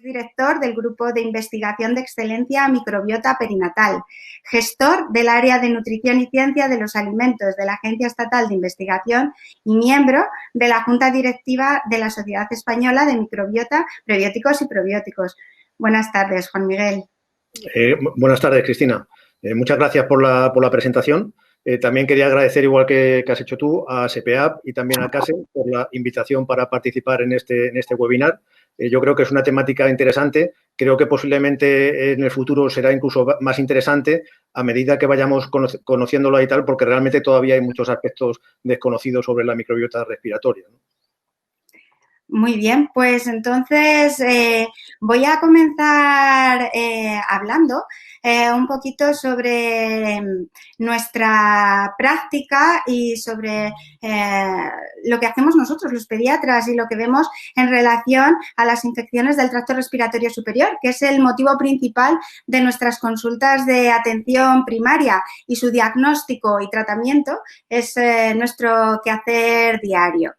director del Grupo de Investigación de Excelencia Microbiota Perinatal, gestor del Área de Nutrición y Ciencia de los Alimentos de la Agencia Estatal de Investigación y miembro de la Junta Directiva de la Sociedad Española de Microbiota, Prebióticos y Probióticos. Buenas tardes, Juan Miguel. Buenas tardes, Cristina. Muchas gracias por la presentación. También quería agradecer, igual que has hecho tú, a SEPEAP y también a CASE por la invitación para participar en este webinar. Yo creo que es una temática interesante. Creo que posiblemente en el futuro será incluso más interesante a medida que vayamos conociéndola y tal, porque realmente todavía hay muchos aspectos desconocidos sobre la microbiota respiratoria, ¿no? Muy bien, pues entonces voy a comenzar hablando un poquito sobre nuestra práctica y sobre lo que hacemos nosotros, los pediatras, y lo que vemos en relación a las infecciones del tracto respiratorio superior, que es el motivo principal de nuestras consultas de atención primaria, y su diagnóstico y tratamiento es nuestro quehacer diario.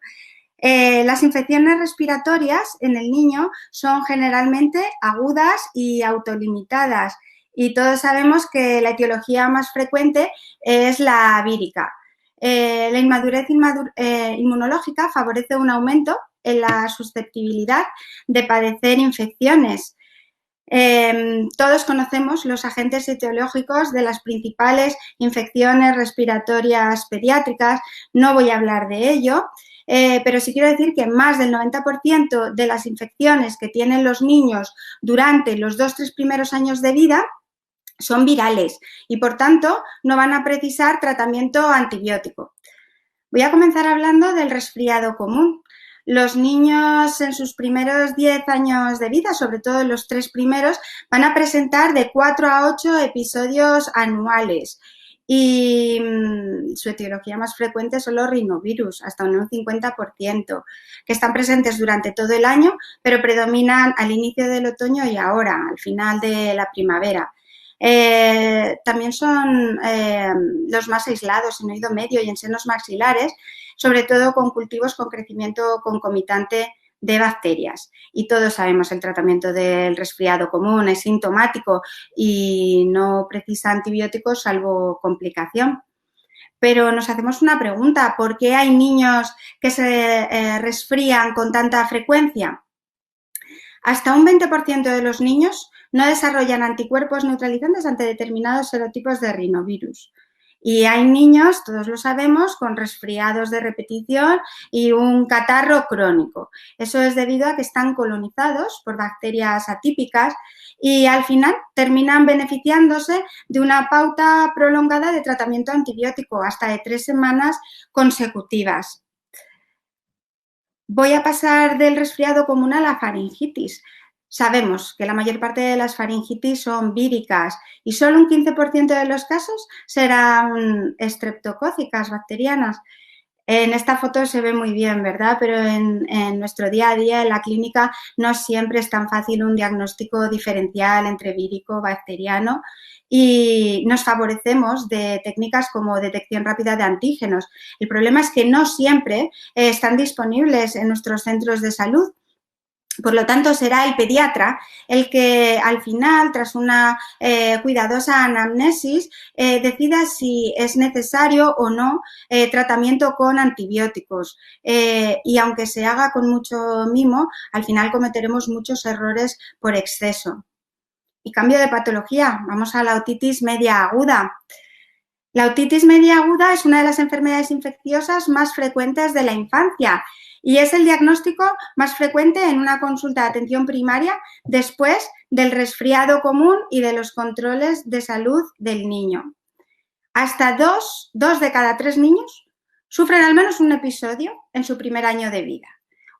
Las infecciones respiratorias en el niño son generalmente agudas y autolimitadas, y todos sabemos que la etiología más frecuente es la vírica. La inmadurez inmunológica favorece un aumento en la susceptibilidad de padecer infecciones. Todos conocemos los agentes etiológicos de las principales infecciones respiratorias pediátricas, no voy a hablar de ello. Pero sí quiero decir que más del 90% de las infecciones que tienen los niños durante los 2-3 primeros años de vida son virales y, por tanto, no van a precisar tratamiento antibiótico. Voy a comenzar hablando del resfriado común. Los niños en sus primeros 10 años de vida, sobre todo en los 3 primeros, van a presentar de 4 a 8 episodios anuales. Y su etiología más frecuente son los rinovirus, hasta un 50%, que están presentes durante todo el año, pero predominan al inicio del otoño y ahora, al final de la primavera. También son los más aislados en oído medio y en senos maxilares, sobre todo con cultivos con crecimiento concomitante de bacterias. Y todos sabemos el tratamiento del resfriado común es sintomático y no precisa antibióticos salvo complicación. Pero nos hacemos una pregunta: ¿por qué hay niños que se resfrían con tanta frecuencia? Hasta un 20% de los niños no desarrollan anticuerpos neutralizantes ante determinados serotipos de rinovirus. Y hay niños, todos lo sabemos, con resfriados de repetición y un catarro crónico. Eso es debido a que están colonizados por bacterias atípicas y al final terminan beneficiándose de una pauta prolongada de tratamiento antibiótico, hasta de 3 semanas consecutivas. Voy a pasar del resfriado común a la faringitis. Sabemos que la mayor parte de las faringitis son víricas y solo un 15% de los casos serán estreptocócicas bacterianas. En esta foto se ve muy bien, ¿verdad? Pero en nuestro día a día, en la clínica, no siempre es tan fácil un diagnóstico diferencial entre vírico, bacteriano, y nos favorecemos de técnicas como detección rápida de antígenos. El problema es que no siempre están disponibles en nuestros centros de salud. Por lo tanto, será el pediatra el que al final, tras una cuidadosa anamnesis, decida si es necesario o no tratamiento con antibióticos. Y aunque se haga con mucho mimo, al final cometeremos muchos errores por exceso. Y cambio de patología, vamos a la otitis media aguda. La otitis media aguda es una de las enfermedades infecciosas más frecuentes de la infancia y es el diagnóstico más frecuente en una consulta de atención primaria después del resfriado común y de los controles de salud del niño. Hasta 2 de cada 3 niños sufren al menos un episodio en su primer año de vida.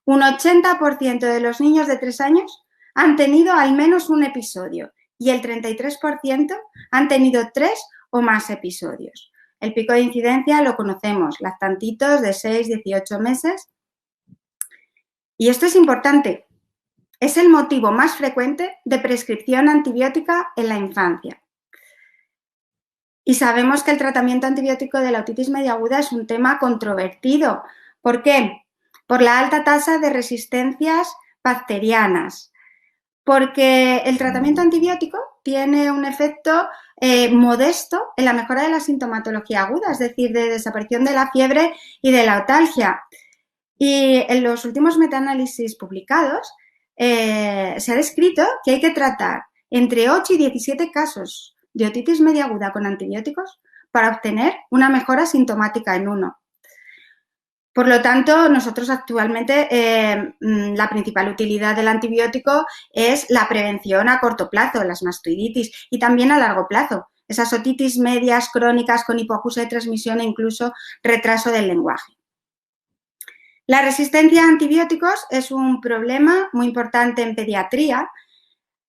Un 80% de los niños de 3 años han tenido al menos un episodio y el 33% han tenido 3 o más episodios. El pico de incidencia lo conocemos, lactantitos de 6-18 meses. Y esto es importante, es el motivo más frecuente de prescripción antibiótica en la infancia. Y sabemos que el tratamiento antibiótico de la otitis media aguda es un tema controvertido. ¿Por qué? Por la alta tasa de resistencias bacterianas, porque el tratamiento antibiótico tiene un efecto modesto en la mejora de la sintomatología aguda, es decir, de desaparición de la fiebre y de la otalgia. Y en los últimos metaanálisis publicados se ha descrito que hay que tratar entre 8 y 17 casos de otitis media aguda con antibióticos para obtener una mejora sintomática en uno. Por lo tanto, nosotros actualmente la principal utilidad del antibiótico es la prevención a corto plazo, las mastoiditis, y también a largo plazo, esas otitis medias crónicas con hipoacusia de transmisión e incluso retraso del lenguaje. La resistencia a antibióticos es un problema muy importante en pediatría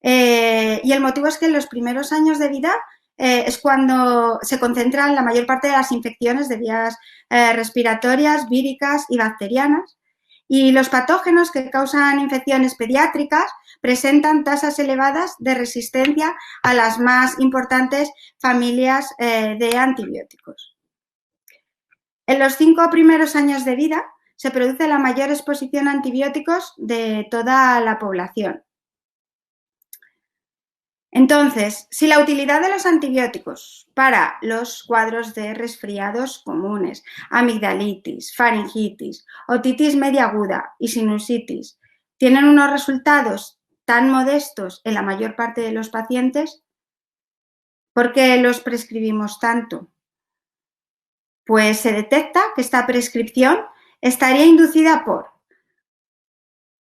y el motivo es que en los primeros años de vida es cuando se concentran la mayor parte de las infecciones de vías respiratorias, víricas y bacterianas. Y los patógenos que causan infecciones pediátricas presentan tasas elevadas de resistencia a las más importantes familias de antibióticos. En los 5 primeros años de vida se produce la mayor exposición a antibióticos de toda la población. Entonces, si la utilidad de los antibióticos para los cuadros de resfriados comunes, amigdalitis, faringitis, otitis media aguda y sinusitis tienen unos resultados tan modestos en la mayor parte de los pacientes, ¿por qué los prescribimos tanto? Pues se detecta que esta prescripción estaría inducida por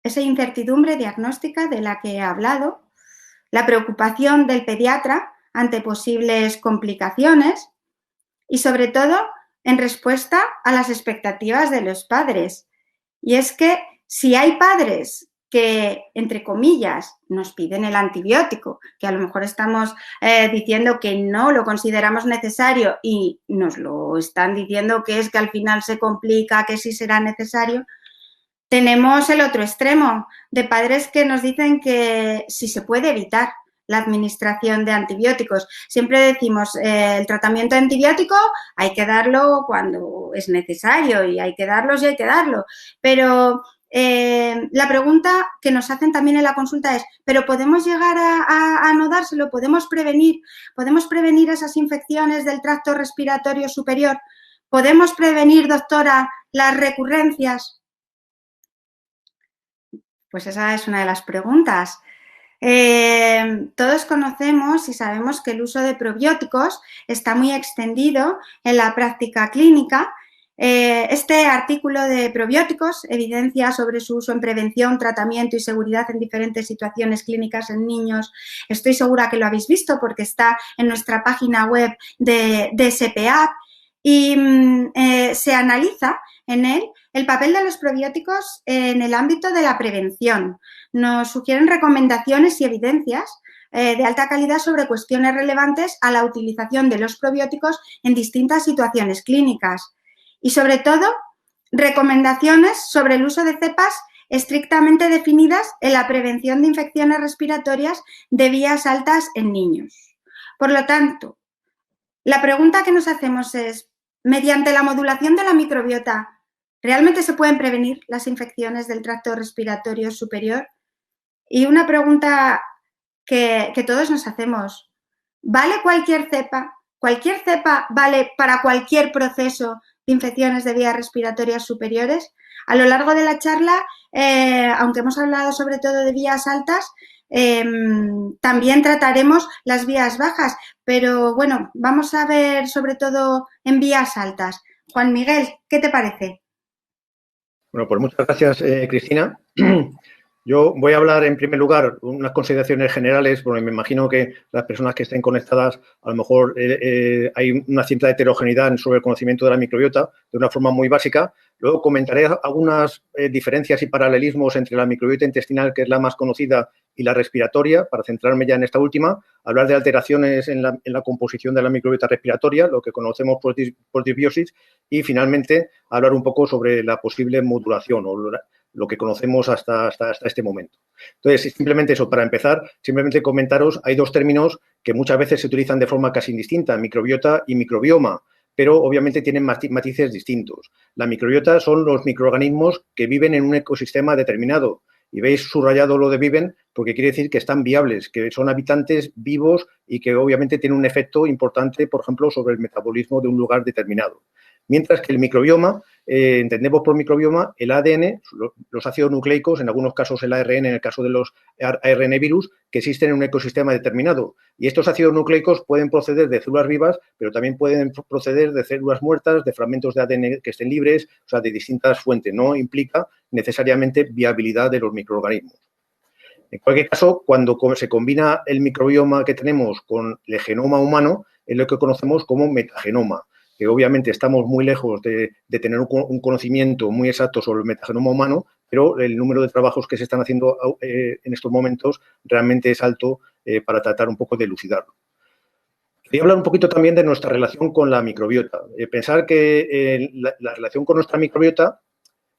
esa incertidumbre diagnóstica de la que he hablado, la preocupación del pediatra ante posibles complicaciones y, sobre todo, en respuesta a las expectativas de los padres. Y es que si hay padres que, entre comillas, nos piden el antibiótico, que a lo mejor estamos diciendo que no lo consideramos necesario y nos lo están diciendo que es que al final se complica, que sí será necesario, tenemos el otro extremo de padres que nos dicen que si se puede evitar la administración de antibióticos. Siempre decimos, el tratamiento antibiótico hay que darlo cuando es necesario y hay que darlo y hay que darlo. Pero la pregunta que nos hacen también en la consulta es, ¿pero podemos llegar a no dárselo? ¿Podemos prevenir esas infecciones del tracto respiratorio superior? ¿Podemos prevenir, doctora, las recurrencias? Pues esa es una de las preguntas. Todos conocemos y sabemos que el uso de probióticos está muy extendido en la práctica clínica. Este artículo de probióticos evidencia sobre su uso en prevención, tratamiento y seguridad en diferentes situaciones clínicas en niños. Estoy segura que lo habéis visto porque está en nuestra página web de SPAP y se analiza en él el papel de los probióticos en el ámbito de la prevención. Nos sugieren recomendaciones y evidencias de alta calidad sobre cuestiones relevantes a la utilización de los probióticos en distintas situaciones clínicas. Y, sobre todo, recomendaciones sobre el uso de cepas estrictamente definidas en la prevención de infecciones respiratorias de vías altas en niños. Por lo tanto, la pregunta que nos hacemos es, mediante la modulación de la microbiota, ¿realmente se pueden prevenir las infecciones del tracto respiratorio superior? Y una pregunta que todos nos hacemos, ¿vale cualquier cepa? ¿Cualquier cepa vale para cualquier proceso de infecciones de vías respiratorias superiores? A lo largo de la charla, aunque hemos hablado sobre todo de vías altas, también trataremos las vías bajas, pero bueno, vamos a ver sobre todo en vías altas. Juan Miguel, ¿qué te parece? Bueno, pues muchas gracias, Cristina. Yo voy a hablar, en primer lugar, unas consideraciones generales, porque me imagino que las personas que estén conectadas, a lo mejor hay una cierta heterogeneidad sobre el conocimiento de la microbiota de una forma muy básica. Luego comentaré algunas diferencias y paralelismos entre la microbiota intestinal, que es la más conocida, y la respiratoria, para centrarme ya en esta última, hablar de alteraciones en la composición de la microbiota respiratoria, lo que conocemos por disbiosis, y finalmente hablar un poco sobre la posible modulación o lo que conocemos hasta este momento. Entonces, simplemente eso, para empezar, simplemente comentaros, hay dos términos que muchas veces se utilizan de forma casi indistinta, microbiota y microbioma, pero obviamente tienen matices distintos. La microbiota son los microorganismos que viven en un ecosistema determinado y veis subrayado lo de viven porque quiere decir que están viables, que son habitantes vivos y que obviamente tienen un efecto importante, por ejemplo, sobre el metabolismo de un lugar determinado. Mientras que el microbioma, entendemos por microbioma el ADN, los ácidos nucleicos, en algunos casos el ARN, en el caso de los ARN virus, que existen en un ecosistema determinado. Y estos ácidos nucleicos pueden proceder de células vivas, pero también pueden proceder de células muertas, de fragmentos de ADN que estén libres, o sea, de distintas fuentes. No implica necesariamente viabilidad de los microorganismos. En cualquier caso, cuando se combina el microbioma que tenemos con el genoma humano, es lo que conocemos como metagenoma, que obviamente estamos muy lejos de tener un conocimiento muy exacto sobre el metagenoma humano, pero el número de trabajos que se están haciendo en estos momentos realmente es alto para tratar un poco de elucidarlo. Quería hablar un poquito también de nuestra relación con la microbiota. Pensar que la relación con nuestra microbiota,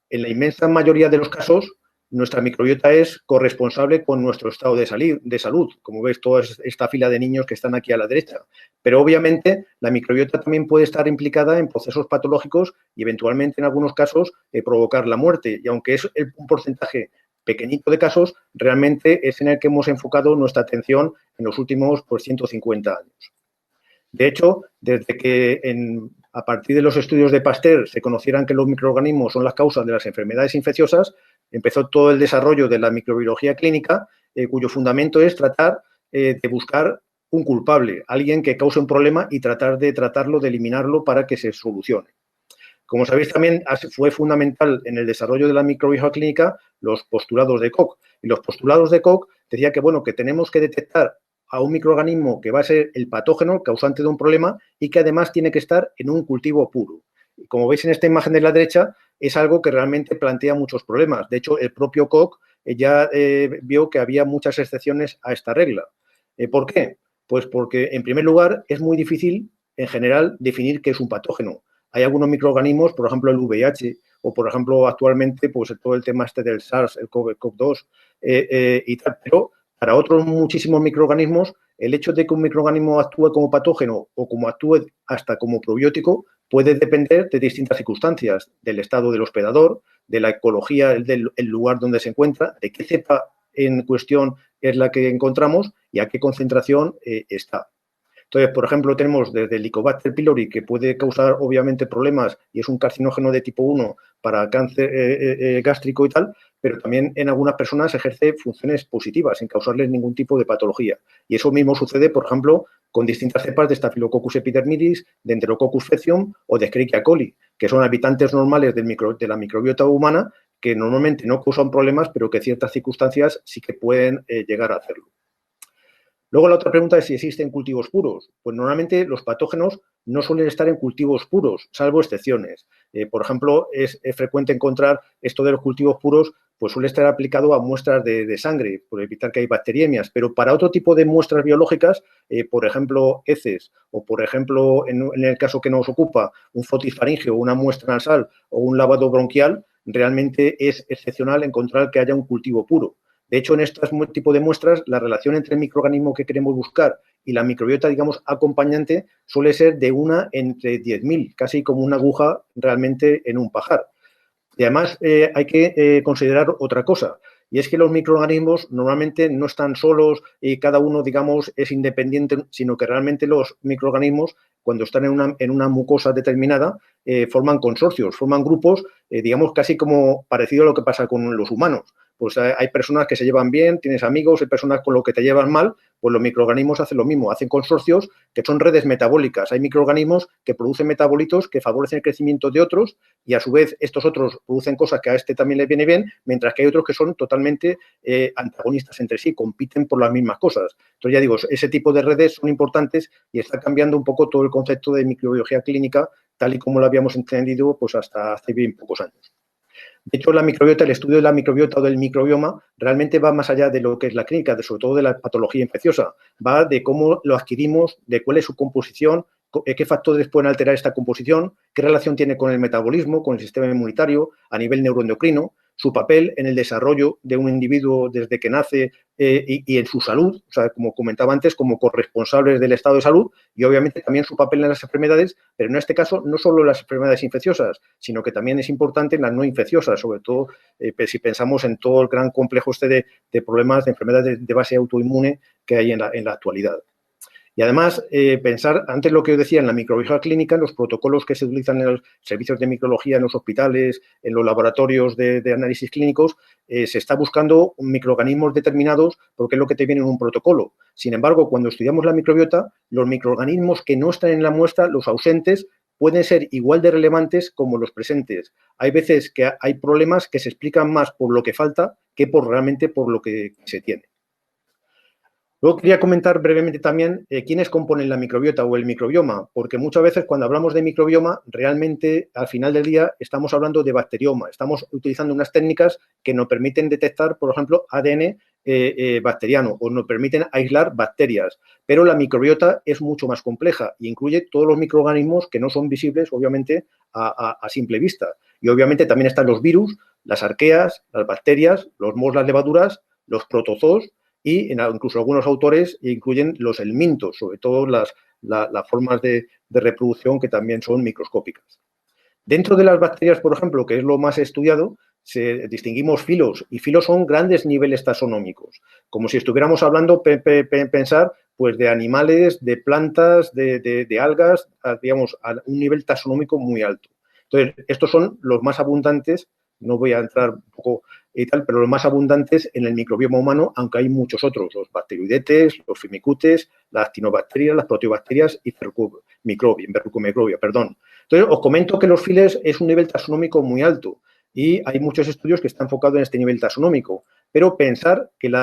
en la inmensa mayoría de los casos, nuestra microbiota es corresponsable con nuestro estado de salud, como veis, toda esta fila de niños que están aquí a la derecha. Pero obviamente la microbiota también puede estar implicada en procesos patológicos y eventualmente en algunos casos provocar la muerte. Y aunque es un porcentaje pequeñito de casos, realmente es en el que hemos enfocado nuestra atención en los últimos 150 años. De hecho, desde que a partir de los estudios de Pasteur se conocieran que los microorganismos son las causas de las enfermedades infecciosas, empezó todo el desarrollo de la microbiología clínica, cuyo fundamento es tratar de buscar un culpable, alguien que cause un problema y tratar de tratarlo, de eliminarlo para que se solucione. Como sabéis, también fue fundamental en el desarrollo de la microbiología clínica los postulados de Koch. Y los postulados de Koch decía que, bueno, que tenemos que detectar a un microorganismo que va a ser el patógeno, causante de un problema, y que además tiene que estar en un cultivo puro. Y como veis en esta imagen de la derecha, es algo que realmente plantea muchos problemas. De hecho, el propio Koch ya vio que había muchas excepciones a esta regla. ¿Por qué? Pues porque, en primer lugar, es muy difícil, en general, definir qué es un patógeno. Hay algunos microorganismos, por ejemplo, el VIH, o por ejemplo, actualmente, pues todo el tema este del SARS, el CoV-2 y tal, pero para otros muchísimos microorganismos, el hecho de que un microorganismo actúe como patógeno o como actúe hasta como probiótico puede depender de distintas circunstancias, del estado del hospedador, de la ecología del lugar donde se encuentra, de qué cepa en cuestión es la que encontramos y a qué concentración está. Entonces, por ejemplo, tenemos desde el Helicobacter pylori, que puede causar obviamente problemas y es un carcinógeno de tipo 1 para cáncer gástrico y tal, pero también en algunas personas ejerce funciones positivas sin causarles ningún tipo de patología. Y eso mismo sucede, por ejemplo, con distintas cepas de Staphylococcus epidermidis, de Enterococcus faecium o de Escherichia coli, que son habitantes normales de la microbiota humana que normalmente no causan problemas, pero que en ciertas circunstancias sí que pueden llegar a hacerlo. Luego la otra pregunta es si existen cultivos puros. Pues normalmente los patógenos no suelen estar en cultivos puros, salvo excepciones. Por ejemplo, es frecuente encontrar esto de los cultivos puros, pues suele estar aplicado a muestras de sangre, por evitar que hay bacteriemias. Pero para otro tipo de muestras biológicas, por ejemplo, heces, o por ejemplo, en el caso que nos ocupa, un fotisfaringeo, una muestra nasal o un lavado bronquial, realmente es excepcional encontrar que haya un cultivo puro. De hecho, en este tipo de muestras, la relación entre el microorganismo que queremos buscar y la microbiota, digamos, acompañante, suele ser de 1 entre 10.000, casi como una aguja realmente en un pajar. Y además hay que considerar otra cosa, y es que los microorganismos normalmente no están solos y cada uno, digamos, es independiente, sino que realmente los microorganismos, cuando están en una mucosa determinada, forman consorcios, forman grupos, digamos, casi como parecido a lo que pasa con los humanos. Pues hay personas que se llevan bien, tienes amigos, hay personas con los que te llevan mal, pues los microorganismos hacen lo mismo, hacen consorcios que son redes metabólicas. Hay microorganismos que producen metabolitos que favorecen el crecimiento de otros y a su vez estos otros producen cosas que a este también le viene bien, mientras que hay otros que son totalmente antagonistas entre sí, compiten por las mismas cosas. Entonces ya digo, ese tipo de redes son importantes y está cambiando un poco todo el concepto de microbiología clínica tal y como lo habíamos entendido pues hasta hace bien pocos años. De hecho, la microbiota, el estudio de la microbiota o del microbioma realmente va más allá de lo que es la clínica, sobre todo de la patología infecciosa. Va de cómo lo adquirimos, de cuál es su composición, qué factores pueden alterar esta composición, qué relación tiene con el metabolismo, con el sistema inmunitario, a nivel neuroendocrino. su papel en el desarrollo de un individuo desde que nace y en su salud, o sea, como comentaba antes, como corresponsables del estado de salud y obviamente también su papel en las enfermedades, pero en este caso no solo las enfermedades infecciosas, sino que también es importante en las no infecciosas, sobre todo si pensamos en todo el gran complejo de problemas de enfermedades de base autoinmune que hay en la actualidad. Y además, pensar, antes lo que os decía, en la microbiología clínica, en los protocolos que se utilizan en los servicios de microbiología, en los hospitales, en los laboratorios de análisis clínicos, se está buscando microorganismos determinados porque es lo que te viene en un protocolo. Sin embargo, cuando estudiamos la microbiota, los microorganismos que no están en la muestra, los ausentes, pueden ser igual de relevantes como los presentes. Hay veces que hay problemas que se explican más por lo que falta que realmente por lo que se tiene. Luego quería comentar brevemente también quiénes componen la microbiota o el microbioma, porque muchas veces cuando hablamos de microbioma, realmente al final del día estamos hablando de bacterioma. Estamos utilizando unas técnicas que nos permiten detectar, por ejemplo, ADN bacteriano o nos permiten aislar bacterias. Pero la microbiota es mucho más compleja e incluye todos los microorganismos que no son visibles, obviamente, a simple vista. Y obviamente también están los virus, las arqueas, las bacterias, los mohos, las levaduras, los protozoos, y incluso algunos autores incluyen los helmintos, sobre todo las formas de reproducción que también son microscópicas. Dentro de las bacterias, por ejemplo, que es lo más estudiado, distinguimos filos, y filos son grandes niveles taxonómicos, como si estuviéramos hablando, pensar, pues de animales, de plantas, de algas, digamos, a un nivel taxonómico muy alto. Entonces, estos son los más abundantes, no voy a entrar un poco y tal, pero los más abundantes en el microbioma humano, aunque hay muchos otros, los bacteroidetes, los firmicutes, las actinobacterias, las proteobacterias y verrucomicrobia, perdón. Entonces, os comento que los files es un nivel taxonómico muy alto y hay muchos estudios que están enfocados en este nivel taxonómico, pero pensar que en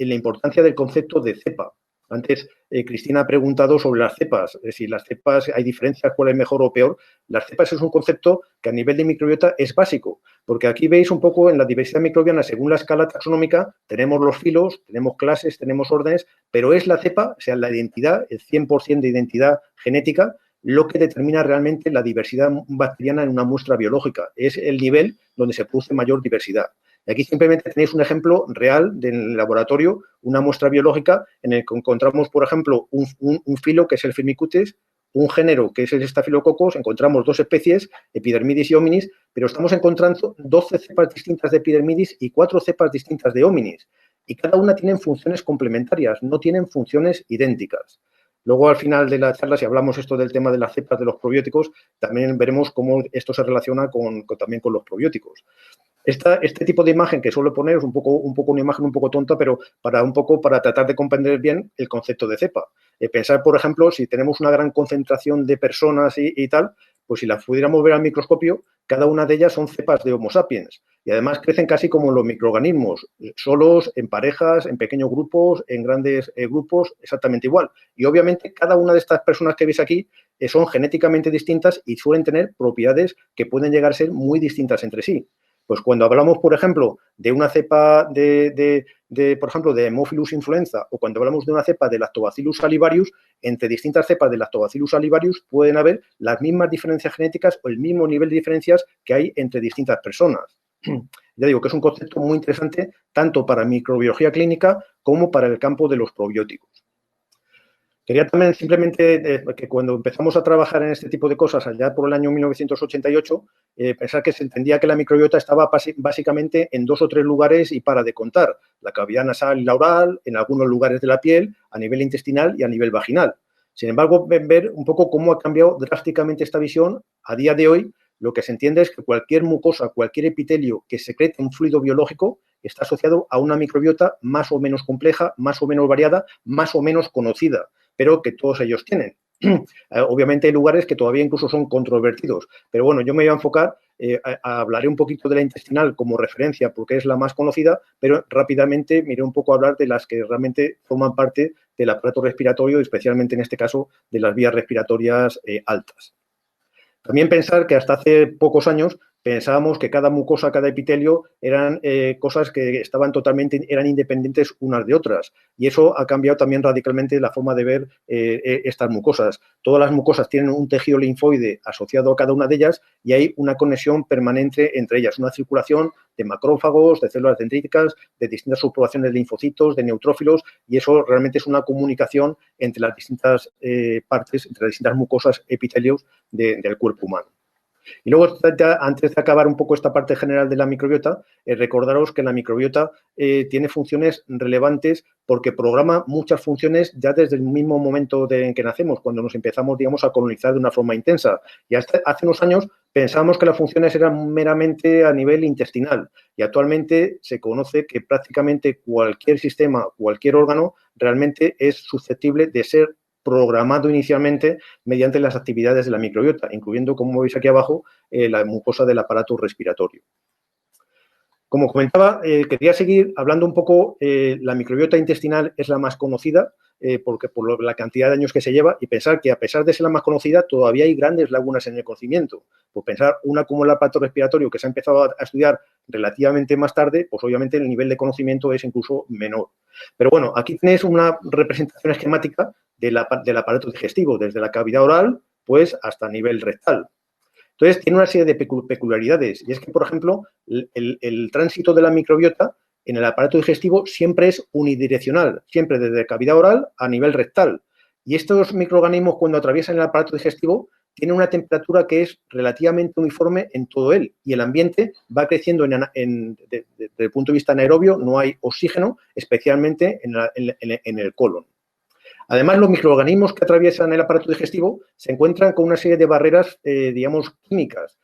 la importancia del concepto de cepa. Antes, Cristina ha preguntado sobre las cepas, si las cepas hay diferencias, cuál es mejor o peor. Las cepas es un concepto que a nivel de microbiota es básico, porque aquí veis un poco en la diversidad microbiana, según la escala taxonómica, tenemos los filos, tenemos clases, tenemos órdenes, pero es la cepa, o sea, la identidad, el 100% de identidad genética, lo que determina realmente la diversidad bacteriana en una muestra biológica. Es el nivel donde se produce mayor diversidad. Y aquí simplemente tenéis un ejemplo real del laboratorio, una muestra biológica en el que encontramos, por ejemplo, un filo que es el Firmicutes, un género que es el Staphylococcus, encontramos dos especies, Epidermidis y Hominis, pero estamos encontrando 12 cepas distintas de Epidermidis y 4 cepas distintas de Hominis. Y cada una tiene funciones complementarias, no tienen funciones idénticas. Luego, al final de la charla, si hablamos esto del tema de las cepas de los probióticos, también veremos cómo esto se relaciona también con los probióticos. Este tipo de imagen que suelo poner es un poco una imagen un poco tonta, pero para tratar de comprender bien el concepto de cepa. Pensar, por ejemplo, si tenemos una gran concentración de personas y tal, pues si las pudiéramos ver al microscopio, cada una de ellas son cepas de Homo sapiens y además crecen casi como los microorganismos, solos, en parejas, en pequeños grupos, en grandes grupos, exactamente igual. Y obviamente cada una de estas personas que veis aquí son genéticamente distintas y suelen tener propiedades que pueden llegar a ser muy distintas entre sí. Pues cuando hablamos, por ejemplo, de una cepa por ejemplo, de Haemophilus influenza o cuando hablamos de una cepa de Lactobacillus salivarius, entre distintas cepas de Lactobacillus salivarius pueden haber las mismas diferencias genéticas o el mismo nivel de diferencias que hay entre distintas personas. Ya digo que es un concepto muy interesante tanto para microbiología clínica como para el campo de los probióticos. Quería también simplemente que cuando empezamos a trabajar en este tipo de cosas, allá por el año 1988, pensar que se entendía que la microbiota estaba básicamente en 2 o 3 lugares y para de contar. La cavidad nasal y la oral, en algunos lugares de la piel, a nivel intestinal y a nivel vaginal. Sin embargo, ver un poco cómo ha cambiado drásticamente esta visión. A día de hoy, lo que se entiende es que cualquier mucosa, cualquier epitelio que secrete un fluido biológico está asociado a una microbiota más o menos compleja, más o menos variada, más o menos conocida, pero que todos ellos tienen. Obviamente hay lugares que todavía incluso son controvertidos, pero bueno, yo me voy a enfocar, hablaré un poquito de la intestinal como referencia porque es la más conocida, pero rápidamente miré un poco a hablar de las que realmente forman parte del aparato respiratorio, especialmente en este caso de las vías respiratorias altas. También pensar que hasta hace pocos años pensábamos que cada mucosa, cada epitelio eran cosas que eran independientes unas de otras. Y eso ha cambiado también radicalmente la forma de ver estas mucosas. Todas las mucosas tienen un tejido linfoide asociado a cada una de ellas y hay una conexión permanente entre ellas, una circulación de macrófagos, de células dendríticas, de distintas subpoblaciones de linfocitos, de neutrófilos, y eso realmente es una comunicación entre las distintas partes, entre las distintas mucosas epitelios del cuerpo humano. Y luego, antes de acabar un poco esta parte general de la microbiota, recordaros que la microbiota tiene funciones relevantes porque programa muchas funciones ya desde el mismo momento en que nacemos, cuando nos empezamos, digamos, a colonizar de una forma intensa. Y hasta hace unos años pensábamos que las funciones eran meramente a nivel intestinal y actualmente se conoce que prácticamente cualquier sistema, cualquier órgano realmente es susceptible de ser programado inicialmente mediante las actividades de la microbiota, incluyendo, como veis aquí abajo, la mucosa del aparato respiratorio. Como comentaba, quería seguir hablando un poco, la microbiota intestinal es la más conocida, porque por la cantidad de años que se lleva, y pensar que a pesar de ser la más conocida, todavía hay grandes lagunas en el conocimiento. Pues pensar una como el aparato respiratorio, que se ha empezado a estudiar relativamente más tarde, pues obviamente el nivel de conocimiento es incluso menor. Pero bueno, aquí tenéis una representación esquemática del aparato digestivo, desde la cavidad oral, pues hasta nivel rectal. Entonces, tiene una serie de peculiaridades, y es que, por ejemplo, el tránsito de la microbiota en el aparato digestivo siempre es unidireccional, siempre desde cavidad oral a nivel rectal. Y estos microorganismos, cuando atraviesan el aparato digestivo, tienen una temperatura que es relativamente uniforme en todo él, y el ambiente va creciendo desde el punto de vista anaerobio, no hay oxígeno, especialmente en el colon. Además, los microorganismos que atraviesan el aparato digestivo se encuentran con una serie de barreras, digamos, químicas.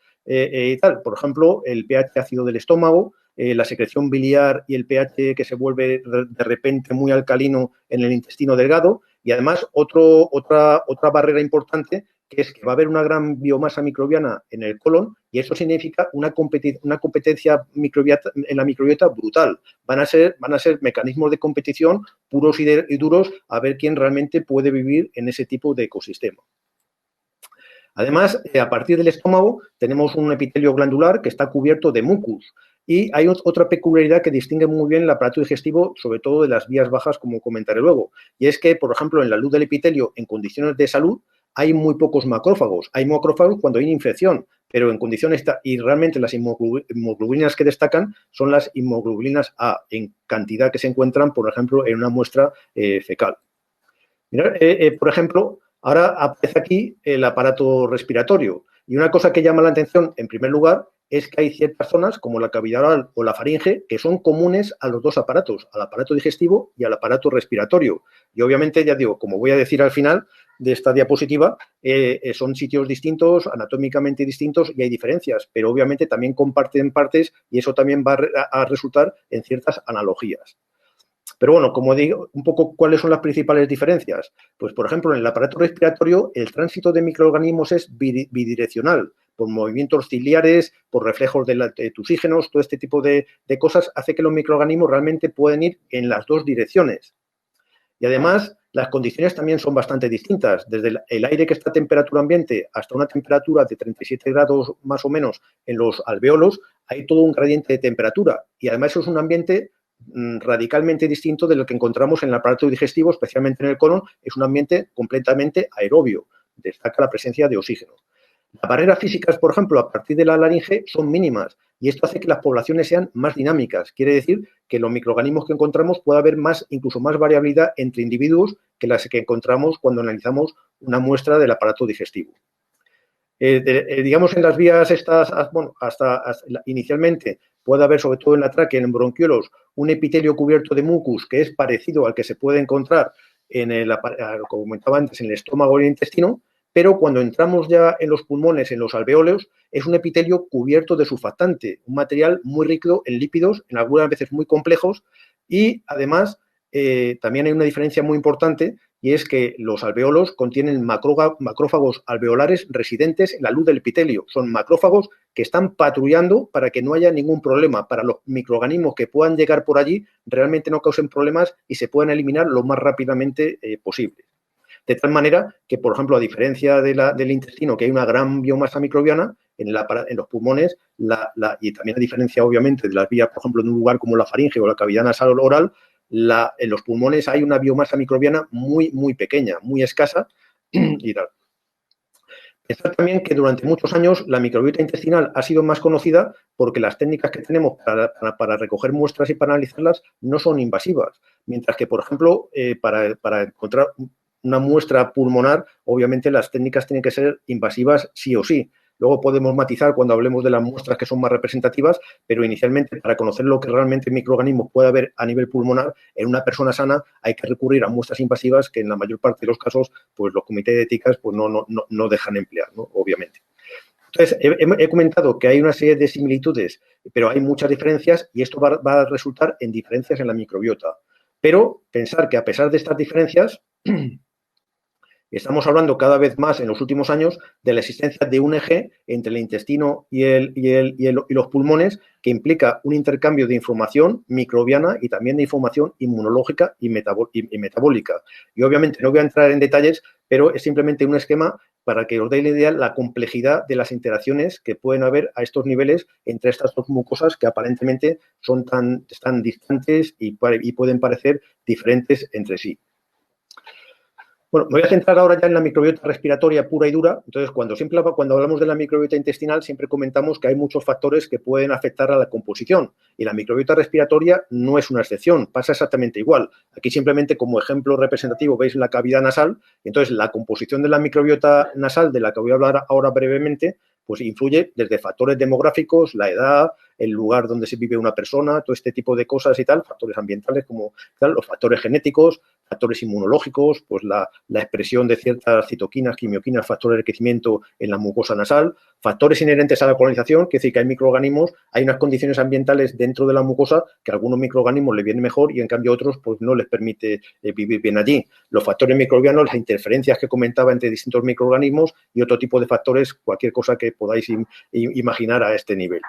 Por ejemplo, el pH ácido del estómago, la secreción biliar y el pH que se vuelve de repente muy alcalino en el intestino delgado. Y además, otra barrera importante, que es que va a haber una gran biomasa microbiana en el colon, y eso significa una competencia en la microbiota brutal. Van a ser mecanismos de competición puros y duros a ver quién realmente puede vivir en ese tipo de ecosistema. Además, a partir del estómago tenemos un epitelio glandular que está cubierto de mucus. Y hay otra peculiaridad que distingue muy bien el aparato digestivo, sobre todo de las vías bajas, como comentaré luego. Y es que, por ejemplo, en la luz del epitelio, en condiciones de salud, hay muy pocos macrófagos. Hay macrófagos cuando hay infección, pero en condiciones, y realmente las inmunoglobulinas que destacan son las inmunoglobulinas A, en cantidad que se encuentran, por ejemplo, en una muestra fecal. Mirad, por ejemplo, ahora aparece aquí el aparato respiratorio. Y una cosa que llama la atención, en primer lugar, es que hay ciertas zonas, como la cavidad oral o la faringe, que son comunes a los dos aparatos, al aparato digestivo y al aparato respiratorio. Y obviamente, ya digo, como voy a decir al final de esta diapositiva, son sitios distintos, anatómicamente distintos, y hay diferencias, pero obviamente también comparten partes y eso también va a resultar en ciertas analogías. Pero bueno, como digo, un poco cuáles son las principales diferencias. Pues, por ejemplo, en el aparato respiratorio, el tránsito de microorganismos es bidireccional, por movimientos ciliares, por reflejos de tusígenos, todo este tipo de cosas hace que los microorganismos realmente pueden ir en las dos direcciones. Y además, las condiciones también son bastante distintas. Desde el aire que está a temperatura ambiente hasta una temperatura de 37 grados más o menos en los alvéolos, hay todo un gradiente de temperatura. Y además eso es un ambiente radicalmente distinto de lo que encontramos en el aparato digestivo, especialmente en el colon. Es un ambiente completamente aerobio. Destaca la presencia de oxígeno. Las barreras físicas, por ejemplo, a partir de la laringe son mínimas y esto hace que las poblaciones sean más dinámicas. Quiere decir que los microorganismos que encontramos puede haber incluso más variabilidad entre individuos que las que encontramos cuando analizamos una muestra del aparato digestivo. Digamos, en las vías estas, bueno, hasta inicialmente puede haber, sobre todo en la tráquea, en bronquiolos, un epitelio cubierto de mucus que es parecido al que se puede encontrar como comentaba antes, en el estómago y el intestino, pero cuando entramos ya en los pulmones, en los alveolos, es un epitelio cubierto de surfactante, un material muy rico en lípidos, en algunas veces muy complejos, y además también hay una diferencia muy importante, y es que los alveolos contienen macrófagos alveolares residentes en la luz del epitelio. Son macrófagos que están patrullando para que no haya ningún problema, para los microorganismos que puedan llegar por allí realmente no causen problemas y se puedan eliminar lo más rápidamente posible. De tal manera que, por ejemplo, a diferencia del intestino, que hay una gran biomasa microbiana, en los pulmones, y también a diferencia, obviamente, de las vías, por ejemplo, en un lugar como la faringe o la cavidad nasal oral, en los pulmones hay una biomasa microbiana muy, muy pequeña, muy escasa y tal. Pensar también que durante muchos años la microbiota intestinal ha sido más conocida porque las técnicas que tenemos para recoger muestras y para analizarlas no son invasivas. Mientras que, por ejemplo, para encontrar una muestra pulmonar, obviamente las técnicas tienen que ser invasivas sí o sí. Luego podemos matizar cuando hablemos de las muestras que son más representativas, pero inicialmente para conocer lo que realmente microorganismos puede haber a nivel pulmonar en una persona sana hay que recurrir a muestras invasivas que en la mayor parte de los casos pues los comités de éticas pues, no dejan emplear, ¿no? Obviamente. Entonces, he comentado que hay una serie de similitudes, pero hay muchas diferencias y esto va a resultar en diferencias en la microbiota. Pero pensar que a pesar de estas diferencias, estamos hablando cada vez más en los últimos años de la existencia de un eje entre el intestino y los pulmones que implica un intercambio de información microbiana y también de información inmunológica y metabólica. Y obviamente no voy a entrar en detalles, pero es simplemente un esquema para que os dé la idea de la complejidad de las interacciones que pueden haber a estos niveles entre estas dos mucosas que aparentemente son tan distantes y pueden parecer diferentes entre sí. Bueno, me voy a centrar ahora ya en la microbiota respiratoria pura y dura. Entonces, cuando hablamos de la microbiota intestinal, siempre comentamos que hay muchos factores que pueden afectar a la composición. Y la microbiota respiratoria no es una excepción, pasa exactamente igual. Aquí simplemente como ejemplo representativo veis la cavidad nasal. Entonces, la composición de la microbiota nasal, de la que voy a hablar ahora brevemente, pues influye desde factores demográficos, la edad, el lugar donde se vive una persona, todo este tipo de cosas y tal, factores ambientales como tal, los factores genéticos, factores inmunológicos, pues la expresión de ciertas citoquinas, quimioquinas, factores de crecimiento en la mucosa nasal, factores inherentes a la colonización, que es decir, que hay microorganismos, hay unas condiciones ambientales dentro de la mucosa que a algunos microorganismos les viene mejor y en cambio a otros pues no les permite vivir bien allí. Los factores microbianos, las interferencias que comentaba entre distintos microorganismos y otro tipo de factores, cualquier cosa que podáis imaginar a este nivel.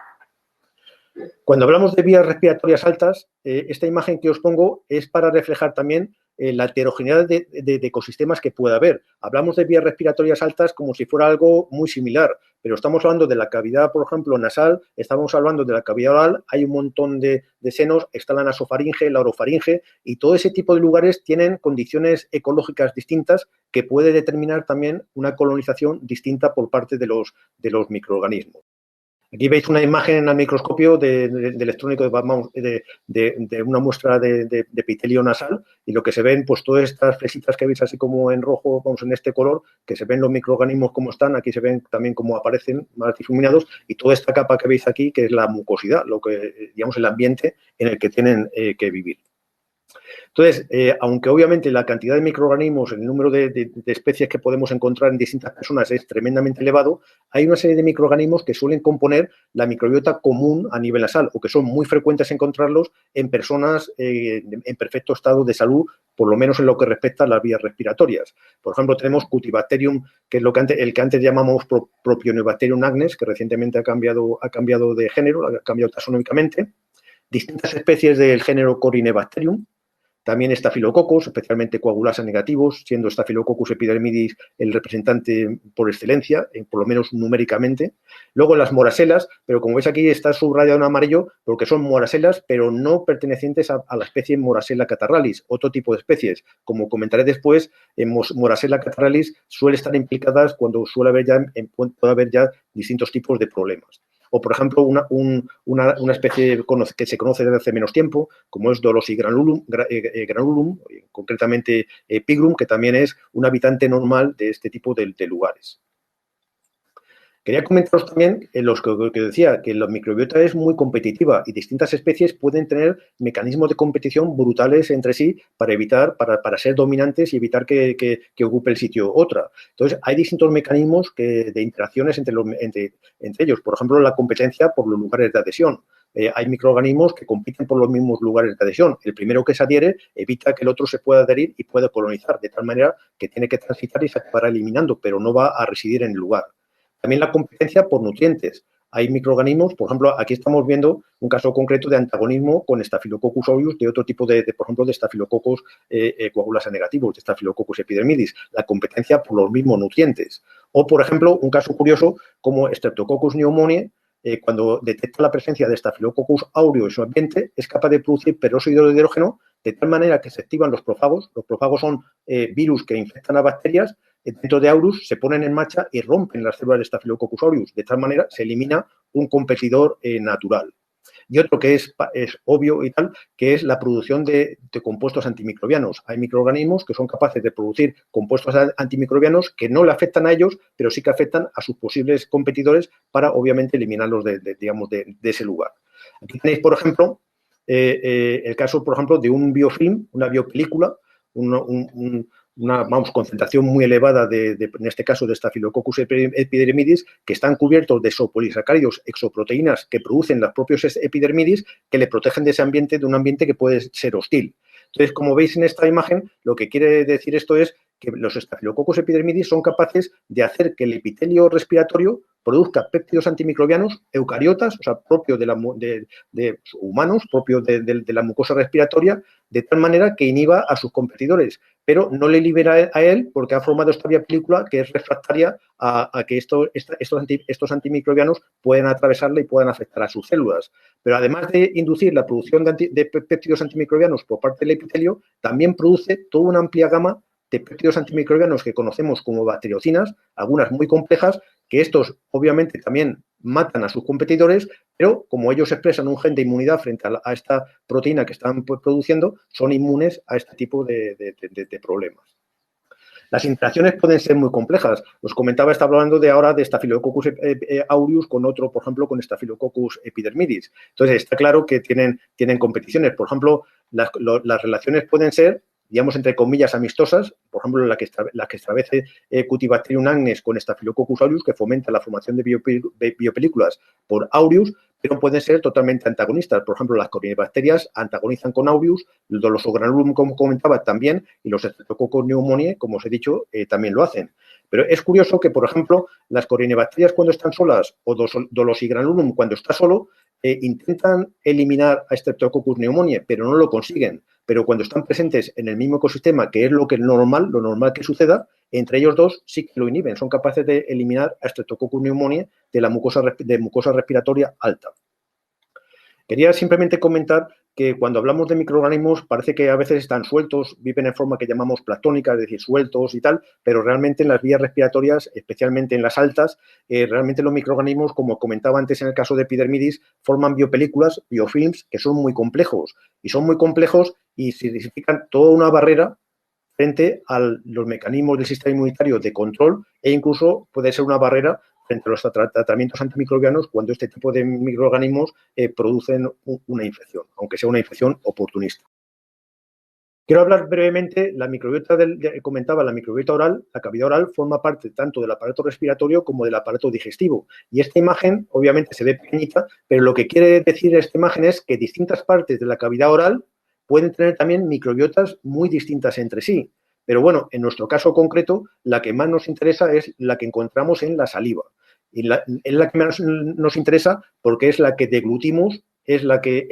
Cuando hablamos de vías respiratorias altas, esta imagen que os pongo es para reflejar también la heterogeneidad de ecosistemas que puede haber. Hablamos de vías respiratorias altas como si fuera algo muy similar, pero estamos hablando de la cavidad, por ejemplo, nasal, estamos hablando de la cavidad oral, hay un montón de senos, está la nasofaringe, la orofaringe, y todo ese tipo de lugares tienen condiciones ecológicas distintas que puede determinar también una colonización distinta por parte de los microorganismos. Aquí veis una imagen al microscopio de electrónico de una muestra de epitelio nasal y lo que se ven, pues todas estas flechitas que veis así como en rojo, vamos, en este color, que se ven los microorganismos como están, aquí se ven también cómo aparecen más difuminados y toda esta capa que veis aquí, que es la mucosidad, lo que, digamos, el ambiente en el que tienen que vivir. Entonces, aunque obviamente la cantidad de microorganismos, el número de especies que podemos encontrar en distintas personas es tremendamente elevado, hay una serie de microorganismos que suelen componer la microbiota común a nivel nasal o que son muy frecuentes encontrarlos en personas en perfecto estado de salud, por lo menos en lo que respecta a las vías respiratorias. Por ejemplo, tenemos Cutibacterium, que es el que antes llamamos Propionibacterium agnes, que recientemente ha cambiado de género, ha cambiado taxonómicamente. Distintas especies del género Corynebacterium. También Staphylococcus, especialmente coagulasa negativos, siendo Staphylococcus epidermidis el representante por excelencia, por lo menos numéricamente. Luego las moraselas, pero como veis aquí está subrayado en amarillo porque son moraselas, pero no pertenecientes a la especie Morasella catarrhalis, otro tipo de especies. Como comentaré después, en Morasella catarrhalis suele estar implicadas cuando puede haber ya distintos tipos de problemas. O, por ejemplo, una especie que se conoce desde hace menos tiempo, como es Dolossigranulum, concretamente Pigrum, que también es un habitante normal de este tipo de lugares. Quería comentaros también lo que decía, que la microbiota es muy competitiva y distintas especies pueden tener mecanismos de competición brutales entre sí para ser dominantes y evitar que ocupe el sitio otra. Entonces, hay distintos mecanismos de interacciones entre ellos. Por ejemplo, la competencia por los lugares de adhesión. Hay microorganismos que compiten por los mismos lugares de adhesión. El primero que se adhiere evita que el otro se pueda adherir y pueda colonizar, de tal manera que tiene que transitar y se acabará eliminando, pero no va a residir en el lugar. También la competencia por nutrientes. hay microorganismos, por ejemplo, aquí estamos viendo un caso concreto de antagonismo con Staphylococcus aureus de otro tipo por ejemplo, de Staphylococcus coagulasa negativos, de Staphylococcus epidermidis, la competencia por los mismos nutrientes. O, por ejemplo, un caso curioso como Streptococcus pneumoniae, cuando detecta la presencia de Staphylococcus aureus en su ambiente, es capaz de producir peróxido de hidrógeno de tal manera que se activan los profagos. Los profagos son virus que infectan a bacterias dentro de Aureus, se ponen en marcha y rompen las células de Staphylococcus aureus. De tal manera se elimina un competidor natural. Y otro que es obvio y tal, que es la producción de compuestos antimicrobianos. Hay microorganismos que son capaces de producir compuestos antimicrobianos que no le afectan a ellos, pero sí que afectan a sus posibles competidores para, obviamente, eliminarlos digamos, de ese lugar. Aquí tenéis, por ejemplo, el caso, por ejemplo, de un biofilm, una biopelícula, una concentración muy elevada en este caso de Staphylococcus epidermidis, que están cubiertos de zoopolisacáridos, exoproteínas que producen los propios epidermidis que le protegen de ese ambiente, de un ambiente que puede ser hostil. Entonces, como veis en esta imagen, lo que quiere decir esto es que los Staphylococcus epidermidis son capaces de hacer que el epitelio respiratorio produzca péptidos antimicrobianos eucariotas, o sea, propios de humanos, propios de la mucosa respiratoria, de tal manera que inhiba a sus competidores, pero no le libera a él porque ha formado esta vía película que es refractaria a que estos antimicrobianos puedan atravesarla y puedan afectar a sus células. Pero además de inducir la producción de péptidos antimicrobianos por parte del epitelio, también produce toda una amplia gama de péptidos antimicrobianos que conocemos como bacteriocinas, algunas muy complejas, que estos obviamente también matan a sus competidores, pero como ellos expresan un gen de inmunidad frente a esta proteína que están produciendo, son inmunes a este tipo de problemas. Las interacciones pueden ser muy complejas. Os comentaba, estaba hablando ahora de Staphylococcus aureus con otro, por ejemplo, con Staphylococcus epidermidis. Entonces, está claro que tienen competiciones. Por ejemplo, las relaciones pueden ser, digamos, entre comillas, amistosas, por ejemplo, la que establece Cutibacterium agnes con Staphylococcus aureus, que fomenta la formación de biopelículas por aureus, pero pueden ser totalmente antagonistas. Por ejemplo, las corinebacterias antagonizan con aureus, los Ogranulum, como comentaba, también, y los Streptococcus pneumoniae, como os he dicho, también lo hacen. Pero es curioso que, por ejemplo, las corinebacterias cuando están solas o Dolosigranulum cuando está solo, intentan eliminar a Streptococcus pneumoniae, pero no lo consiguen. Pero cuando están presentes en el mismo ecosistema, que es lo normal que suceda, entre ellos dos sí que lo inhiben, son capaces de eliminar a Streptococcus pneumoniae de la mucosa respiratoria alta. Quería simplemente comentar que cuando hablamos de microorganismos parece que a veces están sueltos, viven en forma que llamamos planctónica, es decir, sueltos y tal, pero realmente en las vías respiratorias, especialmente en las altas, realmente los microorganismos, como comentaba antes en el caso de epidermidis, forman biopelículas, biofilms, que son muy complejos. Y son muy complejos y significan toda una barrera frente a los mecanismos del sistema inmunitario de control e incluso puede ser una barrera frente a los tratamientos antimicrobianos cuando este tipo de microorganismos producen una infección, aunque sea una infección oportunista. Quiero hablar brevemente, la microbiota comentaba, la microbiota oral, la cavidad oral forma parte tanto del aparato respiratorio como del aparato digestivo. Y esta imagen, obviamente, se ve pequeñita, pero lo que quiere decir esta imagen es que distintas partes de la cavidad oral pueden tener también microbiotas muy distintas entre sí. Pero bueno, en nuestro caso concreto, la que más nos interesa es la que encontramos en la saliva. Y es la que más nos interesa porque es la que deglutimos, es la que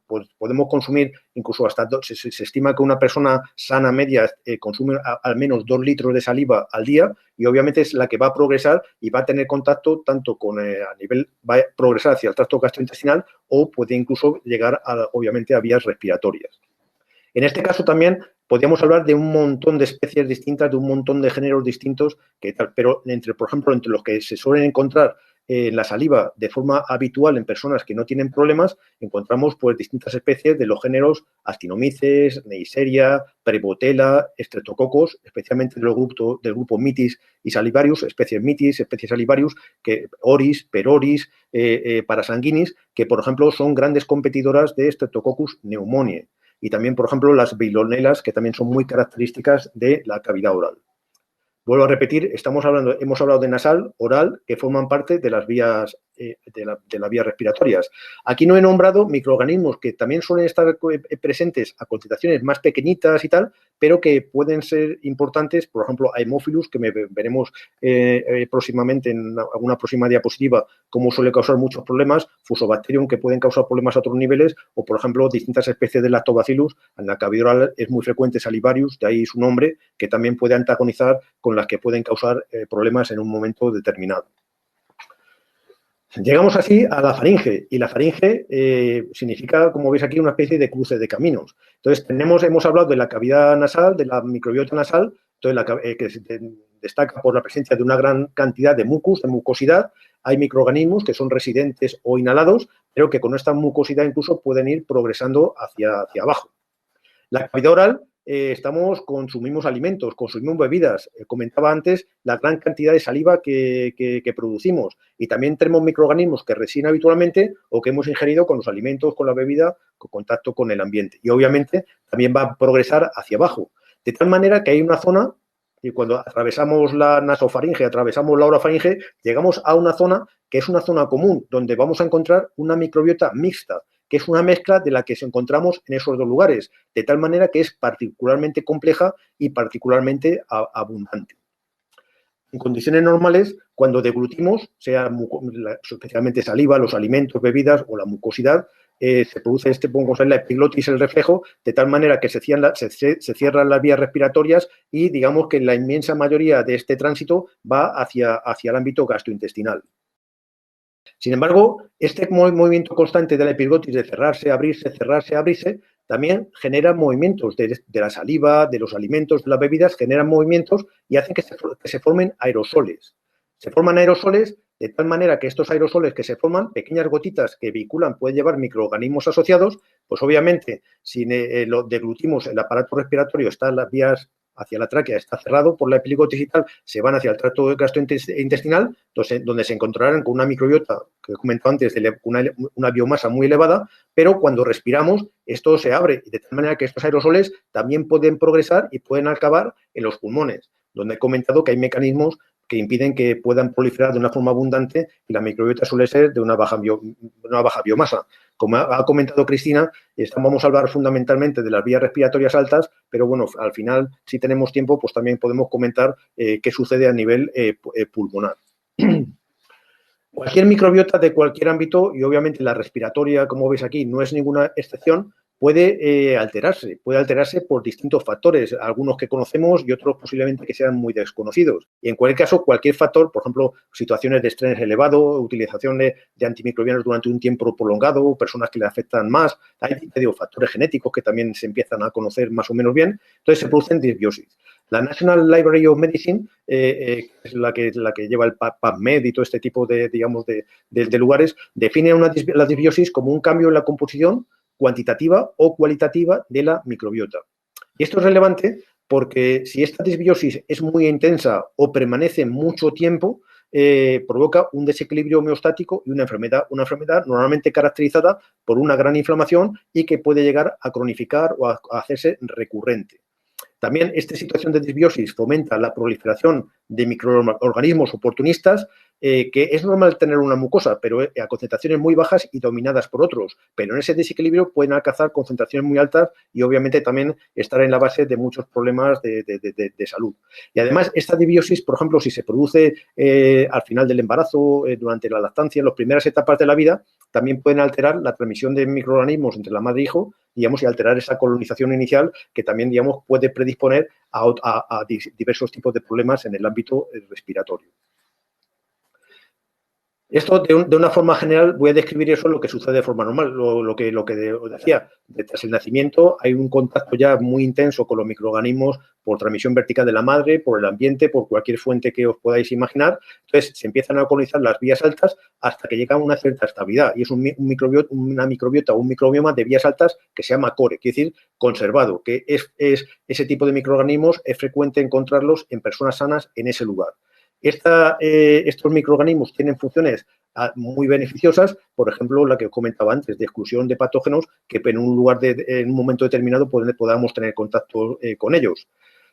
pues podemos consumir incluso hasta, se estima que una persona sana media consume al menos 2 litros de saliva al día y obviamente es la que va a progresar y va a tener contacto tanto con, va a progresar hacia el tracto gastrointestinal o puede incluso llegar, obviamente, a vías respiratorias. En este caso también podríamos hablar de un montón de especies distintas, de un montón de géneros distintos, pero por ejemplo, entre los que se suelen encontrar en la saliva de forma habitual en personas que no tienen problemas, encontramos pues distintas especies de los géneros Actinomyces, Neisseria, Prevotella, Streptococcus, especialmente del grupo Mitis y Salivarius, especies Mitis, especies Salivarius, Oris, Peroris, Parasanguinis, que por ejemplo son grandes competidoras de Streptococcus pneumoniae. Y también, por ejemplo, las Veillonellas, que también son muy características de la cavidad oral. Vuelvo a repetir, hemos hablado de nasal, oral, que forman parte de las vías de las vías respiratorias. Aquí no he nombrado microorganismos que también suelen estar presentes a concentraciones más pequeñitas y tal, pero que pueden ser importantes, por ejemplo, Haemophilus, que veremos próximamente en alguna próxima diapositiva cómo suele causar muchos problemas, Fusobacterium, que pueden causar problemas a otros niveles, o, por ejemplo, distintas especies de Lactobacillus. En la cavidad oral es muy frecuente Salivarius, de ahí su nombre, que también puede antagonizar con las que pueden causar problemas en un momento determinado. Llegamos así a la faringe, y la faringe significa, como veis aquí, una especie de cruce de caminos. Entonces, hemos hablado de la cavidad nasal, de la microbiota nasal, entonces que se destaca por la presencia de una gran cantidad de mucus, de mucosidad. Hay microorganismos que son residentes o inhalados, pero que con esta mucosidad incluso pueden ir progresando hacia abajo. La cavidad oral, consumimos alimentos, consumimos bebidas. Comentaba antes la gran cantidad de saliva que producimos, y también tenemos microorganismos que residen habitualmente o que hemos ingerido con los alimentos, con la bebida, con contacto con el ambiente. Y obviamente también va a progresar hacia abajo. De tal manera que hay una zona, y cuando atravesamos la nasofaringe, atravesamos la orofaringe, llegamos a una zona que es una zona común, donde vamos a encontrar una microbiota mixta, que es una mezcla de la que encontramos en esos dos lugares, de tal manera que es particularmente compleja y particularmente abundante. En condiciones normales, cuando deglutimos, sea especialmente saliva, los alimentos, bebidas o la mucosidad, se produce la epiglotis, el reflejo, de tal manera que se cierran las vías respiratorias y digamos que la inmensa mayoría de este tránsito va hacia el ámbito gastrointestinal. Sin embargo, este movimiento constante de la epiglotis de cerrarse, abrirse, también genera movimientos de la saliva, de los alimentos, de las bebidas, generan movimientos y hacen que se formen aerosoles. Se forman aerosoles de tal manera que estos aerosoles que se forman, pequeñas gotitas que vehiculan, pueden llevar microorganismos asociados, pues obviamente si lo deglutimos, el aparato respiratorio está en las vías hacia la tráquea, está cerrado por la epiglotis y tal, se van hacia el tracto gastrointestinal, donde se encontrarán con una microbiota, que he comentado antes, de una biomasa muy elevada, pero cuando respiramos, esto se abre, de tal manera que estos aerosoles también pueden progresar y pueden acabar en los pulmones, donde he comentado que hay mecanismos que impiden que puedan proliferar de una forma abundante y la microbiota suele ser de una baja biomasa. Como ha comentado Cristina, vamos a hablar fundamentalmente de las vías respiratorias altas, pero bueno, al final, si tenemos tiempo, pues también podemos comentar qué sucede a nivel pulmonar. Cualquier microbiota de cualquier ámbito, y obviamente la respiratoria, como veis aquí, no es ninguna excepción, puede alterarse por distintos factores, algunos que conocemos y otros posiblemente que sean muy desconocidos. Y en cualquier caso, cualquier factor, por ejemplo, situaciones de estrés elevado, utilización de antimicrobianos durante un tiempo prolongado, personas que le afectan más, hay factores genéticos que también se empiezan a conocer más o menos bien, entonces se producen disbiosis. La National Library of Medicine, es la que lleva el PubMed y todo este tipo de lugares, define la disbiosis como un cambio en la composición cuantitativa o cualitativa de la microbiota. Y esto es relevante porque si esta disbiosis es muy intensa o permanece mucho tiempo, provoca un desequilibrio homeostático y una enfermedad normalmente caracterizada por una gran inflamación y que puede llegar a cronificar o a hacerse recurrente. También esta situación de disbiosis fomenta la proliferación de microorganismos oportunistas, que es normal tener una mucosa, pero a concentraciones muy bajas y dominadas por otros. Pero en ese desequilibrio pueden alcanzar concentraciones muy altas y obviamente también estar en la base de muchos problemas de salud. Y además esta disbiosis, por ejemplo, si se produce al final del embarazo, durante la lactancia, en las primeras etapas de la vida, también pueden alterar la transmisión de microorganismos entre la madre e hijo, digamos, y alterar esa colonización inicial que también, digamos, puede predisponer a diversos tipos de problemas en el ámbito respiratorio. Esto, de una forma general, voy a describir eso lo que sucede de forma normal. Lo que os decía, tras el nacimiento hay un contacto ya muy intenso con los microorganismos por transmisión vertical de la madre, por el ambiente, por cualquier fuente que os podáis imaginar. Entonces, se empiezan a colonizar las vías altas hasta que llega a una cierta estabilidad. Y es una microbiota o un microbioma de vías altas que se llama core, quiere decir conservado, que es ese tipo de microorganismos es frecuente encontrarlos en personas sanas en ese lugar. Estos microorganismos tienen funciones muy beneficiosas, por ejemplo, la que os comentaba antes, de exclusión de patógenos que en un momento determinado podamos tener contacto con ellos.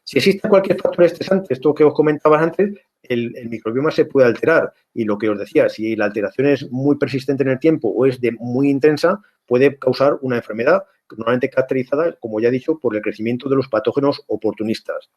Si existe cualquier factor estresante, esto que os comentaba antes, el microbioma se puede alterar. Y lo que os decía, si la alteración es muy persistente en el tiempo o es muy intensa, puede causar una enfermedad, normalmente caracterizada, como ya he dicho, por el crecimiento de los patógenos oportunistas.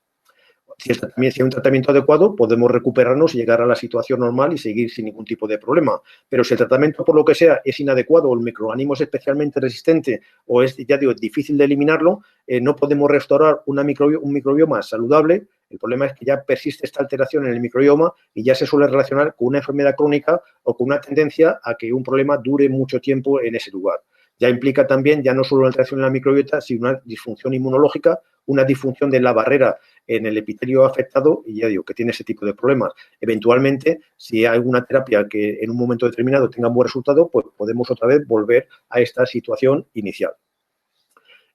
Si hay un tratamiento adecuado, podemos recuperarnos y llegar a la situación normal y seguir sin ningún tipo de problema. Pero si el tratamiento, por lo que sea, es inadecuado o el microorganismo es especialmente resistente o es, ya digo, difícil de eliminarlo, no podemos restaurar un microbioma saludable. El problema es que ya persiste esta alteración en el microbioma y ya se suele relacionar con una enfermedad crónica o con una tendencia a que un problema dure mucho tiempo en ese lugar. Ya implica también, ya no solo una alteración en la microbiota, sino una disfunción inmunológica, una disfunción de la barrera en el epitelio afectado y ya digo que tiene ese tipo de problemas. Eventualmente, si hay alguna terapia que en un momento determinado tenga un buen resultado, pues podemos otra vez volver a esta situación inicial.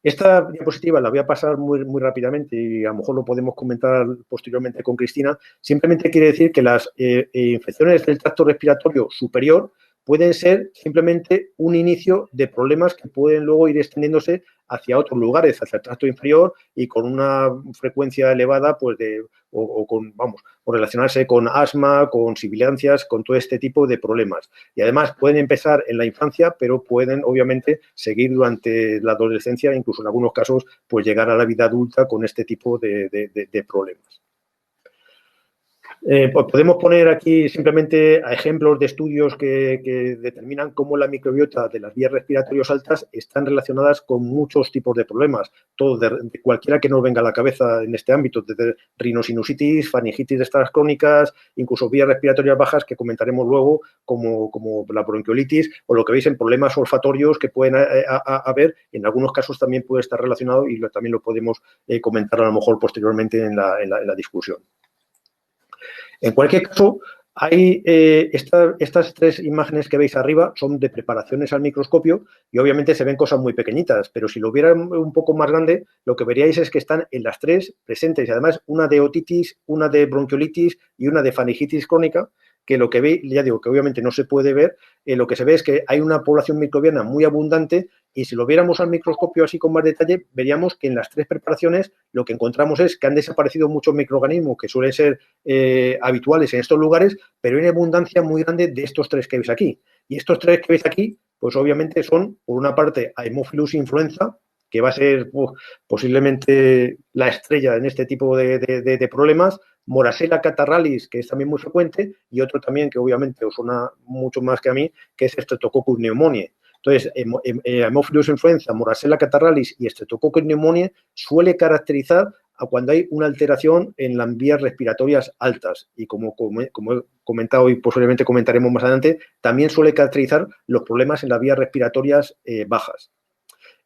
Esta diapositiva la voy a pasar muy rápidamente y a lo mejor lo podemos comentar posteriormente con Cristina. Simplemente quiere decir que las infecciones del tracto respiratorio superior pueden ser simplemente un inicio de problemas que pueden luego ir extendiéndose hacia otros lugares, hacia el tracto inferior y con una frecuencia elevada, pues o relacionarse con asma, con sibilancias, con todo este tipo de problemas. Y además pueden empezar en la infancia, pero pueden obviamente seguir durante la adolescencia, incluso en algunos casos, pues llegar a la vida adulta con este tipo de problemas. Pues podemos poner aquí simplemente ejemplos de estudios que determinan cómo la microbiota de las vías respiratorias altas están relacionadas con muchos tipos de problemas, todo de cualquiera que nos venga a la cabeza en este ámbito, desde rinosinusitis, faringitis de estas crónicas, incluso vías respiratorias bajas que comentaremos luego, como la bronquiolitis o lo que veis en problemas olfatorios que pueden haber, en algunos casos también puede estar relacionado y también lo podemos comentar a lo mejor posteriormente en la discusión. En cualquier caso, hay estas tres imágenes que veis arriba son de preparaciones al microscopio y obviamente se ven cosas muy pequeñitas, pero si lo vieran un poco más grande, lo que veríais es que están en las tres presentes y además una de otitis, una de bronquiolitis y una de faringitis crónica, que lo que veis, ya digo que obviamente no se puede ver, lo que se ve es que hay una población microbiana muy abundante y si lo viéramos al microscopio así con más detalle, veríamos que en las tres preparaciones lo que encontramos es que han desaparecido muchos microorganismos que suelen ser habituales en estos lugares, pero hay una abundancia muy grande de estos tres que veis aquí. Y estos tres que veis aquí, pues obviamente son, por una parte, Haemophilus influenza, que va a ser posiblemente la estrella en este tipo de problemas, Morasella catarrhalis, que es también muy frecuente, y otro también que obviamente os suena mucho más que a mí, que es Streptococcus pneumoniae. Entonces, Haemophilus influenza, Morasella catarrhalis y Streptococcus pneumoniae suele caracterizar a cuando hay una alteración en las vías respiratorias altas y como he comentado y posiblemente comentaremos más adelante, también suele caracterizar los problemas en las vías respiratorias bajas.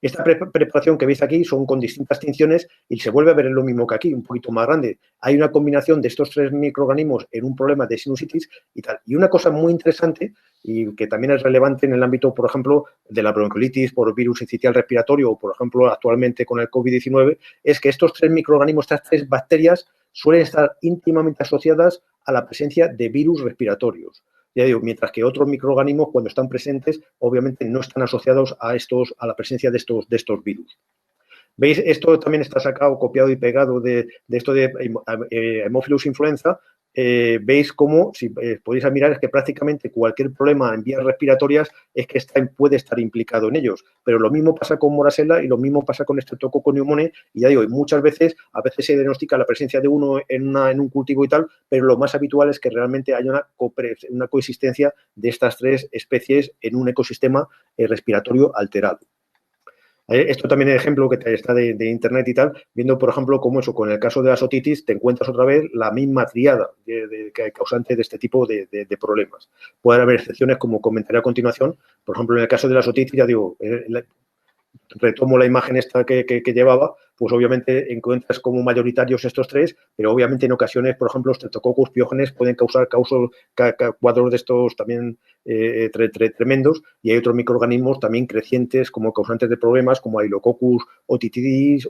Esta preparación que veis aquí son con distintas tinciones y se vuelve a ver lo mismo que aquí, un poquito más grande. Hay una combinación de estos tres microorganismos en un problema de sinusitis y tal. Y una cosa muy interesante y que también es relevante en el ámbito, por ejemplo, de la bronquiolitis por virus sincitial respiratorio o, por ejemplo, actualmente con el COVID-19, es que estos tres microorganismos, estas tres bacterias, suelen estar íntimamente asociadas a la presencia de virus respiratorios. Ya digo, mientras que otros microorganismos, cuando están presentes, obviamente no están asociados a la presencia de estos virus. ¿Veis? Esto también está sacado, copiado y pegado de esto de Haemophilus influenza. Veis cómo, si podéis mirar, es que prácticamente cualquier problema en vías respiratorias es que puede estar implicado en ellos. Pero lo mismo pasa con Morasella y lo mismo pasa con Streptococcus pneumoniae. Y ya digo, muchas veces, a veces se diagnostica la presencia de uno en un cultivo y tal, pero lo más habitual es que realmente haya una coexistencia de estas tres especies en un ecosistema respiratorio alterado. Esto también es ejemplo que está de internet y tal, viendo, por ejemplo, cómo eso, con el caso de las otitis, te encuentras otra vez la misma triada causante de este tipo de problemas. Pueden haber excepciones, como comentaré a continuación. Por ejemplo, en el caso de las otitis, ya digo, retomo la imagen esta que llevaba, pues obviamente encuentras como mayoritarios estos tres, pero obviamente en ocasiones, por ejemplo, los Streptococcus piógenes pueden causar cuadros de estos también tremendos y hay otros microorganismos también crecientes como causantes de problemas como Haemococcus otitidis,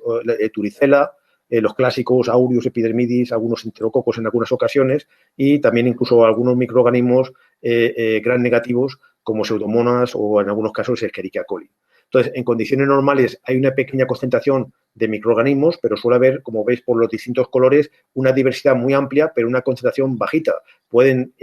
Turicella, los clásicos Aureus epidermidis, algunos enterococos en algunas ocasiones y también incluso algunos microorganismos gram negativos como Pseudomonas o en algunos casos Escherichia coli. Entonces, en condiciones normales hay una pequeña concentración de microorganismos, pero suele haber, como veis por los distintos colores, una diversidad muy amplia, pero una concentración bajita. Pueden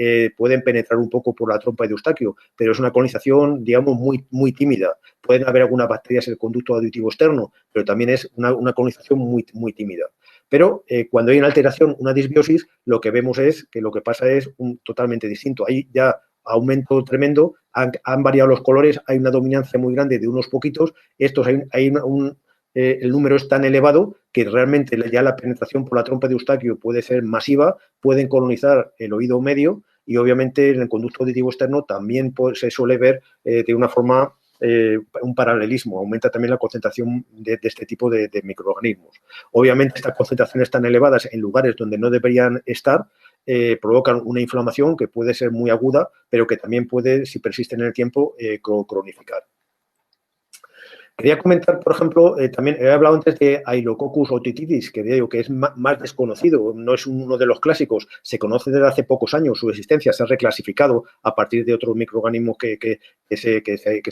penetrar un poco por la trompa de Eustaquio, pero es una colonización, digamos, muy tímida. Pueden haber algunas bacterias en el conducto auditivo externo, pero también es una colonización muy tímida. Pero cuando hay una alteración, una disbiosis, lo que vemos es que lo que pasa es totalmente distinto. Hay ya aumento tremendo, han variado los colores, hay una dominancia muy grande de unos poquitos. Estos el número es tan elevado que realmente ya la penetración por la trompa de Eustaquio puede ser masiva, pueden colonizar el oído medio y obviamente en el conducto auditivo externo también se suele ver de una forma un paralelismo, aumenta también la concentración de este tipo de microorganismos. Obviamente estas concentraciones tan elevadas en lugares donde no deberían estar provocan una inflamación que puede ser muy aguda, pero que también puede, si persiste en el tiempo, cronificar. Quería comentar, por ejemplo, también he hablado antes de Haemococcus otitis, que digo que es más desconocido, no es uno de los clásicos, se conoce desde hace pocos años su existencia, se ha reclasificado a partir de otros microorganismos que se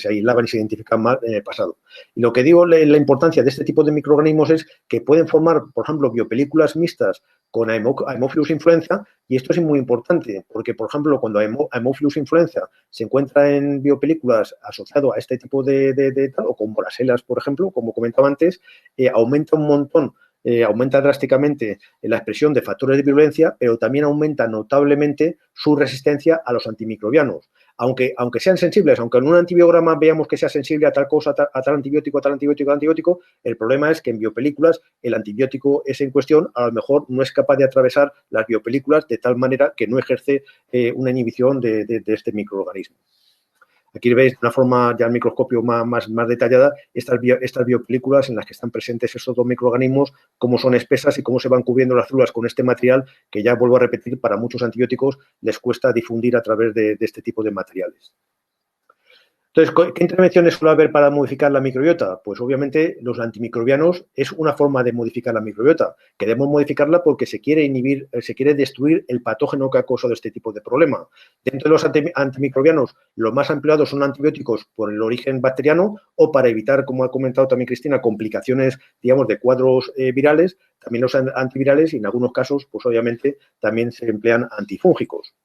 aislaban y se identifican mal en el pasado. Y lo que digo, la importancia de este tipo de microorganismos es que pueden formar, por ejemplo, biopelículas mixtas con Haemophilus influenza, y esto es muy importante, porque, por ejemplo, cuando Haemophilus influenza se encuentra en biopelículas asociado a este tipo de tal, o con braselas, por ejemplo, como comentaba antes, aumenta un montón, aumenta drásticamente la expresión de factores de virulencia, pero también aumenta notablemente su resistencia a los antimicrobianos. Aunque sean sensibles, aunque en un antibiograma veamos que sea sensible a tal cosa, a tal antibiótico, a tal antibiótico, a antibiótico, el problema es que en biopelículas el antibiótico ese en cuestión a lo mejor no es capaz de atravesar las biopelículas de tal manera que no ejerce una inhibición de este microorganismo. Aquí veis de una forma ya al microscopio más detallada estas biopelículas en las que están presentes estos dos microorganismos, cómo son espesas y cómo se van cubriendo las células con este material que ya vuelvo a repetir, para muchos antibióticos les cuesta difundir a través de este tipo de materiales. Entonces, ¿qué intervenciones suele haber para modificar la microbiota? Pues obviamente los antimicrobianos es una forma de modificar la microbiota. Queremos modificarla porque se quiere inhibir, se quiere destruir el patógeno que ha causado este tipo de problema. Dentro de los antimicrobianos, los más empleados son antibióticos por el origen bacteriano o para evitar, como ha comentado también Cristina, complicaciones, digamos, de cuadros virales, también los antivirales y en algunos casos, pues obviamente, también se emplean antifúngicos.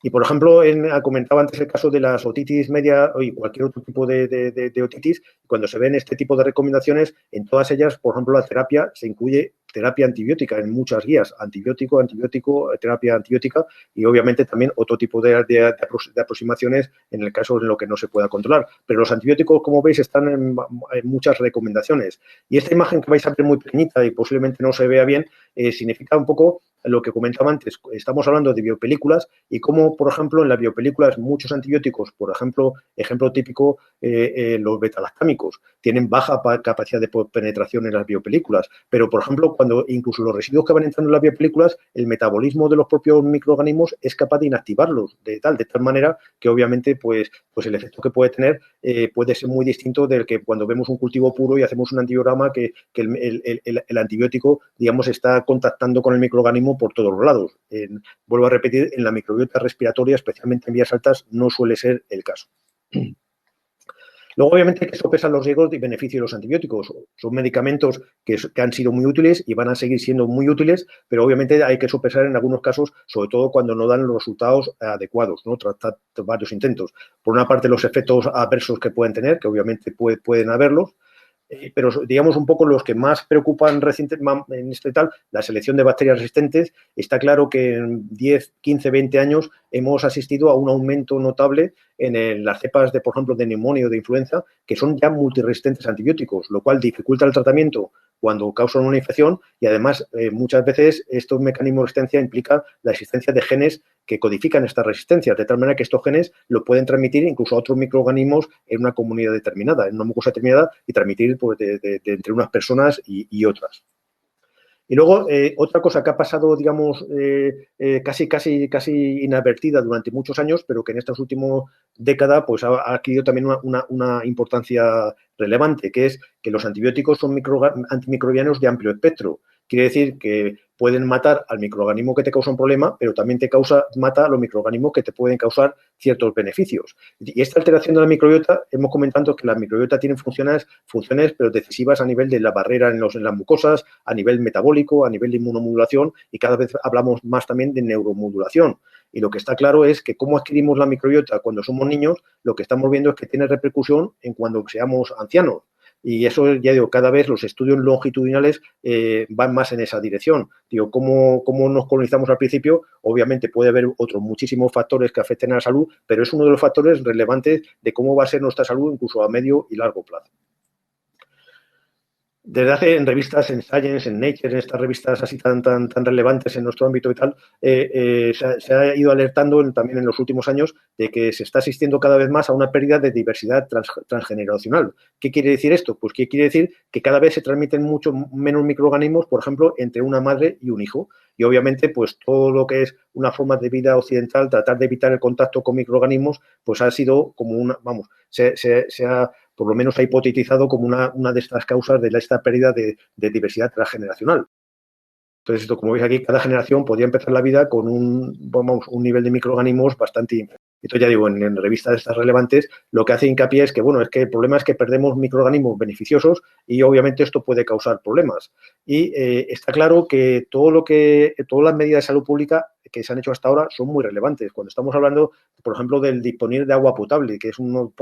Y, por ejemplo, comentaba antes el caso de las otitis media y cualquier otro tipo de otitis. Cuando se ven este tipo de recomendaciones, en todas ellas, por ejemplo, la terapia se incluye terapia antibiótica en muchas guías, antibiótico, terapia antibiótica y obviamente también otro tipo de aproximaciones en el caso en lo que no se pueda controlar. Pero los antibióticos, como veis, están en muchas recomendaciones. Y esta imagen que vais a ver muy pequeñita y posiblemente no se vea bien, significa un poco lo que comentaba antes. Estamos hablando de biopelículas y cómo, por ejemplo, en las biopelículas muchos antibióticos, por ejemplo típico, los betalactámicos, tienen baja capacidad de penetración en las biopelículas, pero, por ejemplo, cuando incluso los residuos que van entrando en las biopelículas, el metabolismo de los propios microorganismos es capaz de inactivarlos de tal manera que obviamente pues el efecto que puede tener puede ser muy distinto del que cuando vemos un cultivo puro y hacemos un antibiograma que el antibiótico, digamos, está contactando con el microorganismo por todos los lados. Vuelvo a repetir, en la microbiota respiratoria, especialmente en vías altas, no suele ser el caso. Luego, obviamente, que sopesan los riesgos y beneficios de los antibióticos. Son medicamentos que han sido muy útiles y van a seguir siendo muy útiles, pero obviamente hay que sopesar en algunos casos, sobre todo cuando no dan los resultados adecuados, ¿no? Tras varios intentos. Por una parte, los efectos adversos que pueden tener, que obviamente pueden haberlos, pero digamos un poco los que más preocupan recientemente en este tal, la selección de bacterias resistentes. Está claro que en 10, 15, 20 años hemos asistido a un aumento notable en las cepas, por ejemplo, de neumonía o de influenza, que son ya multiresistentes a antibióticos, lo cual dificulta el tratamiento cuando causan una infección y además muchas veces estos mecanismos de resistencia implican la existencia de genes que codifican estas resistencias, de tal manera que estos genes lo pueden transmitir incluso a otros microorganismos en una comunidad determinada, en una mucosa determinada y transmitir pues, entre unas personas y otras. Y luego, otra cosa que ha pasado, digamos, casi inadvertida durante muchos años, pero que en estas últimas décadas pues, ha adquirido también una importancia relevante, que es que los antibióticos son antimicrobianos de amplio espectro. quiere decir que pueden matar al microorganismo que te causa un problema, pero también mata a los microorganismos que te pueden causar ciertos beneficios. Y esta alteración de la microbiota, hemos comentado que la microbiota tiene funciones pero decisivas a nivel de la barrera en las mucosas, a nivel metabólico, a nivel de inmunomodulación, y cada vez hablamos más también de neuromodulación. Y lo que está claro es que cómo adquirimos la microbiota cuando somos niños, lo que estamos viendo es que tiene repercusión en cuando seamos ancianos. Y eso, ya digo, cada vez los estudios longitudinales van más en esa dirección. Digo, ¿cómo nos colonizamos al principio? Obviamente puede haber otros muchísimos factores que afecten a la salud, pero es uno de los factores relevantes de cómo va a ser nuestra salud incluso a medio y largo plazo. Desde hace en revistas, en Science, en Nature, en estas revistas así tan relevantes en nuestro ámbito y tal, se ha ido alertando también en los últimos años de que se está asistiendo cada vez más a una pérdida de diversidad transgeneracional. ¿Qué quiere decir esto? Pues que quiere decir que cada vez se transmiten mucho menos microorganismos, por ejemplo, entre una madre y un hijo. Y obviamente, pues todo lo que es una forma de vida occidental, tratar de evitar el contacto con microorganismos, pues ha sido como se ha por lo menos ha hipotetizado como una de estas causas de esta pérdida de diversidad transgeneracional. Entonces, esto, como veis aquí, cada generación podría empezar la vida con un nivel de microorganismos bastante ínfimo. Esto ya digo, en revistas estas relevantes, lo que hace hincapié es que, bueno, es que el problema es que perdemos microorganismos beneficiosos y obviamente esto puede causar problemas. Y está claro que todas las medidas de salud pública que se han hecho hasta ahora son muy relevantes. Cuando estamos hablando, por ejemplo, del disponer de agua potable, que es uno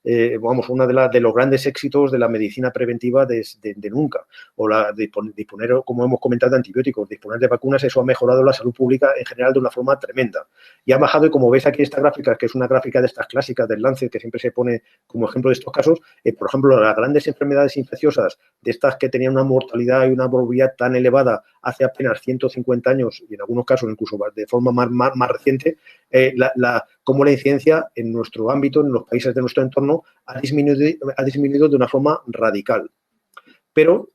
de los grandes éxitos de la medicina preventiva de nunca, o disponer, como hemos comentado, de antibióticos, disponer de vacunas, eso ha mejorado la salud pública en general de una forma tremenda. Y ha bajado, y como veis aquí en esta gráfica, que es una gráfica de estas clásicas del Lancet, que siempre se pone como ejemplo de estos casos, por ejemplo, las grandes enfermedades infecciosas, de estas que tenían una mortalidad y una morbilidad tan elevada hace apenas 150 años, y en algunos casos incluso de forma más reciente, cómo la incidencia en nuestro ámbito, en los países de nuestro entorno, ha disminuido de una forma radical. Pero,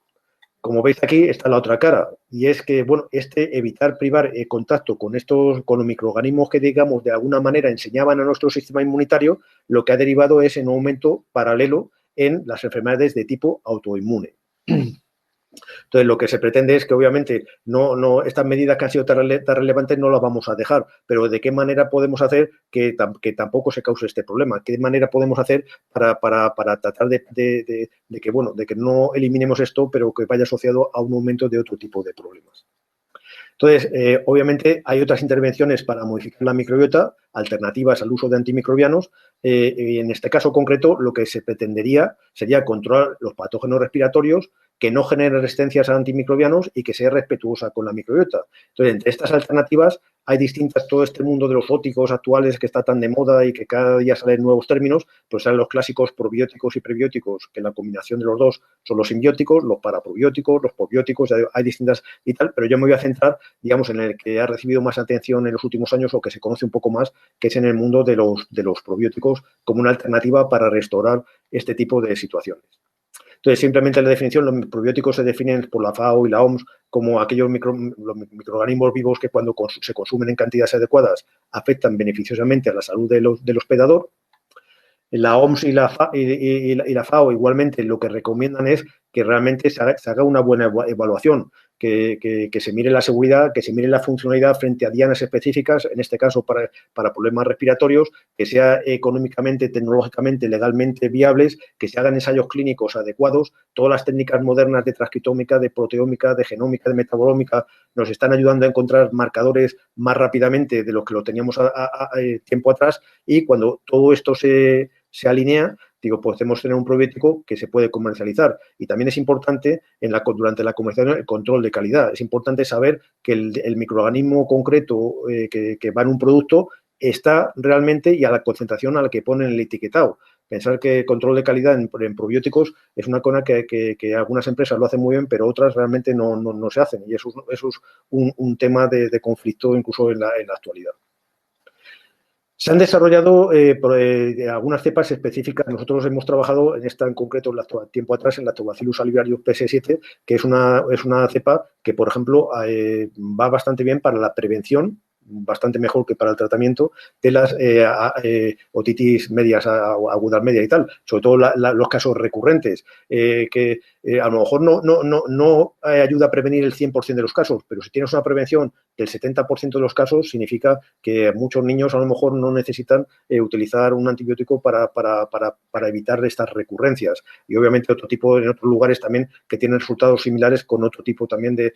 como veis aquí, está la otra cara, y es que, bueno, evitar privar el contacto con los microorganismos que, digamos, de alguna manera enseñaban a nuestro sistema inmunitario, lo que ha derivado es en un aumento paralelo en las enfermedades de tipo autoinmune. Entonces, lo que se pretende es que, obviamente, estas medidas que han sido tan relevantes no las vamos a dejar, pero ¿de qué manera podemos hacer que tampoco se cause este problema? ¿Qué manera podemos hacer para tratar de que no eliminemos esto, pero que vaya asociado a un aumento de otro tipo de problemas? Entonces, obviamente, hay otras intervenciones para modificar la microbiota, alternativas al uso de antimicrobianos, y en este caso concreto, lo que se pretendería sería controlar los patógenos respiratorios, que no genere resistencias a antimicrobianos y que sea respetuosa con la microbiota. Entonces, entre estas alternativas hay distintas, todo este mundo de los óticos actuales que está tan de moda y que cada día salen nuevos términos, pues salen los clásicos probióticos y prebióticos, que la combinación de los dos son los simbióticos, los paraprobióticos, los probióticos, hay distintas y tal, pero yo me voy a centrar, digamos, en el que ha recibido más atención en los últimos años o que se conoce un poco más, que es en el mundo de los probióticos como una alternativa para restaurar este tipo de situaciones. Entonces, simplemente la definición, los probióticos se definen por la FAO y la OMS como aquellos microorganismos vivos que cuando se consumen en cantidades adecuadas afectan beneficiosamente a la salud del hospedador. La OMS y la FAO igualmente lo que recomiendan es que realmente se haga una buena evaluación, que se mire la seguridad, que se mire la funcionalidad frente a dianas específicas, en este caso para problemas respiratorios, que sea económicamente, tecnológicamente, legalmente viables, que se hagan ensayos clínicos adecuados. Todas las técnicas modernas de transcriptómica, de proteómica, de genómica, de metabolómica nos están ayudando a encontrar marcadores más rápidamente de lo que lo teníamos tiempo atrás, y cuando todo esto se alinea, podemos tener un probiótico que se puede comercializar. Y también es importante, durante la comercialización, el control de calidad. Es importante saber que el microorganismo concreto que va en un producto está realmente y a la concentración a la que ponen el etiquetado. Pensar que el control de calidad en probióticos es una cosa que algunas empresas lo hacen muy bien, pero otras realmente no se hacen. Y eso es un tema de conflicto incluso en la actualidad. Se han desarrollado algunas cepas específicas. Nosotros hemos trabajado en esta en concreto tiempo atrás en Lactobacillus salivarius PS7, que es una cepa que, por ejemplo, va bastante bien para la prevención bastante mejor que para el tratamiento de las otitis medias, agudas medias y tal, sobre todo los casos recurrentes, que a lo mejor no ayuda a prevenir el 100% de los casos, pero si tienes una prevención del 70% de los casos, significa que muchos niños a lo mejor no necesitan utilizar un antibiótico para evitar estas recurrencias. Y obviamente otro tipo en otros lugares también que tienen resultados similares con otro tipo también de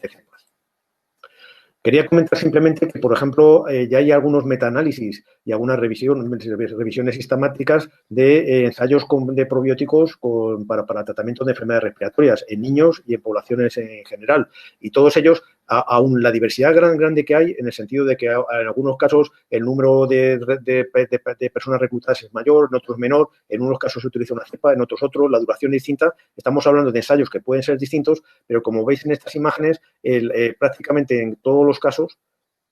cepas. Quería comentar simplemente que, por ejemplo, ya hay algunos metaanálisis y algunas revisiones sistemáticas de ensayos de probióticos para tratamiento de enfermedades respiratorias en niños y en poblaciones en general. Y todos ellos, aún la diversidad grande que hay, en el sentido de que en algunos casos el número de personas reclutadas es mayor, en otros menor, en unos casos se utiliza una cepa, en otros otro, la duración es distinta. Estamos hablando de ensayos que pueden ser distintos, pero como veis en estas imágenes, prácticamente en todos los casos,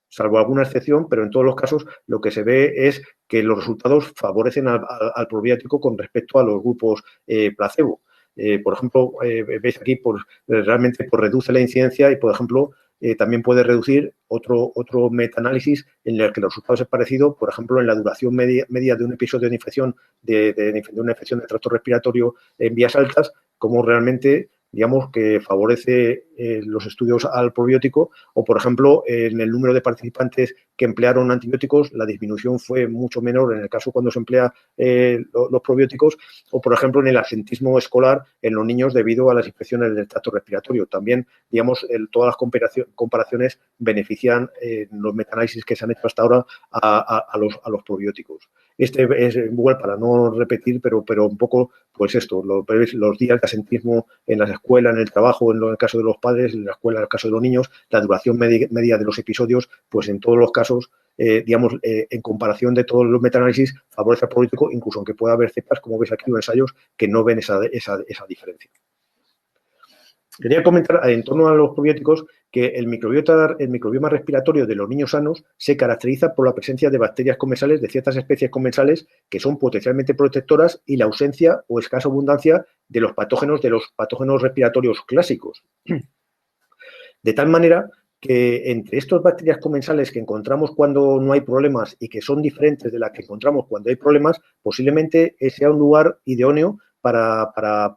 salvo alguna excepción, pero en todos los casos lo que se ve es que los resultados favorecen al probiótico con respecto a los grupos placebo. Por ejemplo, veis aquí, realmente reduce la incidencia y, por ejemplo, también puede reducir otro metaanálisis en el que los resultados es parecido, por ejemplo, en la duración media de un episodio de infección, de una infección de tracto respiratorio en vías altas, como realmente, digamos, que favorece los estudios al probiótico, o, por ejemplo, en el número de participantes que emplearon antibióticos, la disminución fue mucho menor en el caso cuando se emplea los probióticos, o, por ejemplo, en el absentismo escolar en los niños debido a las infecciones del tracto respiratorio. También, digamos, todas las comparaciones benefician los metaanálisis que se han hecho hasta ahora a los probióticos. Este es igual, para no repetir, pero un poco, pues esto, los días de asentismo en las escuelas, en el trabajo, en el caso de los padres, en la escuela, en el caso de los niños, la duración media de los episodios, pues en todos los casos, digamos, en comparación de todos los metaanálisis, favorece al probiótico, incluso aunque pueda haber cepas, como veis aquí, o ensayos que no ven esa diferencia. Quería comentar en torno a los probióticos que el microbioma respiratorio de los niños sanos se caracteriza por la presencia de bacterias comensales de ciertas especies comensales que son potencialmente protectoras y la ausencia o escasa abundancia de los patógenos respiratorios clásicos. De tal manera que entre estas bacterias comensales que encontramos cuando no hay problemas y que son diferentes de las que encontramos cuando hay problemas, posiblemente sea un lugar idóneo para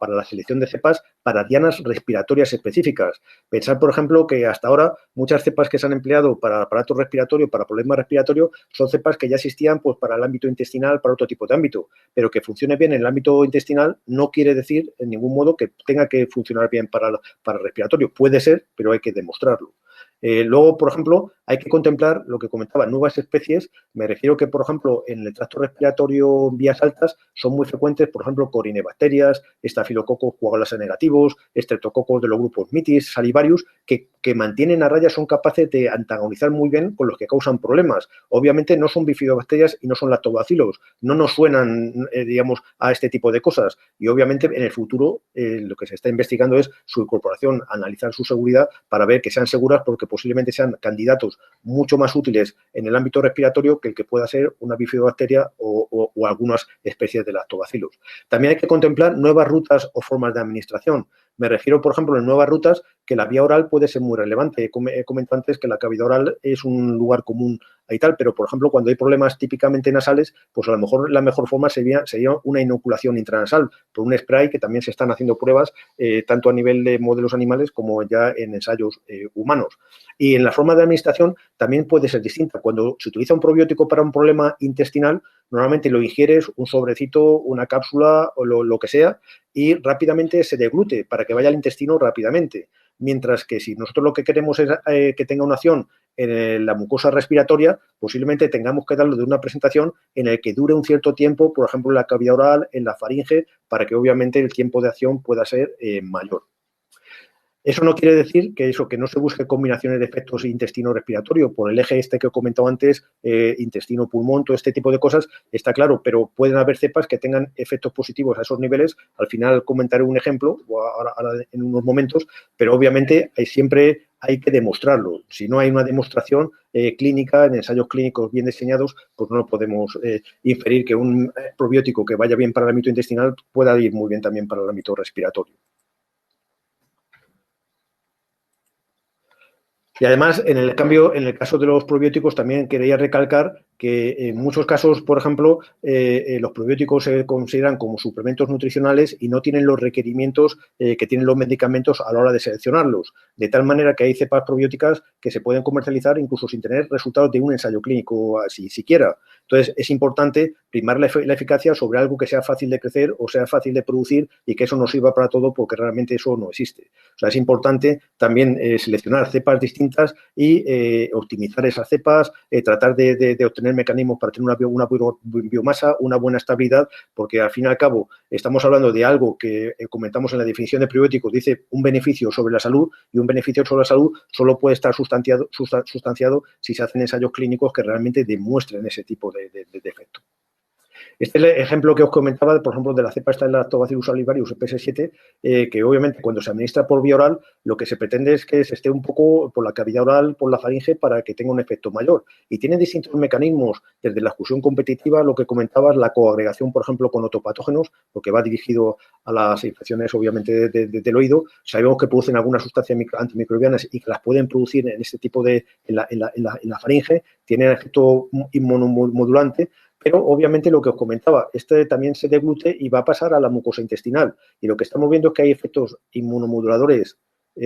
la selección de cepas para dianas respiratorias específicas. Pensar, por ejemplo, que hasta ahora muchas cepas que se han empleado para aparato respiratorio, para problemas respiratorios, son cepas que ya existían pues, para el ámbito intestinal, para otro tipo de ámbito, pero que funcione bien en el ámbito intestinal no quiere decir en ningún modo que tenga que funcionar bien para el respiratorio. Puede ser, pero hay que demostrarlo. Luego, por ejemplo, hay que contemplar lo que comentaba, nuevas especies. Me refiero que, por ejemplo, en el tracto respiratorio en vías altas son muy frecuentes, por ejemplo, corinebacterias, estafilococos coagulasa negativos, estreptococos de los grupos mitis, salivarius, que mantienen a raya, son capaces de antagonizar muy bien con los que causan problemas. Obviamente no son bifidobacterias y no son lactobacilos, no nos suenan, digamos, a este tipo de cosas. Y obviamente en el futuro lo que se está investigando es su incorporación, analizar su seguridad para ver que sean seguras, porque posiblemente sean candidatos mucho más útiles en el ámbito respiratorio que el que pueda ser una bifidobacteria o algunas especies de lactobacilos. También hay que contemplar nuevas rutas o formas de administración. Me refiero, por ejemplo, en nuevas rutas que la vía oral puede ser muy relevante. He comentado antes que la cavidad oral es un lugar común y tal, pero, por ejemplo, cuando hay problemas típicamente nasales, pues a lo mejor la mejor forma sería una inoculación intranasal por un spray, que también se están haciendo pruebas tanto a nivel de modelos animales como ya en ensayos humanos. Y en la forma de administración también puede ser distinta. Cuando se utiliza un probiótico para un problema intestinal, normalmente lo ingieres, un sobrecito, una cápsula o lo que sea, y rápidamente se deglute para que vaya al intestino rápidamente. Mientras que si nosotros lo que queremos es que tenga una acción en la mucosa respiratoria, posiblemente tengamos que darlo de una presentación en el que dure un cierto tiempo, por ejemplo, en la cavidad oral, en la faringe, para que obviamente el tiempo de acción pueda ser mayor. Eso no quiere decir que no se busque combinaciones de efectos intestino-respiratorio por el eje este que he comentado antes, intestino-pulmón, todo este tipo de cosas, está claro, pero pueden haber cepas que tengan efectos positivos a esos niveles. Al final comentaré un ejemplo, ahora en unos momentos, pero obviamente siempre hay que demostrarlo. Si no hay una demostración clínica, en ensayos clínicos bien diseñados, pues no podemos inferir que un probiótico que vaya bien para el ámbito intestinal pueda ir muy bien también para el ámbito respiratorio. Y además, en el caso de los probióticos, también quería recalcar que en muchos casos, por ejemplo, los probióticos se consideran como suplementos nutricionales y no tienen los requerimientos que tienen los medicamentos a la hora de seleccionarlos. De tal manera que hay cepas probióticas que se pueden comercializar incluso sin tener resultados de un ensayo clínico así siquiera. Entonces, es importante primar la eficacia sobre algo que sea fácil de crecer o sea fácil de producir y que eso nos sirva para todo, porque realmente eso no existe. O sea, es importante también seleccionar cepas distintas y optimizar esas cepas, tratar de obtener mecanismos para tener una biomasa, una buena estabilidad, porque al fin y al cabo estamos hablando de algo que comentamos en la definición de probióticos, dice un beneficio sobre la salud, y un beneficio sobre la salud solo puede estar sustanciado si se hacen ensayos clínicos que realmente demuestren ese tipo de efecto. Este es el ejemplo que os comentaba, por ejemplo, de la cepa esta de Lactobacillus salivarius, EPS7, que obviamente cuando se administra por vía oral, lo que se pretende es que se esté un poco por la cavidad oral, por la faringe, para que tenga un efecto mayor. Y tiene distintos mecanismos, desde la exclusión competitiva, lo que comentabas, la coagregación, por ejemplo, con otopatógenos, porque va dirigido a las infecciones, obviamente, del oído. Sabemos que producen algunas sustancias antimicrobianas y que las pueden producir en este tipo en la faringe, tienen efecto inmunomodulante. Pero, obviamente, lo que os comentaba, este también se deglute y va a pasar a la mucosa intestinal. Y lo que estamos viendo es que hay efectos inmunomoduladores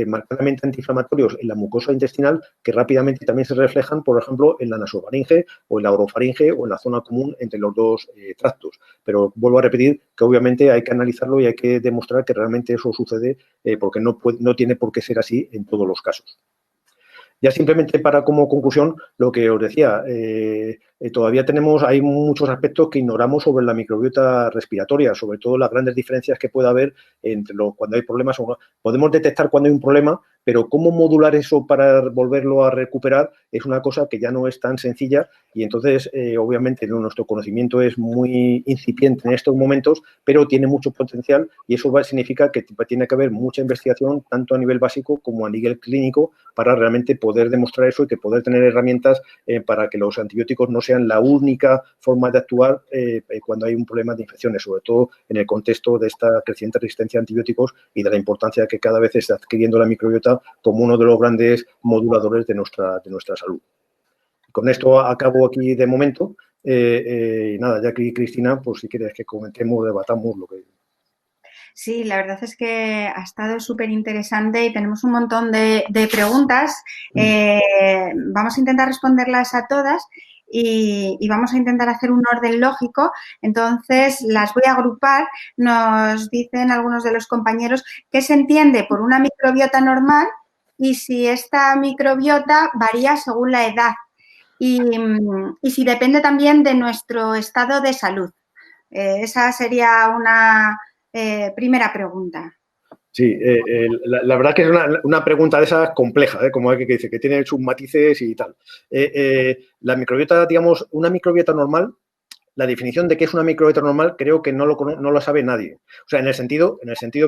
marcadamente antiinflamatorios en la mucosa intestinal que rápidamente también se reflejan, por ejemplo, en la nasofaringe o en la orofaringe o en la zona común entre los dos tractos. Pero vuelvo a repetir que, obviamente, hay que analizarlo y hay que demostrar que realmente eso sucede porque no tiene por qué ser así en todos los casos. Ya simplemente como conclusión, lo que os decía, todavía hay muchos aspectos que ignoramos sobre la microbiota respiratoria, sobre todo las grandes diferencias que puede haber entre cuando hay problemas. Podemos detectar cuando hay un problema, pero cómo modular eso para volverlo a recuperar es una cosa que ya no es tan sencilla y entonces, obviamente, nuestro conocimiento es muy incipiente en estos momentos, pero tiene mucho potencial y eso significa que tiene que haber mucha investigación, tanto a nivel básico como a nivel clínico, para realmente poder demostrar eso y que poder tener herramientas para que los antibióticos no sean la única forma de actuar cuando hay un problema de infecciones, sobre todo en el contexto de esta creciente resistencia a antibióticos y de la importancia que cada vez está adquiriendo la microbiota como uno de los grandes moduladores de nuestra salud. Con esto acabo aquí de momento. Y nada, ya aquí, Cristina, pues si quieres que comentemos, debatamos lo que... Sí, la verdad es que ha estado súper interesante y tenemos un montón de preguntas. Vamos a intentar responderlas a todas y vamos a intentar hacer un orden lógico. Entonces, las voy a agrupar. Nos dicen algunos de los compañeros qué se entiende por una microbiota normal y si esta microbiota varía según la edad y si depende también de nuestro estado de salud. Esa sería una primera pregunta. Sí, la verdad que es una pregunta de esas compleja, como hay que dice, que tiene sus matices y tal. La microbiota, digamos, una microbiota normal, la definición de qué es una microbiota normal creo que no lo sabe nadie. O sea, en el sentido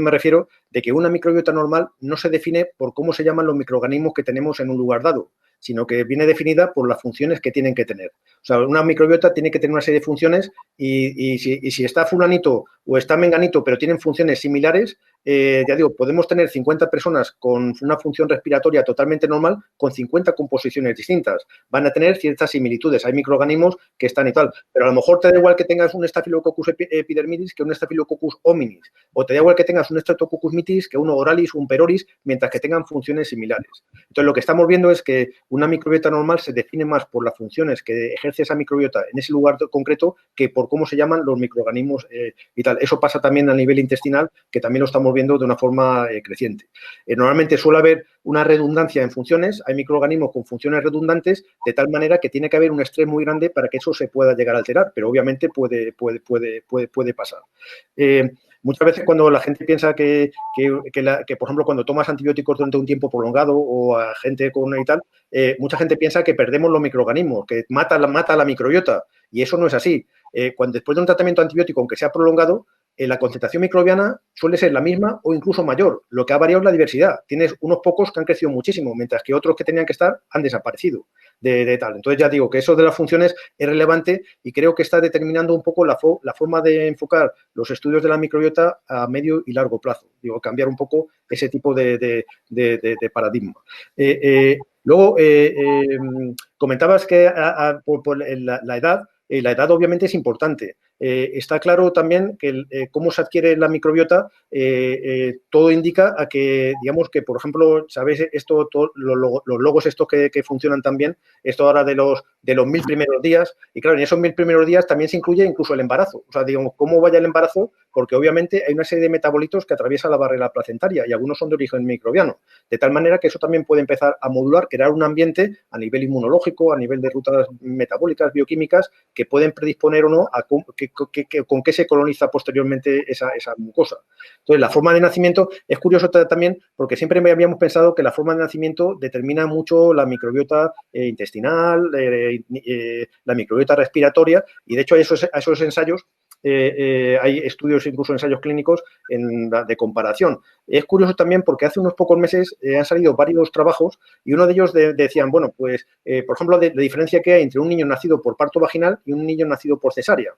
me refiero de que una microbiota normal no se define por cómo se llaman los microorganismos que tenemos en un lugar dado, sino que viene definida por las funciones que tienen que tener. O sea, una microbiota tiene que tener una serie de funciones y si está fulanito o está menganito, pero tienen funciones similares, ya digo, podemos tener 50 personas con una función respiratoria totalmente normal con 50 composiciones distintas. Van a tener ciertas similitudes. Hay microorganismos que están y tal, pero a lo mejor te da igual que tengas un Staphylococcus epidermidis que un Staphylococcus hominis, o te da igual que tengas un Streptococcus mitis que un Oralis, un Peroris, mientras que tengan funciones similares. Entonces, lo que estamos viendo es que una microbiota normal se define más por las funciones que ejerce esa microbiota en ese lugar concreto que por cómo se llaman los microorganismos y tal. Eso pasa también a nivel intestinal, que también lo estamos viendo de una forma creciente. Normalmente suele haber una redundancia en funciones, hay microorganismos con funciones redundantes, de tal manera que tiene que haber un estrés muy grande para que eso se pueda llegar a alterar, pero obviamente puede pasar. Muchas veces cuando la gente piensa que, por ejemplo, cuando tomas antibióticos durante un tiempo prolongado o a gente con y tal, mucha gente piensa que perdemos los microorganismos, que mata la microbiota, y eso no es así. Después de un tratamiento antibiótico, aunque sea prolongado, la concentración microbiana suele ser la misma o incluso mayor. Lo que ha variado es la diversidad. Tienes unos pocos que han crecido muchísimo, mientras que otros que tenían que estar han desaparecido de tal. Entonces, ya digo que eso de las funciones es relevante y creo que está determinando un poco la forma de enfocar los estudios de la microbiota a medio y largo plazo. Digo, cambiar un poco ese tipo de paradigma. Luego, comentabas que por la edad obviamente es importante. Está claro también que cómo se adquiere la microbiota, todo indica a que, digamos que, por ejemplo, ¿sabéis esto, los logos estos que funcionan también? Esto ahora de los 1000 primeros días, y claro, en esos 1000 primeros días también se incluye incluso el embarazo. O sea, digamos, ¿cómo vaya el embarazo? Porque obviamente hay una serie de metabolitos que atraviesan la barrera placentaria y algunos son de origen microbiano. De tal manera que eso también puede empezar a modular, crear un ambiente a nivel inmunológico, a nivel de rutas metabólicas, bioquímicas, que pueden predisponer o no a con qué se coloniza posteriormente esa mucosa. Entonces, la forma de nacimiento es curioso también porque siempre habíamos pensado que la forma de nacimiento determina mucho la microbiota intestinal, la microbiota respiratoria, y de hecho a esos ensayos hay estudios, incluso ensayos clínicos de comparación. Es curioso también porque hace unos pocos meses han salido varios trabajos y uno de ellos decían, bueno, pues, por ejemplo, la diferencia que hay entre un niño nacido por parto vaginal y un niño nacido por cesárea.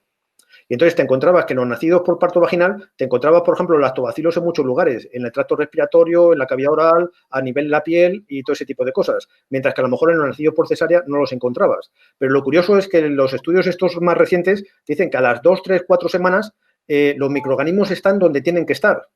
Y entonces te encontrabas que los nacidos por parto vaginal, te encontrabas, por ejemplo, lactobacilos en muchos lugares, en el tracto respiratorio, en la cavidad oral, a nivel de la piel y todo ese tipo de cosas. Mientras que a lo mejor en los nacidos por cesárea no los encontrabas. Pero lo curioso es que los estudios estos más recientes dicen que a las 2, 3, 4 semanas los microorganismos están donde tienen que estar.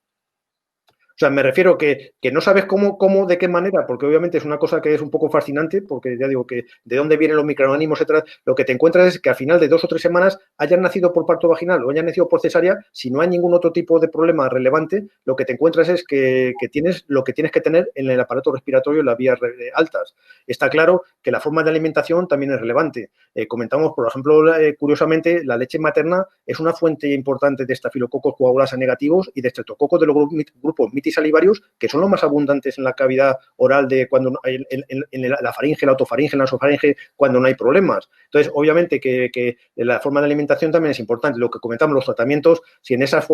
O sea, me refiero que no sabes cómo, de qué manera, porque obviamente es una cosa que es un poco fascinante, porque ya digo que de dónde vienen los microorganismos, etcétera. Lo que te encuentras es que al final de 2 o 3 semanas hayan nacido por parto vaginal o hayan nacido por cesárea, si no hay ningún otro tipo de problema relevante, lo que te encuentras es que tienes lo que tienes que tener en el aparato respiratorio en las vías altas. Está claro que la forma de alimentación también es relevante. Comentamos, por ejemplo, curiosamente, la leche materna es una fuente importante de estafilococos coagulasa negativos y de estreptococos de los grupos salivarios, que son los más abundantes en la cavidad oral de cuando en la faringe, la autofaringe, la nasofaringe, cuando no hay problemas. Entonces, obviamente que la forma de alimentación también es importante. Lo que comentamos, los tratamientos, si en esas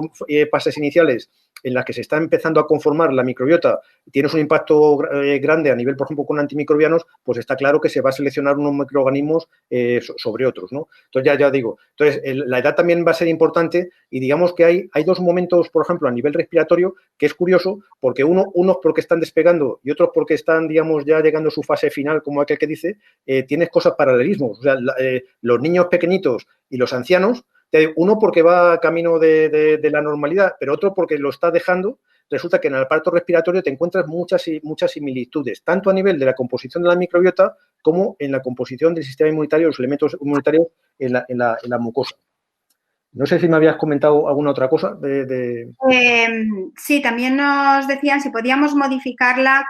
fases iniciales en las que se está empezando a conformar la microbiota tienes un impacto grande a nivel, por ejemplo, con antimicrobianos, pues está claro que se va a seleccionar unos microorganismos sobre otros, ¿no? Entonces, ya digo, entonces la edad también va a ser importante y digamos que hay dos momentos, por ejemplo, a nivel respiratorio, que es curioso porque unos porque están despegando y otros porque están, digamos, ya llegando a su fase final, como aquel que dice, tienes cosas paralelismos. O sea, los niños pequeñitos y los ancianos, uno porque va camino de la normalidad, pero otro porque lo está dejando. Resulta que en el aparato respiratorio te encuentras muchas similitudes, tanto a nivel de la composición de la microbiota como en la composición del sistema inmunitario, los elementos inmunitarios en la mucosa. No sé si me habías comentado alguna otra cosa. Sí, también nos decían si podíamos modificarla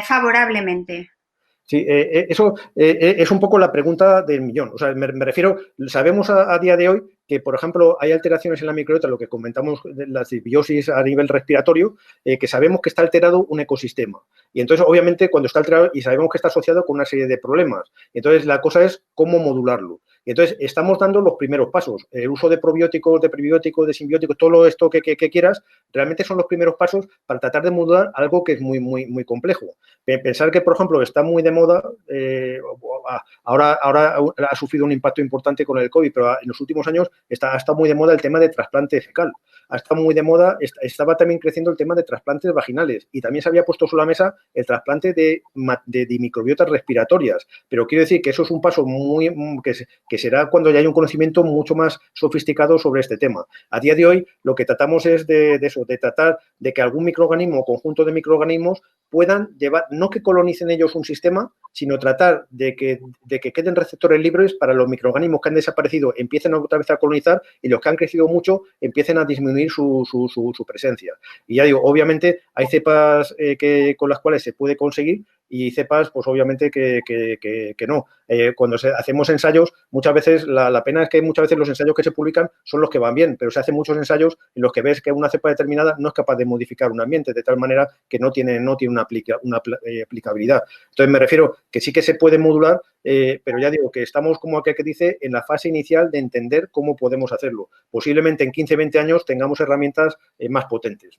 favorablemente. Sí, eso es un poco la pregunta del millón. O sea, me refiero, sabemos a día de hoy que, por ejemplo, hay alteraciones en la microbiota, lo que comentamos de la disbiosis a nivel respiratorio, que sabemos que está alterado un ecosistema. Y entonces, obviamente, cuando está alterado y sabemos que está asociado con una serie de problemas. Entonces, la cosa es cómo modularlo. Y entonces, estamos dando los primeros pasos. El uso de probióticos, de prebióticos, de simbióticos, todo esto que quieras, realmente son los primeros pasos para tratar de modular algo que es muy, muy, muy complejo. Pensar que, por ejemplo, está muy de moda, ahora ha sufrido un impacto importante con el COVID, pero en los últimos años está muy de moda el tema de trasplante fecal. Ha estado muy de moda, estaba también creciendo el tema de trasplantes vaginales y también se había puesto sobre la mesa el trasplante de microbiotas respiratorias. Pero quiero decir que eso es un paso que será cuando ya hay un conocimiento mucho más sofisticado sobre este tema. A día de hoy lo que tratamos es de tratar de que algún microorganismo o conjunto de microorganismos puedan llevar, no que colonicen ellos un sistema, sino tratar de que queden receptores libres para los microorganismos que han desaparecido, empiecen otra vez a colonizar y los que han crecido mucho empiecen a disminuir su presencia. Y ya digo, obviamente hay cepas con las cuales se puede conseguir y cepas, pues obviamente que no. Cuando hacemos ensayos, muchas veces la pena es que muchas veces los ensayos que se publican son los que van bien, pero se hacen muchos ensayos en los que ves que una cepa determinada no es capaz de modificar un ambiente, de tal manera que no tiene una aplicabilidad. Entonces me refiero que sí que se puede modular, pero ya digo que estamos, como aquel que dice, en la fase inicial de entender cómo podemos hacerlo. Posiblemente en 15, 20 años tengamos herramientas más potentes.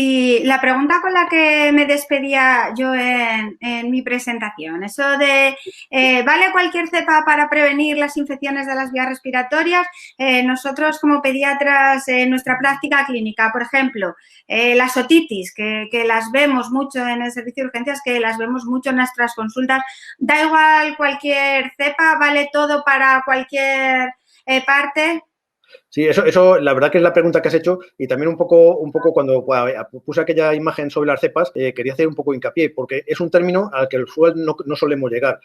Y la pregunta con la que me despedía yo en mi presentación, eso de, ¿vale cualquier cepa para prevenir las infecciones de las vías respiratorias? Nosotros como pediatras en nuestra práctica clínica, por ejemplo, las otitis, que las vemos mucho en el servicio de urgencias, que las vemos mucho en nuestras consultas, da igual cualquier cepa, vale todo para cualquier parte. Sí, eso, la verdad que es la pregunta que has hecho y también un poco cuando puse aquella imagen sobre las cepas, quería hacer un poco hincapié porque es un término al que el usual no solemos llegar.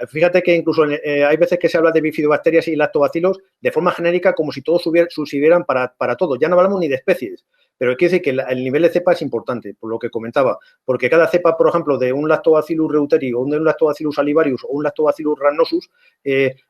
Fíjate que incluso hay veces que se habla de bifidobacterias y lactobacilos de forma genérica como si todos sirvieran para todo. Ya no hablamos ni de especies. Pero quiere decir que el nivel de cepa es importante, por lo que comentaba, porque cada cepa, por ejemplo, de un Lactobacillus reuteri o de un Lactobacillus salivarius o un Lactobacillus rhamnosus,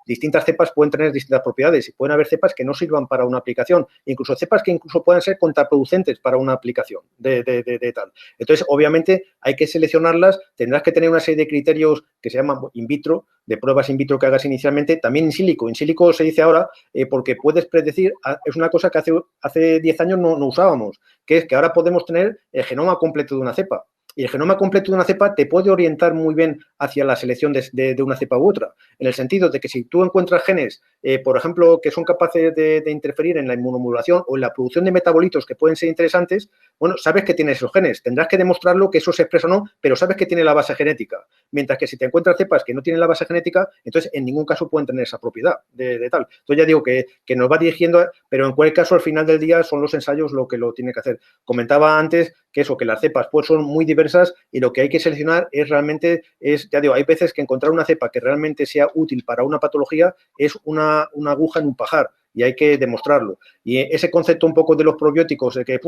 distintas cepas pueden tener distintas propiedades y pueden haber cepas que no sirvan para una aplicación, incluso cepas que incluso puedan ser contraproducentes para una aplicación de tal. Entonces, obviamente, hay que seleccionarlas, tendrás que tener una serie de criterios que se llaman in vitro, de pruebas in vitro que hagas inicialmente, también in silico. In silico se dice ahora porque puedes predecir, es una cosa que hace 10 años no usábamos, que es que ahora podemos tener el genoma completo de una cepa. Y el genoma completo de una cepa te puede orientar muy bien hacia la selección de una cepa u otra, en el sentido de que si tú encuentras genes, por ejemplo, que son capaces de interferir en la inmunomodulación o en la producción de metabolitos que pueden ser interesantes, bueno, sabes que tienes esos genes, tendrás que demostrarlo que eso se expresa o no, pero sabes que tiene la base genética. Mientras que si te encuentras cepas que no tienen la base genética, entonces en ningún caso pueden tener esa propiedad de tal. Entonces ya digo que nos va dirigiendo, pero en cualquier caso al final del día son los ensayos lo que lo tiene que hacer. Comentaba antes que las cepas pues son muy diversas y lo que hay que seleccionar es realmente, ya digo, hay veces que encontrar una cepa que realmente sea útil para una patología es una aguja en un pajar y hay que demostrarlo. Y ese concepto un poco de los probióticos, de que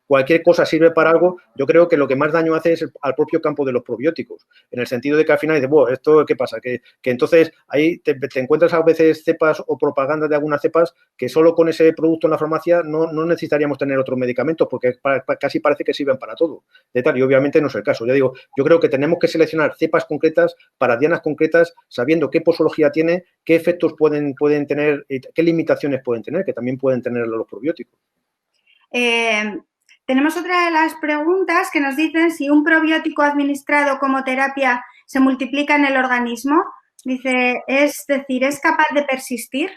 cualquier cosa sirve para algo, yo creo que lo que más daño hace es al propio campo de los probióticos, en el sentido de que al final dices, bueno, ¿esto qué pasa? Que entonces ahí te encuentras a veces cepas o propaganda de algunas cepas que solo con ese producto en la farmacia no necesitaríamos tener otros medicamentos porque casi parece que sirven para todo. De tal, y obviamente no es el caso. Ya digo, yo creo que tenemos que seleccionar cepas concretas para dianas concretas, sabiendo qué posología tiene, qué efectos pueden tener, qué limitaciones pueden tener, que también pueden tener los probióticos. Tenemos otra de las preguntas que nos dicen si un probiótico administrado como terapia se multiplica en el organismo. Dice, es decir, ¿es capaz de persistir?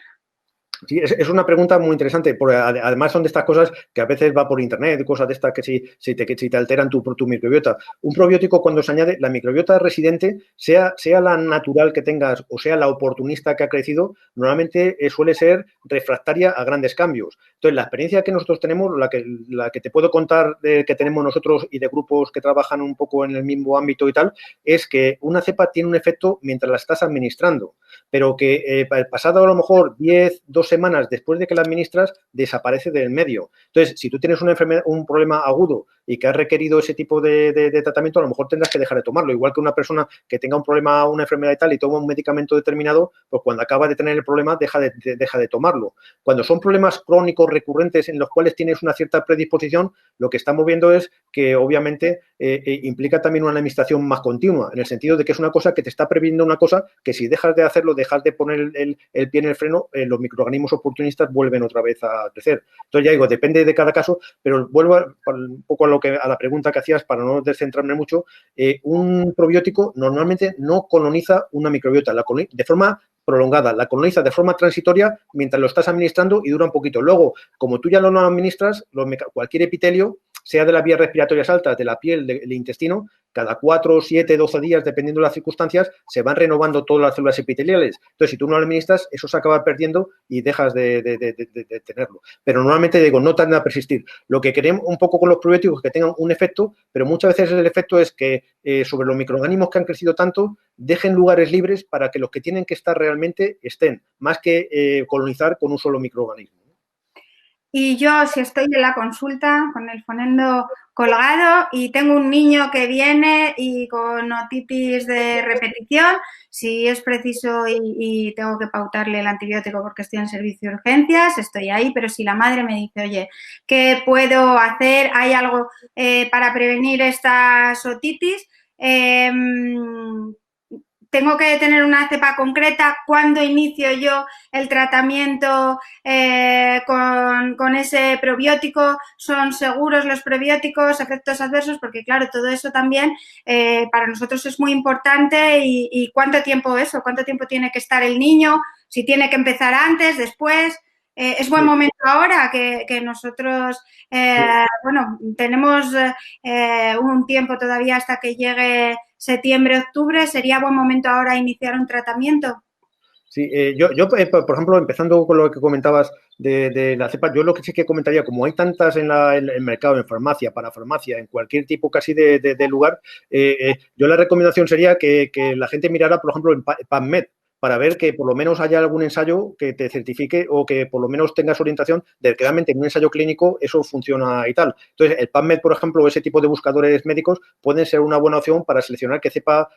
Sí, es una pregunta muy interesante, porque además son de estas cosas que a veces va por internet, cosas de estas que si te alteran tu microbiota. Un probiótico cuando se añade, la microbiota residente, sea la natural que tengas o sea la oportunista que ha crecido, normalmente suele ser refractaria a grandes cambios. Entonces, la experiencia que nosotros tenemos, la que te puedo contar que tenemos nosotros y de grupos que trabajan un poco en el mismo ámbito y tal, es que una cepa tiene un efecto mientras la estás administrando, pero que pasado a lo mejor 10, 2 semanas después de que la administras, desaparece del medio. Entonces, si tú tienes una enfermedad, un problema agudo y que has requerido ese tipo de tratamiento, a lo mejor tendrás que dejar de tomarlo. Igual que una persona que tenga un problema, una enfermedad y tal, y toma un medicamento determinado, pues cuando acaba de tener el problema, deja de tomarlo. Cuando son problemas crónicos recurrentes en los cuales tienes una cierta predisposición, lo que estamos viendo es que obviamente implica también una administración más continua, en el sentido de que es una cosa que te está previniendo una cosa que si dejas de hacerlo, dejas de poner el pie en el freno, los microorganismos oportunistas vuelven otra vez a crecer. Entonces, ya digo, depende de cada caso, pero vuelvo un poco a la pregunta que hacías para no descentrarme mucho. Un probiótico normalmente no coloniza una microbiota, de forma prolongada, la coloniza de forma transitoria mientras lo estás administrando y dura un poquito. Luego, como tú ya lo administras, cualquier epitelio, sea de las vías respiratorias altas, de la piel, del intestino, cada 4, 7, 12 días, dependiendo de las circunstancias, se van renovando todas las células epiteliales. Entonces, si tú no lo administras, eso se acaba perdiendo y dejas de tenerlo. Pero normalmente, digo, no tardan a persistir. Lo que queremos un poco con los probióticos es que tengan un efecto, pero muchas veces el efecto es que sobre los microorganismos que han crecido tanto, dejen lugares libres para que los que tienen que estar realmente estén, más que colonizar con un solo microorganismo. Y yo, si estoy en la consulta con el fonendo colgado y tengo un niño que viene y con otitis de repetición, si es preciso y tengo que pautarle el antibiótico porque estoy en servicio de urgencias, estoy ahí, pero si la madre me dice, oye, ¿qué puedo hacer? ¿Hay algo para prevenir estas otitis? tengo que tener una cepa concreta, cuándo inicio yo el tratamiento con ese probiótico, son seguros los probióticos, efectos adversos, porque claro, todo eso también para nosotros es muy importante y cuánto tiempo tiene que estar el niño, si tiene que empezar antes, después. Es buen momento ahora que nosotros, bueno, tenemos un tiempo todavía hasta que llegue septiembre, octubre. ¿Sería buen momento ahora iniciar un tratamiento? Sí, por ejemplo, empezando con lo que comentabas de la cepa, yo lo que sí que comentaría, como hay tantas en el mercado, en farmacia, para farmacia, en cualquier tipo casi de lugar, yo la recomendación sería que la gente mirara, por ejemplo, en PubMed, para ver que por lo menos haya algún ensayo que te certifique o que por lo menos tengas orientación de que realmente en un ensayo clínico eso funciona y tal. Entonces, el PubMed, por ejemplo, o ese tipo de buscadores médicos pueden ser una buena opción para seleccionar qué cepa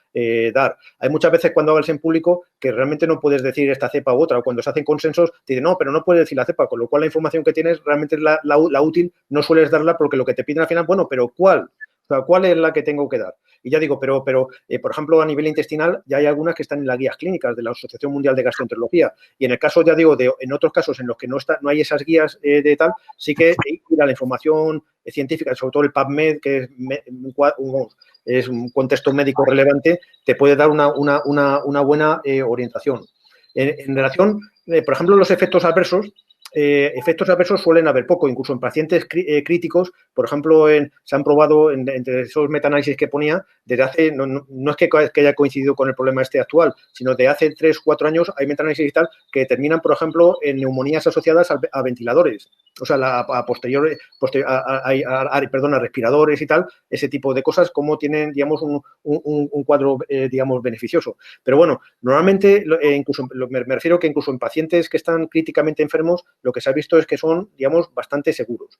dar. Hay muchas veces cuando hablas en público que realmente no puedes decir esta cepa u otra, o cuando se hacen consensos, te dicen, no, pero no puedes decir la cepa, con lo cual la información que tienes realmente es la útil, no sueles darla porque lo que te piden al final, bueno, pero ¿cuál? O sea, ¿cuál es la que tengo que dar? Y ya digo, pero por ejemplo, a nivel intestinal ya hay algunas que están en las guías clínicas de la Asociación Mundial de Gastroenterología. Y en el caso, ya digo, en otros casos en los que no hay esas guías de tal, sí que ir a la información científica, sobre todo el PubMed, que es un contexto médico relevante, te puede dar una buena orientación. En relación, por ejemplo, los efectos adversos suelen haber poco, incluso en pacientes críticos. Por ejemplo, se han probado entre esos metaanálisis que ponía, desde hace, no es que haya coincidido con el problema este actual, sino de hace 3 o 4 años hay metaanálisis y tal que terminan, por ejemplo, en neumonías asociadas a ventiladores, o sea, a respiradores y tal, ese tipo de cosas, como tienen, digamos, un cuadro, digamos, beneficioso. Pero bueno, normalmente, incluso me refiero que incluso en pacientes que están críticamente enfermos, lo que se ha visto es que son, digamos, bastante seguros.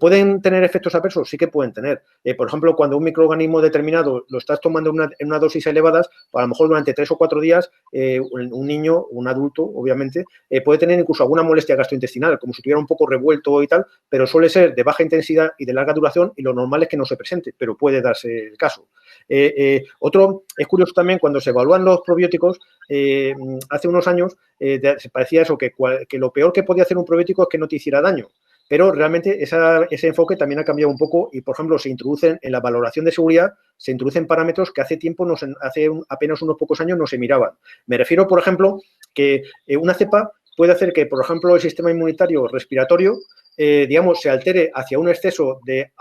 ¿Pueden tener efectos adversos? Sí que pueden tener. Por ejemplo, cuando un microorganismo determinado lo estás tomando en una dosis elevadas, a lo mejor durante 3 o 4 días, un niño, un adulto, obviamente, puede tener incluso alguna molestia gastrointestinal, como si estuviera un poco revuelto y tal, pero suele ser de baja intensidad y de larga duración, y lo normal es que no se presente, pero puede darse el caso. Otro, es curioso también, cuando se evalúan los probióticos, hace unos años se parecía eso, que lo peor que podía hacer un probiótico es que no te hiciera daño. Pero realmente ese enfoque también ha cambiado un poco y, por ejemplo, se introducen en la valoración de seguridad, se introducen parámetros que hace tiempo, hace apenas unos pocos años, no se miraban. Me refiero, por ejemplo, que una cepa puede hacer que, por ejemplo, el sistema inmunitario respiratorio, digamos, se altere hacia un exceso de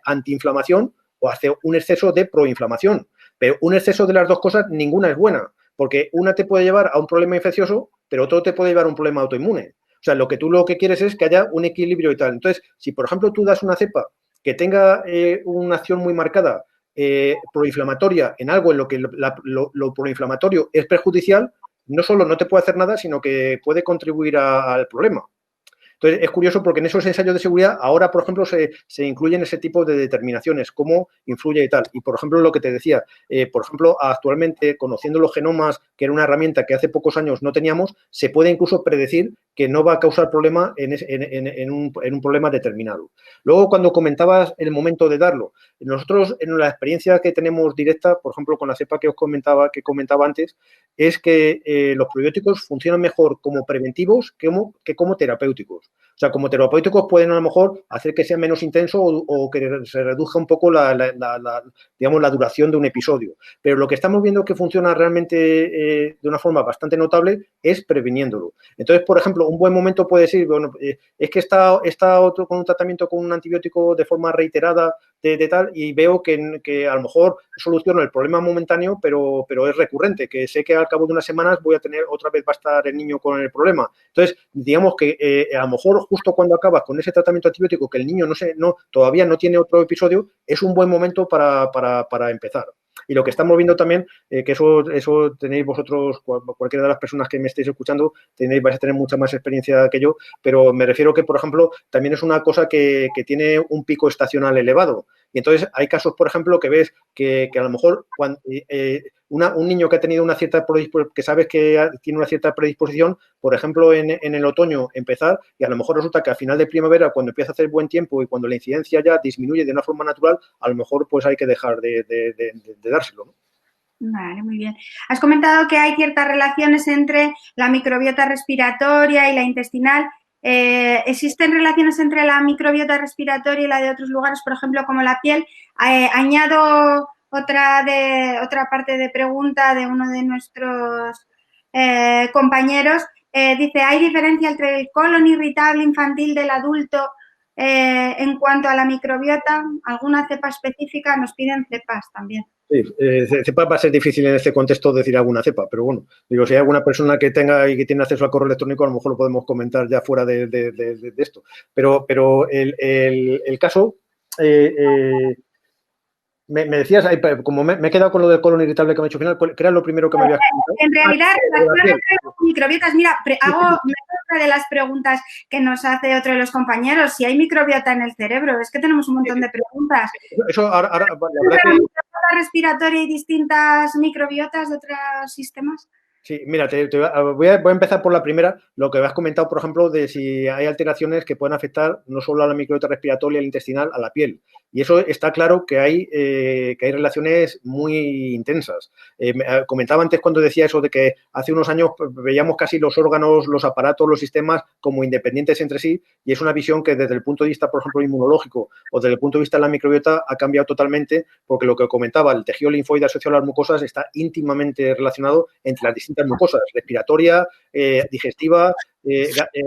antiinflamación o hacia un exceso de proinflamación. Pero un exceso de las dos cosas, ninguna es buena, porque una te puede llevar a un problema infeccioso, pero otro te puede llevar a un problema autoinmune. O sea, lo que quieres es que haya un equilibrio y tal. Entonces, si por ejemplo tú das una cepa que tenga una acción muy marcada proinflamatoria en algo en lo que lo proinflamatorio es perjudicial, no solo no te puede hacer nada, sino que puede contribuir al problema. Entonces, es curioso porque en esos ensayos de seguridad ahora, por ejemplo, se incluyen ese tipo de determinaciones, cómo influye y tal. Y, por ejemplo, lo que te decía, por ejemplo, actualmente, conociendo los genomas, que era una herramienta que hace pocos años no teníamos, se puede incluso predecir que no va a causar problema en un problema determinado. Luego, cuando comentabas el momento de darlo, nosotros, en la experiencia que tenemos directa, por ejemplo, con la cepa que comentaba antes, es que los probióticos funcionan mejor como preventivos que como terapéuticos. O sea, como terapéuticos pueden a lo mejor hacer que sea menos intenso o que se reduzca un poco digamos, la duración de un episodio. Pero lo que estamos viendo que funciona realmente de una forma bastante notable es previniéndolo. Entonces, por ejemplo, un buen momento puede ser, bueno, es que está otro con un tratamiento con un antibiótico de forma reiterada de tal, y veo que a lo mejor soluciono el problema momentáneo, pero es recurrente, que sé que al cabo de unas semanas otra vez va a estar el niño con el problema. Entonces, digamos que a lo mejor justo cuando acabas con ese tratamiento antibiótico, que el niño todavía no tiene otro episodio, es un buen momento para empezar. Y lo que estamos viendo también, que eso tenéis vosotros, cualquiera de las personas que me estéis escuchando, vais a tener mucha más experiencia que yo, pero me refiero que, por ejemplo, también es una cosa que tiene un pico estacional elevado. Y entonces hay casos, por ejemplo, que ves que a lo mejor un niño que ha tenido una cierta predisposición, que sabes que tiene una cierta predisposición, por ejemplo, en el otoño empezar, y a lo mejor resulta que a final de primavera, cuando empieza a hacer buen tiempo y cuando la incidencia ya disminuye de una forma natural, a lo mejor pues hay que dejar de dárselo, ¿no? Vale, muy bien. Has comentado que hay ciertas relaciones entre la microbiota respiratoria y la intestinal. ¿Existen relaciones entre la microbiota respiratoria y la de otros lugares, por ejemplo, como la piel? Añado otra parte de pregunta de uno de nuestros compañeros. Dice, ¿hay diferencia entre el colon irritable infantil del adulto en cuanto a la microbiota? ¿Alguna cepa específica? Nos piden cepas también. Sí, cepa va a ser difícil en este contexto decir alguna cepa, pero bueno, digo, si hay alguna persona que tenga y que tiene acceso al correo electrónico, a lo mejor lo podemos comentar ya fuera de esto. Pero el caso, me decías, como me he quedado con lo del colon irritable que me he hecho final, ¿qué era lo primero que me habías comentado? En realidad, relación entre las microbiotas, mira, hago otra de las preguntas que nos hace otro de los compañeros, si hay microbiota en el cerebro, es que tenemos un montón de preguntas. Eso ahora la verdad que... ¿Microbiota respiratoria y distintas microbiotas de otros sistemas? Sí, mira, voy a empezar por la primera, lo que has comentado, por ejemplo, de si hay alteraciones que pueden afectar no solo a la microbiota respiratoria y al intestinal, a la piel. Y eso está claro que hay relaciones muy intensas. Comentaba antes cuando decía eso de que hace unos años veíamos casi los órganos, los aparatos, los sistemas como independientes entre sí, y es una visión que desde el punto de vista, por ejemplo, inmunológico o desde el punto de vista de la microbiota ha cambiado totalmente, porque lo que comentaba, el tejido linfoide asociado a las mucosas está íntimamente relacionado entre las distintas mucosas, respiratoria, digestiva,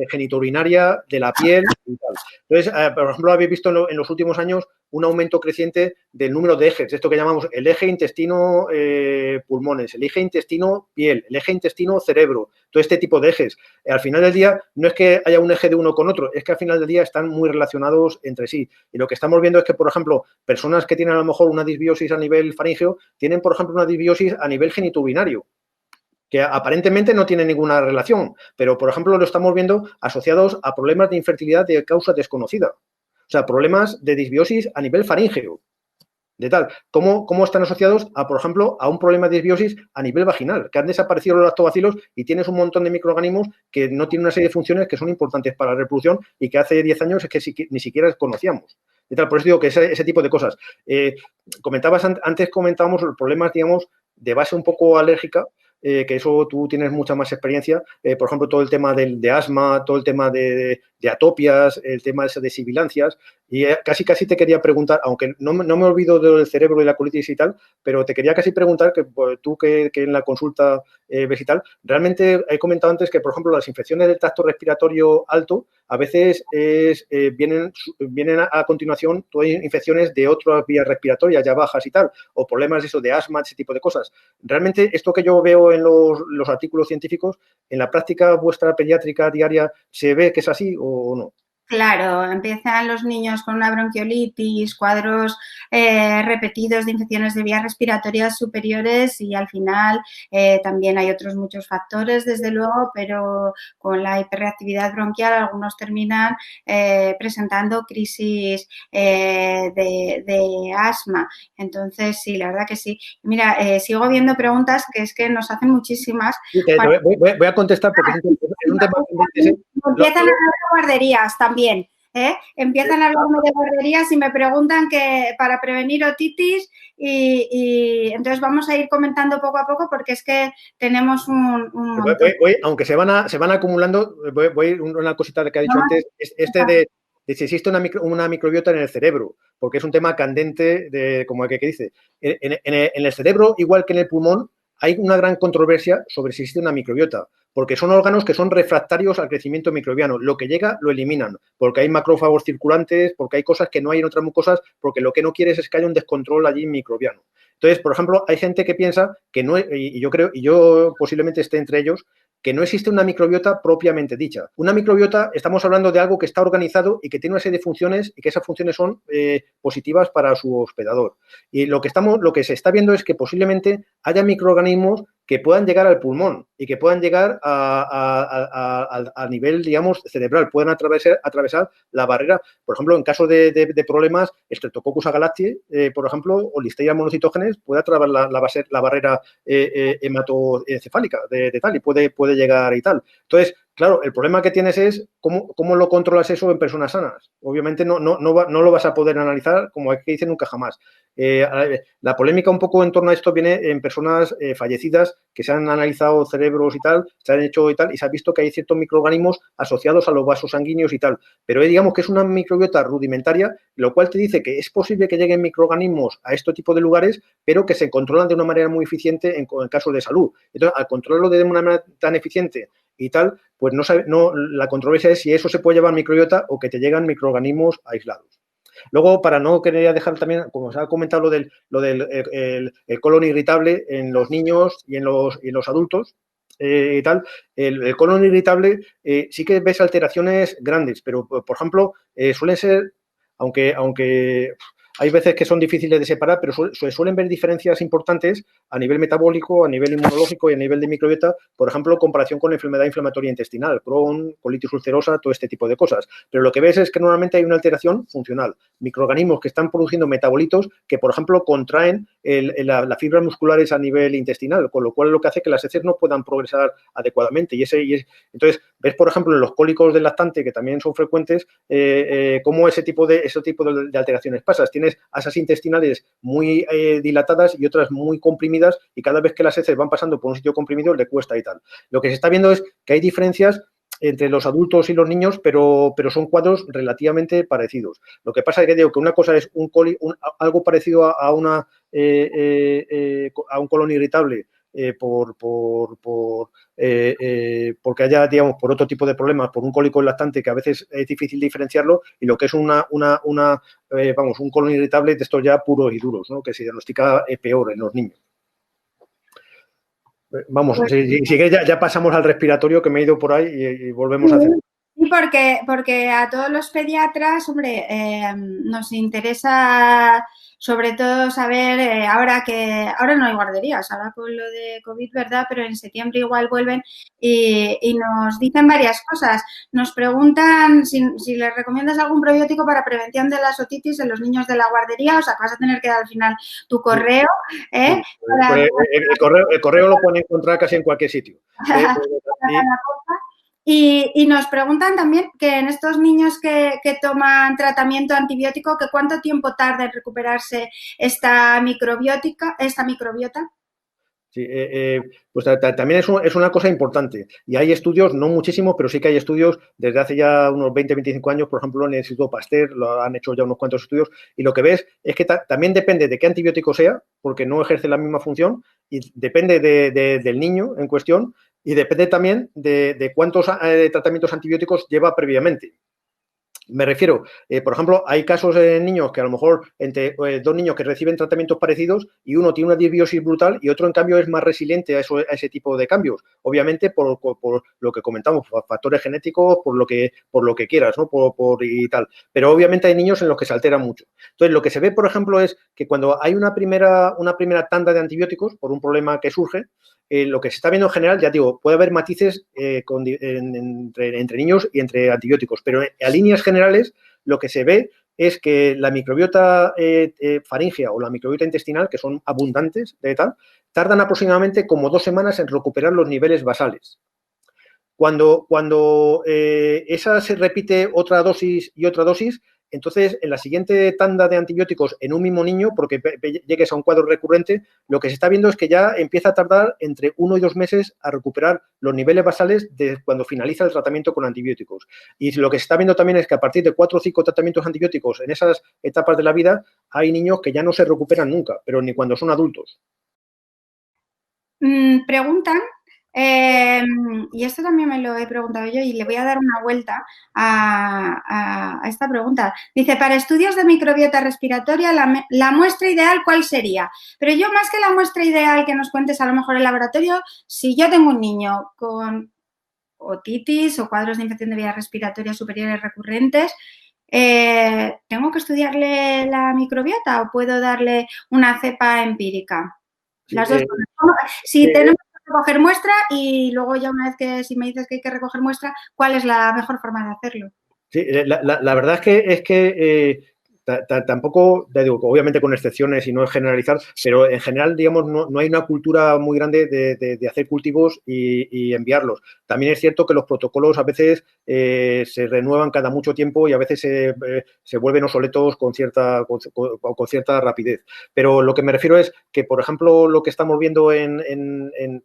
genitourinaria, de la piel y tal. Entonces, por ejemplo, habéis visto en los últimos años un aumento creciente del número de ejes, esto que llamamos el eje intestino-pulmones, el eje intestino-piel, el eje intestino-cerebro, todo este tipo de ejes. Al final del día, no es que haya un eje de uno con otro, es que al final del día están muy relacionados entre sí. Y lo que estamos viendo es que, por ejemplo, personas que tienen a lo mejor una disbiosis a nivel faríngeo, tienen, por ejemplo, una disbiosis a nivel genitourinario, que aparentemente no tiene ninguna relación, pero, por ejemplo, lo estamos viendo asociados a problemas de infertilidad de causa desconocida. O sea, problemas de disbiosis a nivel faríngeo. De tal, ¿cómo están asociados a, por ejemplo, a un problema de disbiosis a nivel vaginal? Que han desaparecido los lactobacilos y tienes un montón de microorganismos que no tienen una serie de funciones que son importantes para la reproducción y que hace 10 años es que ni siquiera conocíamos. De tal, por eso digo que ese tipo de cosas. Antes comentábamos los problemas, digamos, de base un poco alérgica, que eso tú tienes mucha más experiencia, por ejemplo, todo el tema de asma, todo el tema de atopias, el tema de sibilancias, y casi te quería preguntar, aunque no me olvido del cerebro y la colitis y tal, pero te quería casi preguntar, que pues, tú que en la consulta ves y tal, realmente he comentado antes que, por ejemplo, las infecciones del tracto respiratorio alto a veces vienen a continuación todas infecciones de otras vías respiratorias ya bajas y tal, o problemas de asma, ese tipo de cosas. Realmente esto que yo veo en los artículos científicos, en la práctica vuestra pediátrica diaria, ¿se ve que es así o no? Claro, empiezan los niños con una bronquiolitis, cuadros repetidos de infecciones de vías respiratorias superiores y al final también hay otros muchos factores, desde luego, pero con la hiperreactividad bronquial algunos terminan presentando crisis de asma. Entonces, sí, la verdad que sí. Mira, sigo viendo preguntas que es que nos hacen muchísimas. Sí, voy a contestar porque es un tema... Empiezan a hablar de guarderías también. Empiezan a hablarme de guarderías y me preguntan que para prevenir otitis y entonces vamos a ir comentando poco a poco porque es que tenemos un aunque se van acumulando, voy una cosita que ha dicho antes, de si existe una microbiota en el cerebro, porque es un tema candente, como el que dice. En el cerebro, igual que en el pulmón, hay una gran controversia sobre si existe una microbiota, porque son órganos que son refractarios al crecimiento microbiano. Lo que llega lo eliminan, porque hay macrófagos circulantes, porque hay cosas que no hay en otras mucosas, porque lo que no quieres es que haya un descontrol allí microbiano. Entonces, por ejemplo, hay gente que piensa que no, y yo posiblemente esté entre ellos, que no existe una microbiota propiamente dicha. Una microbiota, estamos hablando de algo que está organizado y que tiene una serie de funciones y que esas funciones son positivas para su hospedador. Y lo que se está viendo es que posiblemente haya microorganismos que puedan llegar al pulmón y que puedan llegar a nivel, digamos, cerebral, puedan atravesar la barrera. Por ejemplo, en caso de problemas, Streptococcus agalactiae, por ejemplo, o Listeria monocitógenes, puede atravesar la barrera hematoencefálica de tal y puede llegar y tal. Entonces, Claro, el problema que tienes es cómo lo controlas eso en personas sanas. Obviamente no lo vas a poder analizar, como aquí dice, nunca jamás. La polémica un poco en torno a esto viene en personas fallecidas que se han analizado cerebros y tal, se han hecho y tal, y se ha visto que hay ciertos microorganismos asociados a los vasos sanguíneos y tal. Pero digamos que es una microbiota rudimentaria, lo cual te dice que es posible que lleguen microorganismos a este tipo de lugares, pero que se controlan de una manera muy eficiente en casos de salud. Entonces, al controlarlo de una manera tan eficiente y tal, pues la controversia es si eso se puede llevar microbiota o que te llegan microorganismos aislados. Luego, para no querer dejar también, como se ha comentado, lo del el colon irritable en los niños y en los adultos, y tal, el colon irritable sí que ves alteraciones grandes, pero, por ejemplo, suelen ser, aunque hay veces que son difíciles de separar, pero suelen ver diferencias importantes a nivel metabólico, a nivel inmunológico y a nivel de microbiota, por ejemplo, en comparación con enfermedad inflamatoria intestinal, Crohn, colitis ulcerosa, todo este tipo de cosas. Pero lo que ves es que normalmente hay una alteración funcional, microorganismos que están produciendo metabolitos que, por ejemplo, contraen las fibras musculares a nivel intestinal, con lo cual lo que hace que las heces no puedan progresar adecuadamente. Entonces, ves, por ejemplo, en los cólicos del lactante, que también son frecuentes, cómo ese tipo de alteraciones pasas. Tienes asas intestinales muy dilatadas y otras muy comprimidas, y cada vez que las heces van pasando por un sitio comprimido le cuesta y tal. Lo que se está viendo es que hay diferencias entre los adultos y los niños, pero son cuadros relativamente parecidos. Lo que pasa es que digo que una cosa es algo parecido a un colon irritable, porque haya, digamos, por otro tipo de problemas, por un cólico lactante que a veces es difícil diferenciarlo, y lo que es un colon irritable de estos ya puros y duros, ¿no? Que se diagnostica peor en los niños. Vamos, Pues, si que ya pasamos al respiratorio, que me he ido por ahí, y volvemos a hacer. sí, porque a todos los pediatras, hombre, nos interesa sobre todo saber, ahora no hay guarderías, ahora con lo de COVID, ¿verdad? Pero en septiembre igual vuelven y nos dicen varias cosas. Nos preguntan si les recomiendas algún probiótico para prevención de las otitis en los niños de la guardería, o sea, que vas a tener que dar al final tu correo, ¿eh? Pues el correo lo pueden encontrar casi en cualquier sitio. Y nos preguntan también que en estos niños que toman tratamiento antibiótico, que cuánto tiempo tarda en recuperarse esta microbiota. Sí, pues también es una cosa importante. Y hay estudios, no muchísimos, pero sí que hay estudios desde hace ya unos 20, 25 años, por ejemplo, en el Instituto Pasteur, lo han hecho ya unos cuantos estudios, y lo que ves es que también depende de qué antibiótico sea, porque no ejerce la misma función, y depende del niño en cuestión, y depende también de cuántos tratamientos antibióticos lleva previamente. Me refiero, por ejemplo, hay casos en niños que a lo mejor entre dos niños que reciben tratamientos parecidos, y uno tiene una disbiosis brutal y otro, en cambio, es más resiliente a ese tipo de cambios. Obviamente, por lo que comentamos, por factores genéticos, por lo que quieras, ¿no? Y tal. Pero obviamente hay niños en los que se altera mucho. Entonces, lo que se ve, por ejemplo, es que cuando hay una primera tanda de antibióticos por un problema que surge, lo que se está viendo en general, ya digo, puede haber matices entre niños y entre antibióticos, pero a líneas generales lo que se ve es que la microbiota faríngea o la microbiota intestinal, que son abundantes de tal, tardan aproximadamente como 2 semanas en recuperar los niveles basales. Cuando esa se repite otra dosis y otra dosis, entonces, en la siguiente tanda de antibióticos en un mismo niño, porque llegues a un cuadro recurrente, lo que se está viendo es que ya empieza a tardar entre 1 y 2 meses a recuperar los niveles basales de cuando finaliza el tratamiento con antibióticos. Y lo que se está viendo también es que a partir de 4 o 5 tratamientos antibióticos en esas etapas de la vida, hay niños que ya no se recuperan nunca, pero ni cuando son adultos. Preguntan, y esto también me lo he preguntado yo y le voy a dar una vuelta a esta pregunta. Dice, para estudios de microbiota respiratoria, la muestra ideal, ¿cuál sería? Pero yo, más que la muestra ideal que nos cuentes a lo mejor el laboratorio, si yo tengo un niño con otitis o cuadros de infección de vías respiratorias superiores recurrentes, ¿tengo que estudiarle la microbiota o puedo darle una cepa empírica? Las dos cosas. Si tenemos que recoger muestra y luego ya una vez que si me dices que hay que recoger muestra, ¿cuál es la mejor forma de hacerlo? Sí, la verdad es que tampoco, ya digo, obviamente con excepciones y no es generalizar, pero en general, digamos, no hay una cultura muy grande de hacer cultivos y enviarlos. También es cierto que los protocolos a veces se renuevan cada mucho tiempo y a veces se vuelven obsoletos con cierta rapidez. Pero lo que me refiero es que, por ejemplo, lo que estamos viendo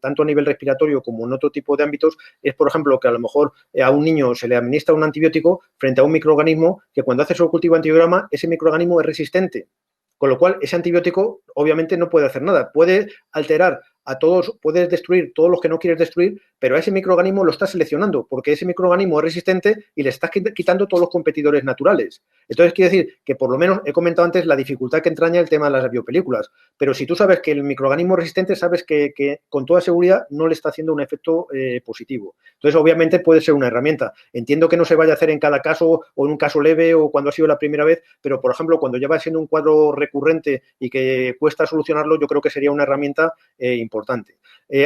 tanto a nivel respiratorio como en otro tipo de ámbitos es, por ejemplo, que a lo mejor a un niño se le administra un antibiótico frente a un microorganismo que cuando hace su cultivo antibiograma, ese microorganismo es resistente. Con lo cual, ese antibiótico obviamente no puede hacer nada. Puede alterar a todos, puedes destruir todos los que no quieres destruir, pero a ese microorganismo lo estás seleccionando porque ese microorganismo es resistente y le estás quitando todos los competidores naturales. Entonces, quiere decir que por lo menos he comentado antes la dificultad que entraña el tema de las biopelículas, pero si tú sabes que el microorganismo es resistente, sabes que con toda seguridad no le está haciendo un efecto positivo. Entonces, obviamente puede ser una herramienta. Entiendo que no se vaya a hacer en cada caso o en un caso leve o cuando ha sido la primera vez, pero, por ejemplo, cuando ya va siendo un cuadro recurrente y que cuesta solucionarlo, yo creo que sería una herramienta importante.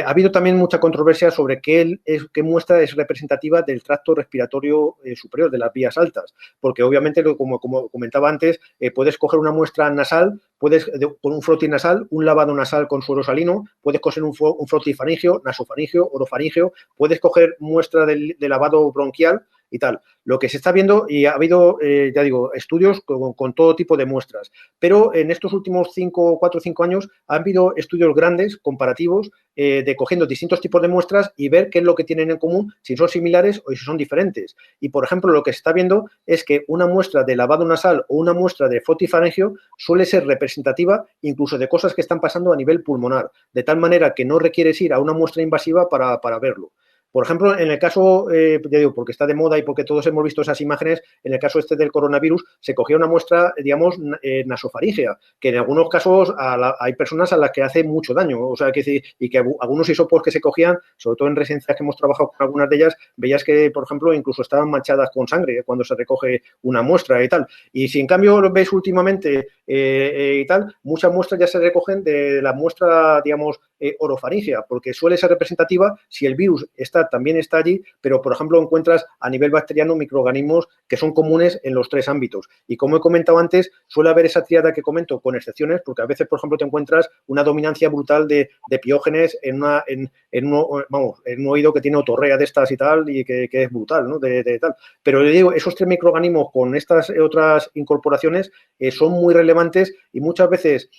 Ha habido también mucha controversia sobre qué muestra es representativa del tracto respiratorio superior, de las vías altas, porque obviamente, como comentaba antes, puedes coger una muestra nasal, con un frotis nasal, un lavado nasal con suero salino, puedes coger un frotis faríngeo, nasofaríngeo, orofaríngeo, puedes coger muestra de lavado bronquial y tal. Lo que se está viendo, y ha habido, ya digo, estudios con todo tipo de muestras, pero en estos últimos 4 o 5 años ha habido estudios grandes, comparativos, de cogiendo distintos tipos de muestras y ver qué es lo que tienen en común, si son similares o si son diferentes. Y, por ejemplo, lo que se está viendo es que una muestra de lavado nasal o una muestra de frotis faríngeo suele ser representativa incluso de cosas que están pasando a nivel pulmonar, de tal manera que no requieres ir a una muestra invasiva para verlo. Por ejemplo, en el caso, ya digo, porque está de moda y porque todos hemos visto esas imágenes, en el caso del coronavirus, se cogía una muestra, digamos, nasofaríngea, que en algunos casos hay personas a las que hace mucho daño, o sea, y que algunos hisopos que se cogían, sobre todo en residencias que hemos trabajado con algunas de ellas, veías que, por ejemplo, incluso estaban manchadas con sangre cuando se recoge una muestra y tal. Y si en cambio lo ves últimamente y tal, muchas muestras ya se recogen de la muestra, digamos, orofaríngea, porque suele ser representativa si el virus también está allí, pero, por ejemplo, encuentras a nivel bacteriano microorganismos que son comunes en los 3 ámbitos. Y como he comentado antes, suele haber esa tríada que comento con excepciones, porque a veces, por ejemplo, te encuentras una dominancia brutal de piógenes en un oído que tiene otorrea de estas y tal, y que es brutal, ¿no? De tal. Pero le digo, esos 3 microorganismos con estas otras incorporaciones son muy relevantes y muchas veces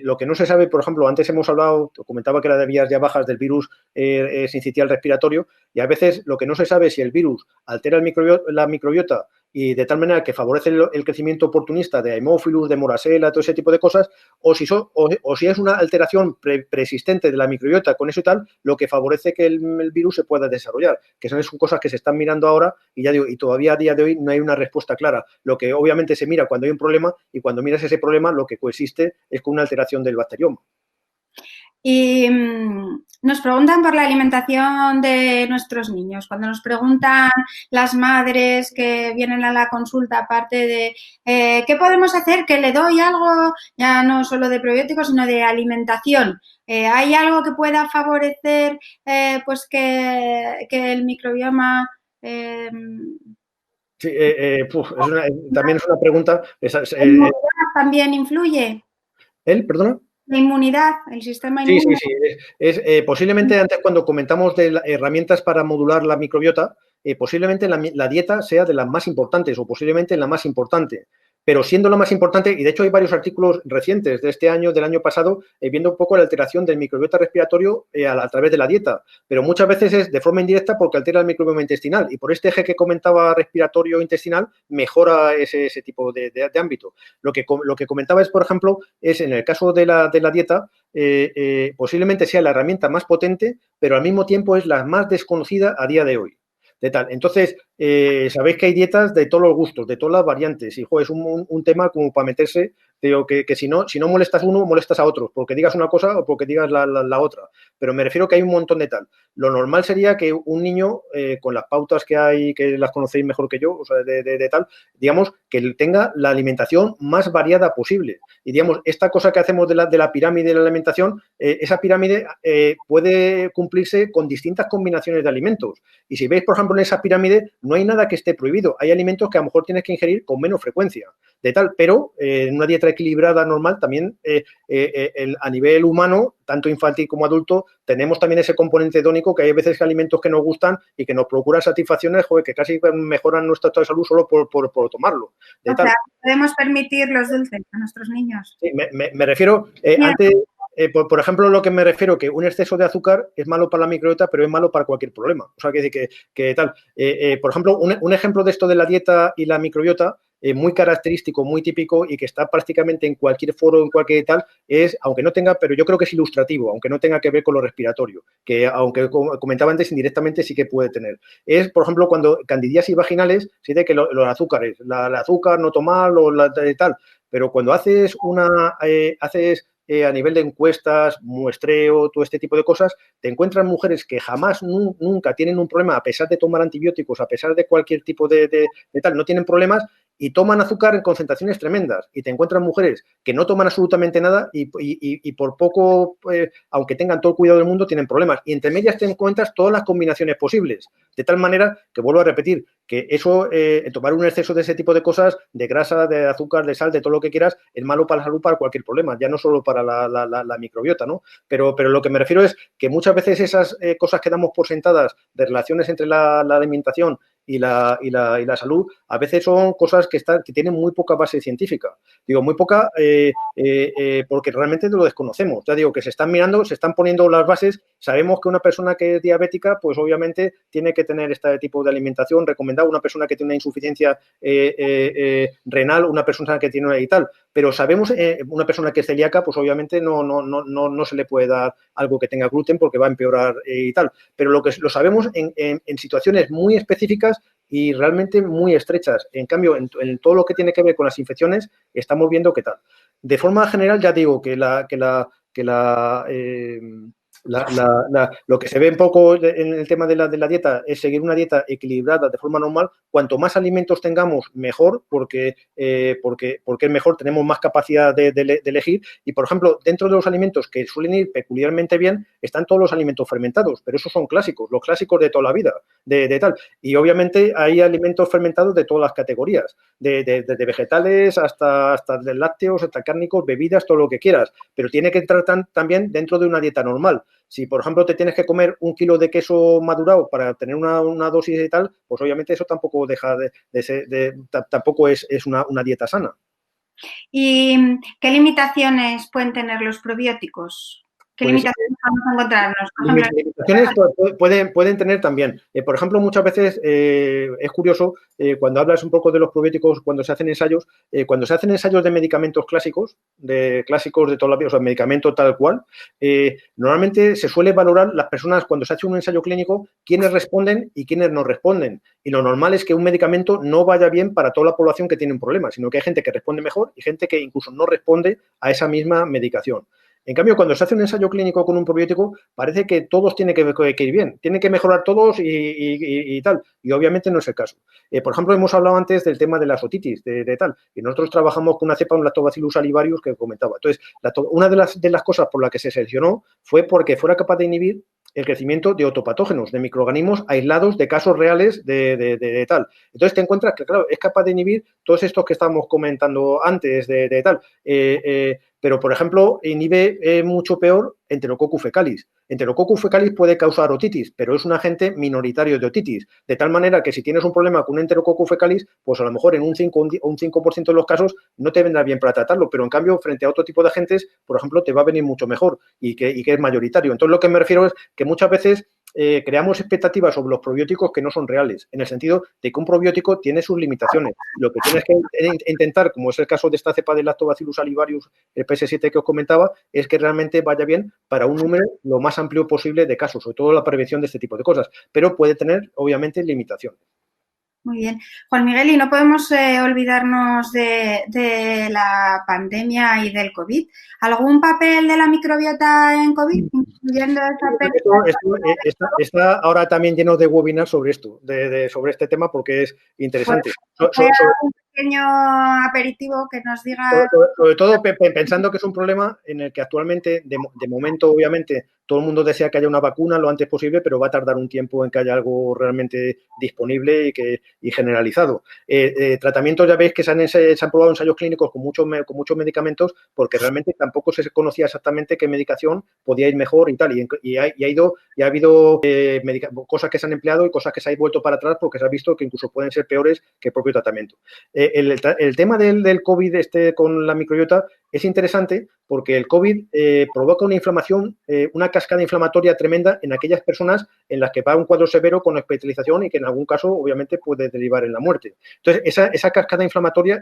lo que no se sabe, por ejemplo, antes hemos hablado, comentaba que era de vías ya bajas del virus sincitial respiratorio, y a veces lo que no se sabe es si el virus altera la microbiota y de tal manera que favorece el crecimiento oportunista de Haemophilus, de Morasela, todo ese tipo de cosas, o si es una alteración preexistente de la microbiota con eso y tal, lo que favorece que el virus se pueda desarrollar, que son cosas que se están mirando ahora y ya digo, y todavía a día de hoy no hay una respuesta clara. Lo que obviamente se mira cuando hay un problema, y cuando miras ese problema lo que coexiste es con una alteración del bacterioma. Y nos preguntan por la alimentación de nuestros niños. Cuando nos preguntan las madres que vienen a la consulta, aparte de ¿qué podemos hacer? Que le doy algo, ya no solo de probióticos, sino de alimentación. ¿Hay algo que pueda favorecer pues que el microbioma... Sí, también es una pregunta. ¿La inmunidad también influye? ¿Perdona? La inmunidad, el sistema Sí, inmune. posiblemente antes cuando comentamos de herramientas para modular la microbiota, posiblemente la dieta sea de las más importantes o posiblemente la más importante. Pero siendo la más importante, y de hecho hay varios artículos recientes de este año, del año pasado, viendo un poco la alteración del microbiota respiratorio a través de la dieta, pero muchas veces es de forma indirecta porque altera el microbioma intestinal y por este eje que comentaba respiratorio intestinal mejora ese tipo de ámbito. Lo que comentaba es, por ejemplo, es en el caso de la dieta, posiblemente sea la herramienta más potente, pero al mismo tiempo es la más desconocida a día de hoy. Entonces, sabéis que hay dietas de todos los gustos, de todas las variantes, y es un tema como para meterse, digo, que si no molestas uno, molestas a otros, porque digas una cosa o porque digas la otra. Pero me refiero que hay un montón de tal. Lo normal sería que un niño, con las pautas que hay, que las conocéis mejor que yo, o sea, de tal, digamos, que tenga la alimentación más variada posible. Y, digamos, esta cosa que hacemos de la pirámide de la alimentación, esa pirámide puede cumplirse con distintas combinaciones de alimentos. Y si veis, por ejemplo, en esa pirámide, no hay nada que esté prohibido. Hay alimentos que a lo mejor tienes que ingerir con menos frecuencia. de tal, pero en una dieta equilibrada normal también a nivel humano, tanto infantil como adulto, tenemos también ese componente hedónico que hay veces que alimentos que nos gustan y que nos procuran satisfacciones, joder, que casi mejoran nuestro estado de salud solo por tomarlo. De O tal. sea, podemos permitir los dulces a nuestros niños. Sí, me refiero, antes, por ejemplo, lo que me refiero, que un exceso de azúcar es malo para la microbiota, pero es malo para cualquier problema. O sea, que tal. Por ejemplo, un ejemplo de esto de la dieta y la microbiota, muy característico, muy típico y que está prácticamente en cualquier foro, en cualquier tal, es, aunque no tenga, pero yo creo que es ilustrativo, aunque no tenga que ver con lo respiratorio, que aunque comentaba antes, indirectamente sí que puede tener. Es, por ejemplo, cuando candidiasis vaginales, sí de que los azúcares, el azúcar, no tomarlo, tal, pero cuando haces a nivel de encuestas, muestreo, todo este tipo de cosas, te encuentras mujeres que jamás, nunca tienen un problema, a pesar de tomar antibióticos, a pesar de cualquier tipo de tal, no tienen problemas y toman azúcar en concentraciones tremendas. Y te encuentras mujeres que no toman absolutamente nada y por poco, aunque tengan todo el cuidado del mundo, tienen problemas. Y entre medias te encuentras todas las combinaciones posibles. De tal manera que, vuelvo a repetir, que eso, tomar un exceso de ese tipo de cosas, de grasa, de azúcar, de sal, de todo lo que quieras, es malo para la salud, para cualquier problema, ya no solo para la microbiota, ¿no? Pero lo que me refiero es que muchas veces esas cosas que damos por sentadas de relaciones entre la alimentación y la salud, a veces son cosas que tienen muy poca base científica. Digo, muy poca porque realmente lo desconocemos. Ya digo, que se están mirando, se están poniendo las bases. Sabemos que una persona que es diabética, pues obviamente tiene que tener este tipo de alimentación recomendada. Una persona que tiene una insuficiencia renal, una persona que tiene una y tal. Pero sabemos, una persona que es celíaca, pues obviamente no se le puede dar algo que tenga gluten porque va a empeorar y tal. Pero lo sabemos en situaciones muy específicas y realmente muy estrechas. En cambio, en todo lo que tiene que ver con las infecciones, estamos viendo qué tal. De forma general, ya digo lo que se ve un poco en el tema de la dieta es seguir una dieta equilibrada de forma normal. Cuanto más alimentos tengamos, mejor, porque es mejor, tenemos más capacidad de elegir. Y, por ejemplo, dentro de los alimentos que suelen ir peculiarmente bien, están todos los alimentos fermentados, pero esos son clásicos, los clásicos de toda la vida, de tal. Y, obviamente, hay alimentos fermentados de todas las categorías, de vegetales hasta de lácteos, hasta cárnicos, bebidas, todo lo que quieras. Pero tiene que entrar también dentro de una dieta normal. Si, por ejemplo, te tienes que comer 1 kilo de queso madurado para tener una dosis y tal, pues obviamente eso tampoco deja de ser, tampoco es una dieta sana. ¿Y qué limitaciones pueden tener los probióticos? ¿Qué Pues, limitaciones vamos a encontrarnos? Por ejemplo, limitaciones pueden tener también. Por ejemplo, muchas veces es curioso cuando hablas un poco de los probióticos, cuando se hacen ensayos de medicamentos clásicos, de toda la vida, o sea, medicamento tal cual, normalmente se suele valorar las personas cuando se hace un ensayo clínico, quiénes responden y quiénes no responden. Y lo normal es que un medicamento no vaya bien para toda la población que tiene un problema, sino que hay gente que responde mejor y gente que incluso no responde a esa misma medicación. En cambio, cuando se hace un ensayo clínico con un probiótico, parece que todos tienen que ir bien, tienen que mejorar todos y tal. Y obviamente no es el caso. Por ejemplo, hemos hablado antes del tema de las otitis, de tal. Y nosotros trabajamos con una cepa, un Lactobacillus salivarius, que comentaba. Entonces, una de las cosas por las que se seleccionó fue porque fuera capaz de inhibir el crecimiento de otopatógenos, de microorganismos aislados de casos reales de tal. Entonces te encuentras que, claro, es capaz de inhibir todos estos que estábamos comentando antes de tal. Pero, por ejemplo, inhibe mucho peor Enterococcus fecalis. Enterococcus fecalis puede causar otitis, pero es un agente minoritario de otitis. De tal manera que si tienes un problema con un Enterococcus fecalis, pues a lo mejor en un 5% de los casos no te vendrá bien para tratarlo, pero en cambio, frente a otro tipo de agentes, por ejemplo, te va a venir mucho mejor y que es mayoritario. Entonces, lo que me refiero es que muchas veces creamos expectativas sobre los probióticos que no son reales, en el sentido de que un probiótico tiene sus limitaciones. Lo que tienes que intentar, como es el caso de esta cepa del Lactobacillus salivarius, el PS7 que os comentaba, es que realmente vaya bien para un número lo más amplio posible de casos, sobre todo la prevención de este tipo de cosas, pero puede tener, obviamente, limitaciones. Muy bien. Juan Miguel, y no podemos olvidarnos de la pandemia y del COVID. ¿Algún papel de la microbiota en COVID, incluyendo Está ahora también lleno de webinars sobre esto, sobre este tema, porque es interesante. pequeño aperitivo que nos diga. Sobre todo pensando que es un problema en el que actualmente, de momento, obviamente, todo el mundo desea que haya una vacuna lo antes posible, pero va a tardar un tiempo en que haya algo realmente disponible y generalizado. Tratamientos, ya veis que se han probado ensayos clínicos con muchos medicamentos, porque realmente tampoco se conocía exactamente qué medicación podía ir mejor y tal. Y ha habido cosas que se han empleado y cosas que se han vuelto para atrás porque se ha visto que incluso pueden ser peores que el propio tratamiento. El tema del COVID con la microbiota es interesante porque el COVID provoca una inflamación, una cascada inflamatoria tremenda en aquellas personas en las que va un cuadro severo con hospitalización y que en algún caso obviamente puede derivar en la muerte. Entonces, esa cascada inflamatoria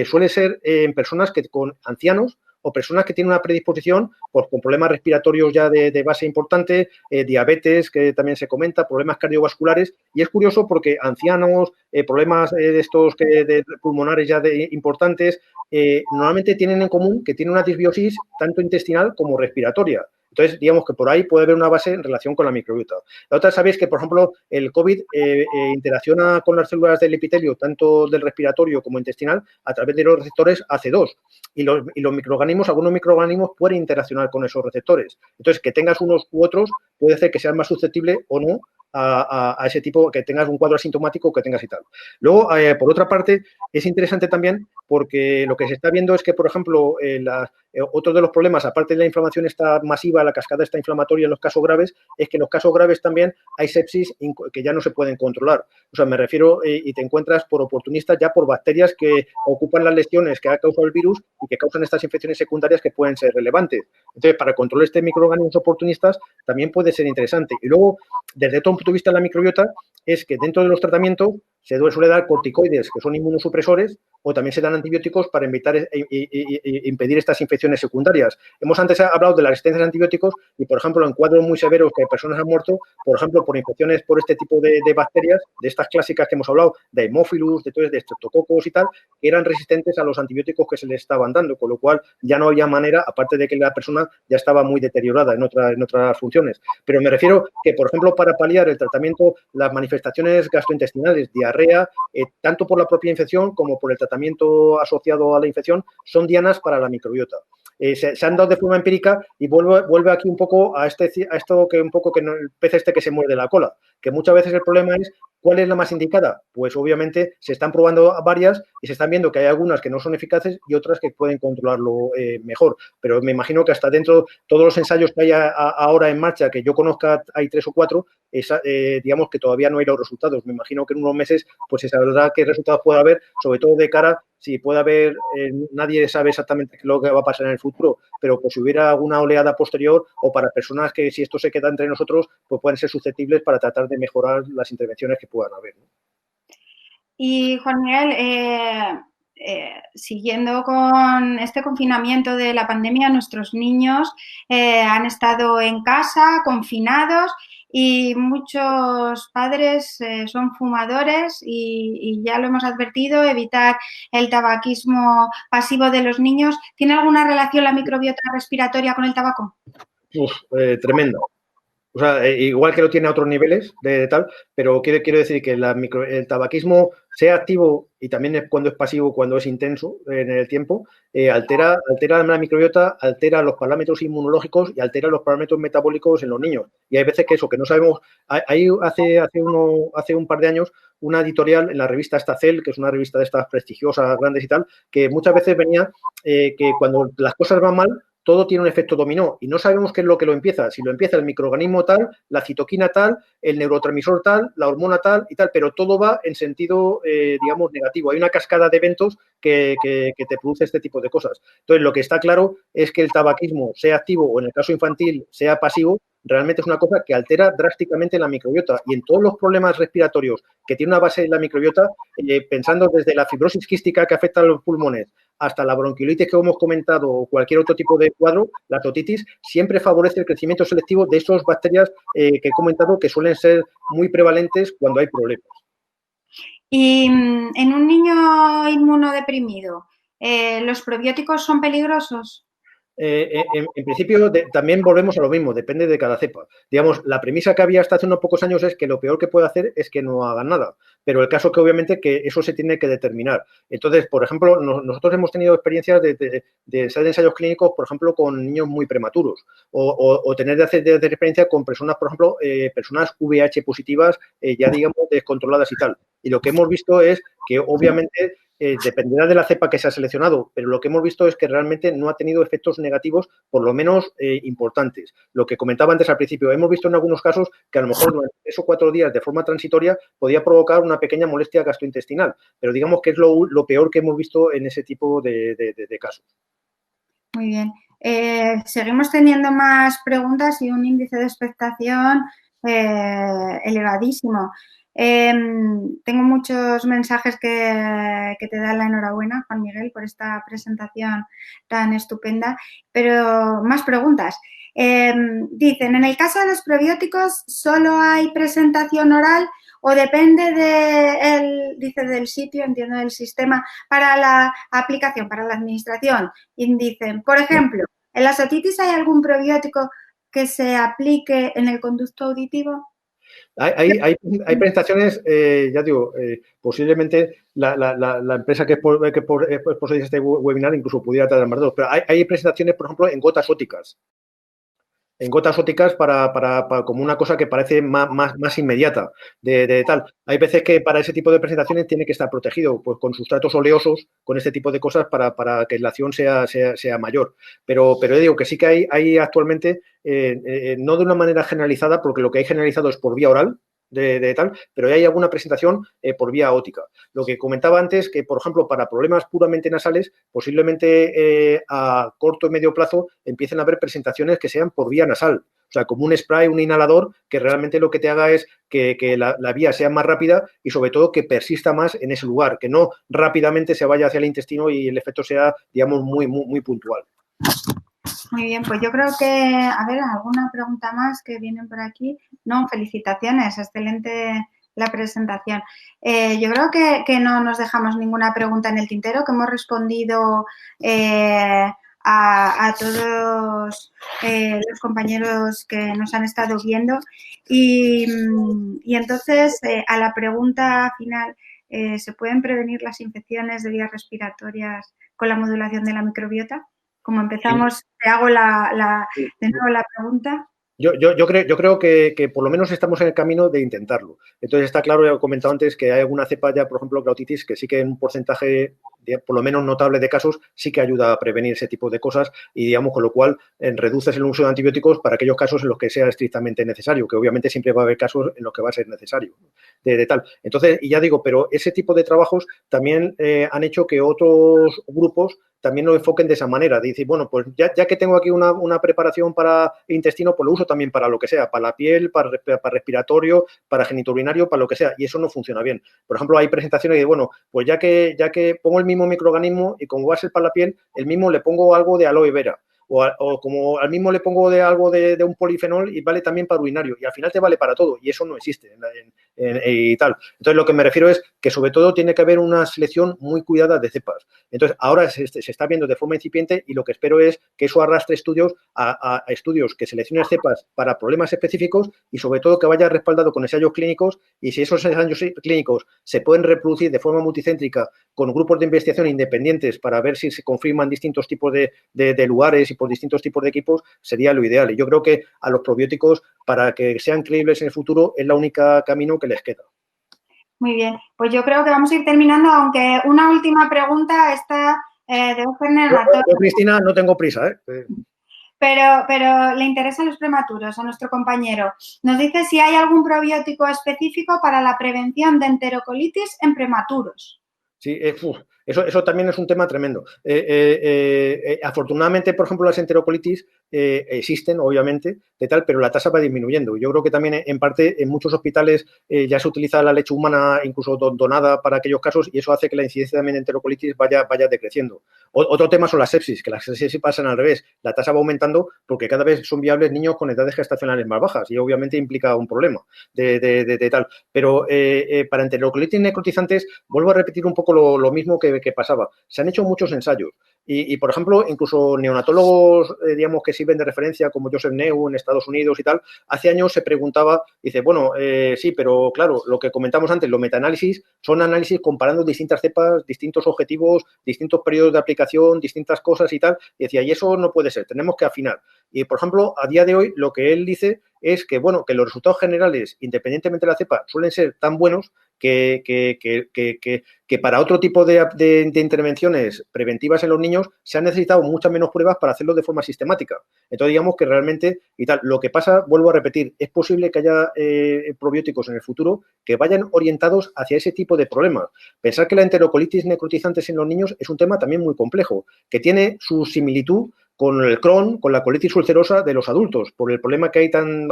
suele ser en personas con ancianos o personas que tienen una predisposición pues, con problemas respiratorios ya de base importante, diabetes, que también se comenta, problemas cardiovasculares. Y es curioso porque ancianos, problemas de estos de pulmonares ya importantes, normalmente tienen en común que tienen una disbiosis tanto intestinal como respiratoria. Entonces, digamos que por ahí puede haber una base en relación con la microbiota. La otra, sabéis que, por ejemplo, el COVID interacciona con las células del epitelio, tanto del respiratorio como intestinal, a través de los receptores AC2. Y los microorganismos, algunos microorganismos pueden interaccionar con esos receptores. Entonces, que tengas unos u otros puede hacer que seas más susceptible o no a ese tipo, que tengas un cuadro asintomático o que tengas y tal. Luego, por otra parte, es interesante también porque lo que se está viendo es que, por ejemplo, otro de los problemas, aparte de la inflamación esta masiva, la cascada esta inflamatoria en los casos graves, es que en los casos graves también hay sepsis que ya no se pueden controlar. O sea, me refiero, y te encuentras por oportunistas ya por bacterias que ocupan las lesiones que ha causado el virus y que causan estas infecciones secundarias que pueden ser relevantes. Entonces, para controlar este microorganismos oportunistas también puede ser interesante. Y luego, desde todo punto de vista de la microbiota, es que dentro de los tratamientos se suele dar corticoides, que son inmunosupresores, o también se dan antibióticos para evitar impedir estas infecciones secundarias. Hemos antes hablado de las resistencias a antibióticos y, por ejemplo, en cuadros muy severos que personas han muerto, por ejemplo, por infecciones por este tipo de bacterias, de estas clásicas que hemos hablado, de Haemophilus, de estreptococos y tal, que eran resistentes a los antibióticos que se les estaban dando, con lo cual ya no había manera, aparte de que la persona ya estaba muy deteriorada en otras funciones. Pero me refiero que, por ejemplo, para paliar el tratamiento, las manifestaciones gastrointestinales, diarrea, tanto por la propia infección como por el tratamiento asociado a la infección, son dianas para la microbiota. Se han dado de forma empírica y vuelve aquí un poco a esto que un poco que el pez que se muerde la cola, que muchas veces el problema es ¿cuál es la más indicada? Pues obviamente se están probando varias y se están viendo que hay algunas que no son eficaces y otras que pueden controlarlo mejor. Pero me imagino que hasta dentro todos los ensayos que hay ahora en marcha, que yo conozca, hay 3 o 4, digamos que todavía no hay los resultados. Me imagino que en unos meses pues se sabrá qué resultados puede haber, sobre todo de cara si puede haber, nadie sabe exactamente lo que va a pasar en el futuro, pero pues si hubiera alguna oleada posterior o para personas que si esto se queda entre nosotros, pues pueden ser susceptibles para tratar de mejorar las intervenciones que puedan haber, ¿no? Y Juan Miguel, siguiendo con este confinamiento de la pandemia, nuestros niños han estado en casa, confinados, y muchos padres son fumadores y ya lo hemos advertido, evitar el tabaquismo pasivo de los niños. ¿Tiene alguna relación la microbiota respiratoria con el tabaco? Tremenda. O sea, igual que lo tiene a otros niveles de tal, pero quiero decir que el tabaquismo, sea activo y también cuando es pasivo, cuando es intenso en el tiempo, altera la microbiota, altera los parámetros inmunológicos y altera los parámetros metabólicos en los niños. Y hay veces que eso, que no sabemos. Hay hace un par de años una editorial en la revista Estacel, que es una revista de estas prestigiosas, grandes y tal, que muchas veces venía que cuando las cosas van mal, todo tiene un efecto dominó y no sabemos qué es lo que lo empieza. Si lo empieza el microorganismo tal, la citoquina tal, el neurotransmisor tal, la hormona tal y tal, pero todo va en sentido, digamos, negativo. Hay una cascada de eventos que te produce este tipo de cosas. Entonces, lo que está claro es que el tabaquismo, sea activo o en el caso infantil, sea pasivo, realmente es una cosa que altera drásticamente la microbiota. Y en todos los problemas respiratorios que tiene una base en la microbiota, pensando desde la fibrosis quística que afecta a los pulmones, hasta la bronquiolitis que hemos comentado o cualquier otro tipo de cuadro, la otitis, siempre favorece el crecimiento selectivo de esas bacterias que he comentado que suelen ser muy prevalentes cuando hay problemas. Y en un niño inmunodeprimido, ¿los probióticos son peligrosos? En principio, también volvemos a lo mismo, depende de cada cepa. Digamos, la premisa que había hasta hace unos pocos años es que lo peor que puede hacer es que no hagan nada, pero el caso que obviamente que eso se tiene que determinar. Entonces, por ejemplo, nosotros hemos tenido experiencias de ensayos clínicos, por ejemplo, con niños muy prematuros o tener de hacer experiencia con personas, por ejemplo, personas VIH positivas, ya digamos, descontroladas y tal. Y lo que hemos visto es que obviamente dependerá de la cepa que se ha seleccionado, pero lo que hemos visto es que realmente no ha tenido efectos negativos, por lo menos importantes. Lo que comentaba antes al principio, hemos visto en algunos casos que a lo mejor durante 3 o 4 días de forma transitoria podía provocar una pequeña molestia gastrointestinal, pero digamos que es lo peor que hemos visto en ese tipo de casos. Muy bien. Seguimos teniendo más preguntas y un índice de expectación elevadísimo. Tengo muchos mensajes que te dan la enhorabuena, Juan Miguel, por esta presentación tan estupenda, pero más preguntas. Dicen, en el caso de los probióticos, ¿solo hay presentación oral o depende del sitio, entiendo, del sistema para la aplicación, para la administración? Y dicen, por ejemplo, ¿en la otitis hay algún probiótico que se aplique en el conducto auditivo? Hay presentaciones, ya digo, posiblemente la empresa que sponsoriza este webinar incluso pudiera traer más datos, pero hay presentaciones, por ejemplo, en gotas ópticas. En gotas ópticas para como una cosa que parece más inmediata de tal. Hay veces que para ese tipo de presentaciones tiene que estar protegido pues, con sustratos oleosos, con este tipo de cosas para que la acción sea mayor. Pero yo digo que sí que hay actualmente, no de una manera generalizada, porque lo que hay generalizado es por vía oral, tal, pero hay alguna presentación por vía óptica. Lo que comentaba antes, que por ejemplo para problemas puramente nasales, posiblemente a corto y medio plazo empiecen a haber presentaciones que sean por vía nasal. O sea, como un spray, un inhalador, que realmente lo que te haga es que la vía sea más rápida y sobre todo que persista más en ese lugar, que no rápidamente se vaya hacia el intestino y el efecto sea, digamos, muy puntual. Muy bien, pues yo creo que, a ver, alguna pregunta más que vienen por aquí. No, felicitaciones, excelente la presentación. Yo creo que no nos dejamos ninguna pregunta en el tintero, que hemos respondido a todos los compañeros que nos han estado viendo. Y entonces, a la pregunta final, ¿se pueden prevenir las infecciones de vías respiratorias con la modulación de la microbiota? Como empezamos, te hago de nuevo la pregunta. Yo creo que por lo menos estamos en el camino de intentarlo. Entonces está claro, ya he comentado antes, que hay alguna cepa ya, por ejemplo, la otitis, que sí que en un porcentaje por lo menos notable de casos sí que ayuda a prevenir ese tipo de cosas y digamos con lo cual reduces el uso de antibióticos para aquellos casos en los que sea estrictamente necesario, que obviamente siempre va a haber casos en los que va a ser necesario de tal. Entonces, y ya digo, pero ese tipo de trabajos también han hecho que otros grupos también lo enfoquen de esa manera, de decir, bueno, pues ya que tengo aquí una preparación para intestino, pues lo uso también para lo que sea, para la piel, para respiratorio, para genitourinario, para lo que sea, y eso no funciona bien. Por ejemplo, hay presentaciones de, bueno, pues ya que pongo el mismo microorganismo y como va a ser para la piel, el mismo le pongo algo de aloe vera. O como al mismo le pongo algo de un polifenol y vale también para urinario. Y al final te vale para todo. Y eso no existe y tal. Entonces, lo que me refiero es que sobre todo tiene que haber una selección muy cuidada de cepas. Entonces, ahora se está viendo de forma incipiente y lo que espero es que eso arrastre estudios a estudios que seleccionen cepas para problemas específicos y sobre todo que vaya respaldado con ensayos clínicos y si esos ensayos clínicos se pueden reproducir de forma multicéntrica con grupos de investigación independientes para ver si se confirman distintos tipos de lugares y por distintos tipos de equipos, sería lo ideal. Y yo creo que a los probióticos, para que sean creíbles en el futuro, es la única camino que les queda. Muy bien, pues yo creo que vamos a ir terminando, aunque una última pregunta está de Yo, Cristina, no tengo prisa, ¿eh? Pero le interesan los prematuros a nuestro compañero. Nos dice si hay algún probiótico específico para la prevención de enterocolitis en prematuros. Sí, eso también es un tema tremendo. Afortunadamente, por ejemplo, las enterocolitis existen, obviamente, de tal, pero la tasa va disminuyendo. Yo creo que también, en parte, en muchos hospitales ya se utiliza la leche humana, incluso donada para aquellos casos, y eso hace que la incidencia también de enterocolitis vaya decreciendo. Otro tema son las sepsis, que las sepsis pasan al revés. La tasa va aumentando porque cada vez son viables niños con edades gestacionales más bajas y obviamente implica un problema de tal. Pero para enterocolitis necrotizantes, vuelvo a repetir un poco lo mismo que pasaba. Se han hecho muchos ensayos y, por ejemplo, incluso neonatólogos, digamos, que sirven de referencia, como Joseph Neu en Estados Unidos y tal, hace años se preguntaba, dice, bueno, sí, pero claro, lo que comentamos antes, los metaanálisis son análisis comparando distintas cepas, distintos objetivos, distintos periodos de aplicación, distintas cosas y tal, y decía, y eso no puede ser, tenemos que afinar. Y, por ejemplo, a día de hoy, lo que él dice es que, bueno, que los resultados generales, independientemente de la cepa, suelen ser tan buenos que para otro tipo de intervenciones preventivas en los niños se han necesitado muchas menos pruebas para hacerlo de forma sistemática. Entonces, digamos que realmente, y tal, lo que pasa, vuelvo a repetir, es posible que haya probióticos en el futuro que vayan orientados hacia ese tipo de problemas. Pensar que la enterocolitis necrotizantes en los niños es un tema también muy complejo, que tiene su similitud con el Crohn, con la colitis ulcerosa de los adultos, por el problema que hay tan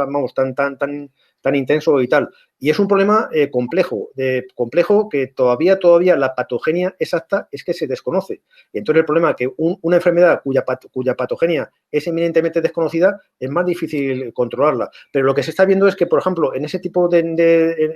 intenso y tal. Y es un problema complejo que todavía la patogenia exacta es que se desconoce. Y entonces el problema es que una enfermedad cuya patogenia es eminentemente desconocida es más difícil controlarla. Pero lo que se está viendo es que, por ejemplo, en ese tipo de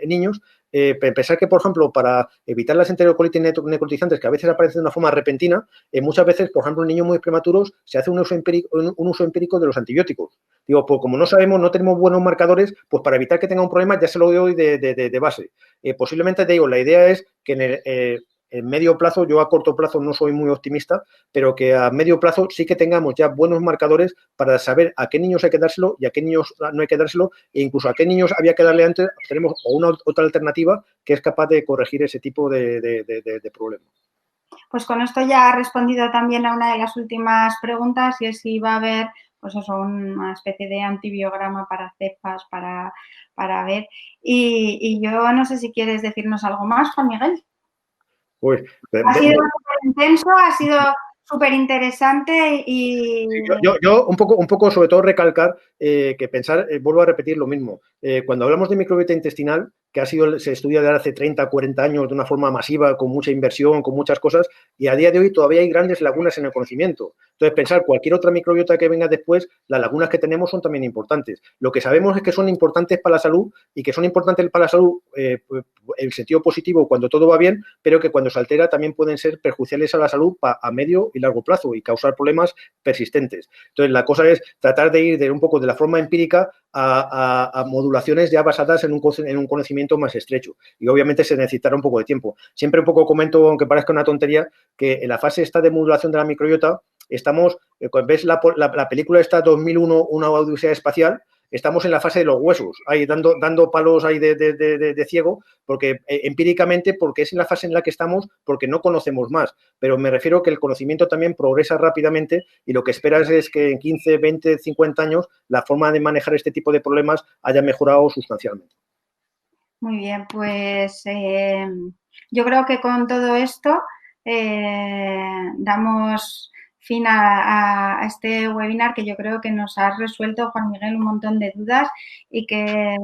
niños, pensar que, por ejemplo, para evitar las enterocolitis necrotizantes, que a veces aparecen de una forma repentina, muchas veces, por ejemplo, en niños muy prematuros se hace un uso empírico de los antibióticos. Digo, pues como no sabemos, no tenemos buenos marcadores, pues para evitar que tenga un problema ya se lo doy de base. Posiblemente, te digo, la idea es que en medio plazo, yo a corto plazo no soy muy optimista, pero que a medio plazo sí que tengamos ya buenos marcadores para saber a qué niños hay que dárselo y a qué niños no hay que dárselo, e incluso a qué niños había que darle antes, tenemos una otra alternativa que es capaz de corregir ese tipo de problemas. Pues con esto ya ha respondido también a una de las últimas preguntas y es si va a haber pues eso, una especie de antibiograma para cepas, para ver. Y yo no sé si quieres decirnos algo más, Juan Miguel. Pues, Ha sido súper intenso, ha sido súper interesante y... Yo un poco, sobre todo, recalcar que pensar, vuelvo a repetir lo mismo. Cuando hablamos de microbiota intestinal, que se estudia desde hace 30, 40 años de una forma masiva, con mucha inversión, con muchas cosas, y a día de hoy todavía hay grandes lagunas en el conocimiento. Entonces, pensar cualquier otra microbiota que venga después, las lagunas que tenemos son también importantes. Lo que sabemos es que son importantes para la salud y que son importantes para la salud en el sentido positivo cuando todo va bien, pero que cuando se altera también pueden ser perjudiciales a la salud a medio y largo plazo y causar problemas persistentes. Entonces, la cosa es tratar de ir un poco de la forma empírica a modulaciones ya basadas en un conocimiento más estrecho. Y obviamente se necesitará un poco de tiempo. Siempre un poco comento, aunque parezca una tontería, que en la fase esta de modulación de la microbiota estamos, ves la película esta 2001, una odisea espacial, estamos en la fase de los huesos, ahí dando palos ahí de ciego, porque empíricamente, porque es en la fase en la que estamos, porque no conocemos más. Pero me refiero que el conocimiento también progresa rápidamente y lo que esperas es que en 15, 20, 50 años la forma de manejar este tipo de problemas haya mejorado sustancialmente. Muy bien, pues yo creo que con todo esto damos fin a este webinar que yo creo que nos ha resuelto, Juan Miguel, un montón de dudas y que...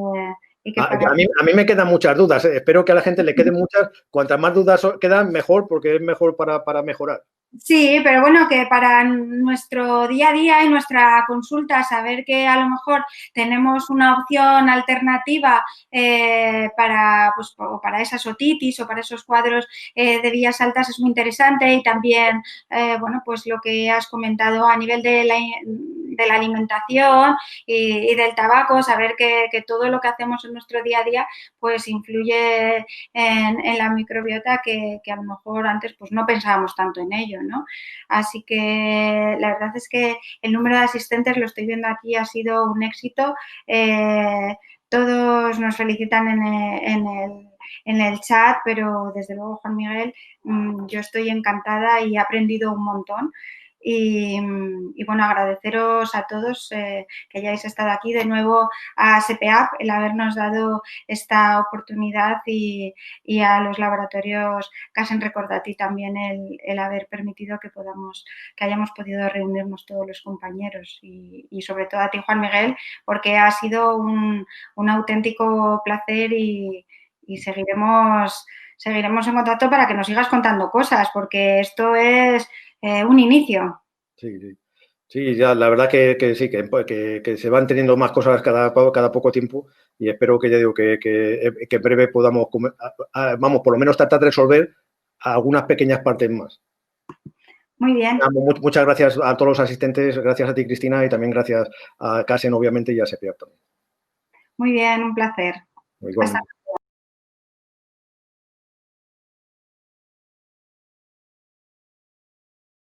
A mí me quedan muchas dudas. Espero que a la gente le queden muchas. Cuantas más dudas quedan, mejor, porque es mejor para mejorar. Sí, pero bueno, que para nuestro día a día y nuestra consulta, saber que a lo mejor tenemos una opción alternativa pues, para esas otitis o para esos cuadros de vías altas es muy interesante y también, bueno, pues lo que has comentado a nivel de la alimentación y del tabaco, saber que todo lo que hacemos en nuestro día a día pues influye en la microbiota que a lo mejor antes pues no pensábamos tanto en ello, ¿no? Así que la verdad es que el número de asistentes, lo estoy viendo aquí, ha sido un éxito. Todos nos felicitan en el chat, pero desde luego, Juan Miguel, yo estoy encantada y he aprendido un montón. y bueno, agradeceros a todos que hayáis estado aquí, de nuevo a SEPEAP el habernos dado esta oportunidad y a los laboratorios Casen Recordati también el haber permitido que hayamos podido reunirnos todos los compañeros y sobre todo a ti, Juan Miguel, porque ha sido un auténtico placer y seguiremos en contacto para que nos sigas contando cosas, porque esto es un inicio. Sí, sí. Sí, ya, la verdad que sí, que se van teniendo más cosas cada poco tiempo y espero que, ya digo, que en breve podamos, vamos, por lo menos tratar de resolver algunas pequeñas partes más. Muy bien. Muchas gracias a todos los asistentes, gracias a ti, Cristina, y también gracias a Casen, obviamente, y a SEPIAP también. Muy bien, un placer. Igualmente.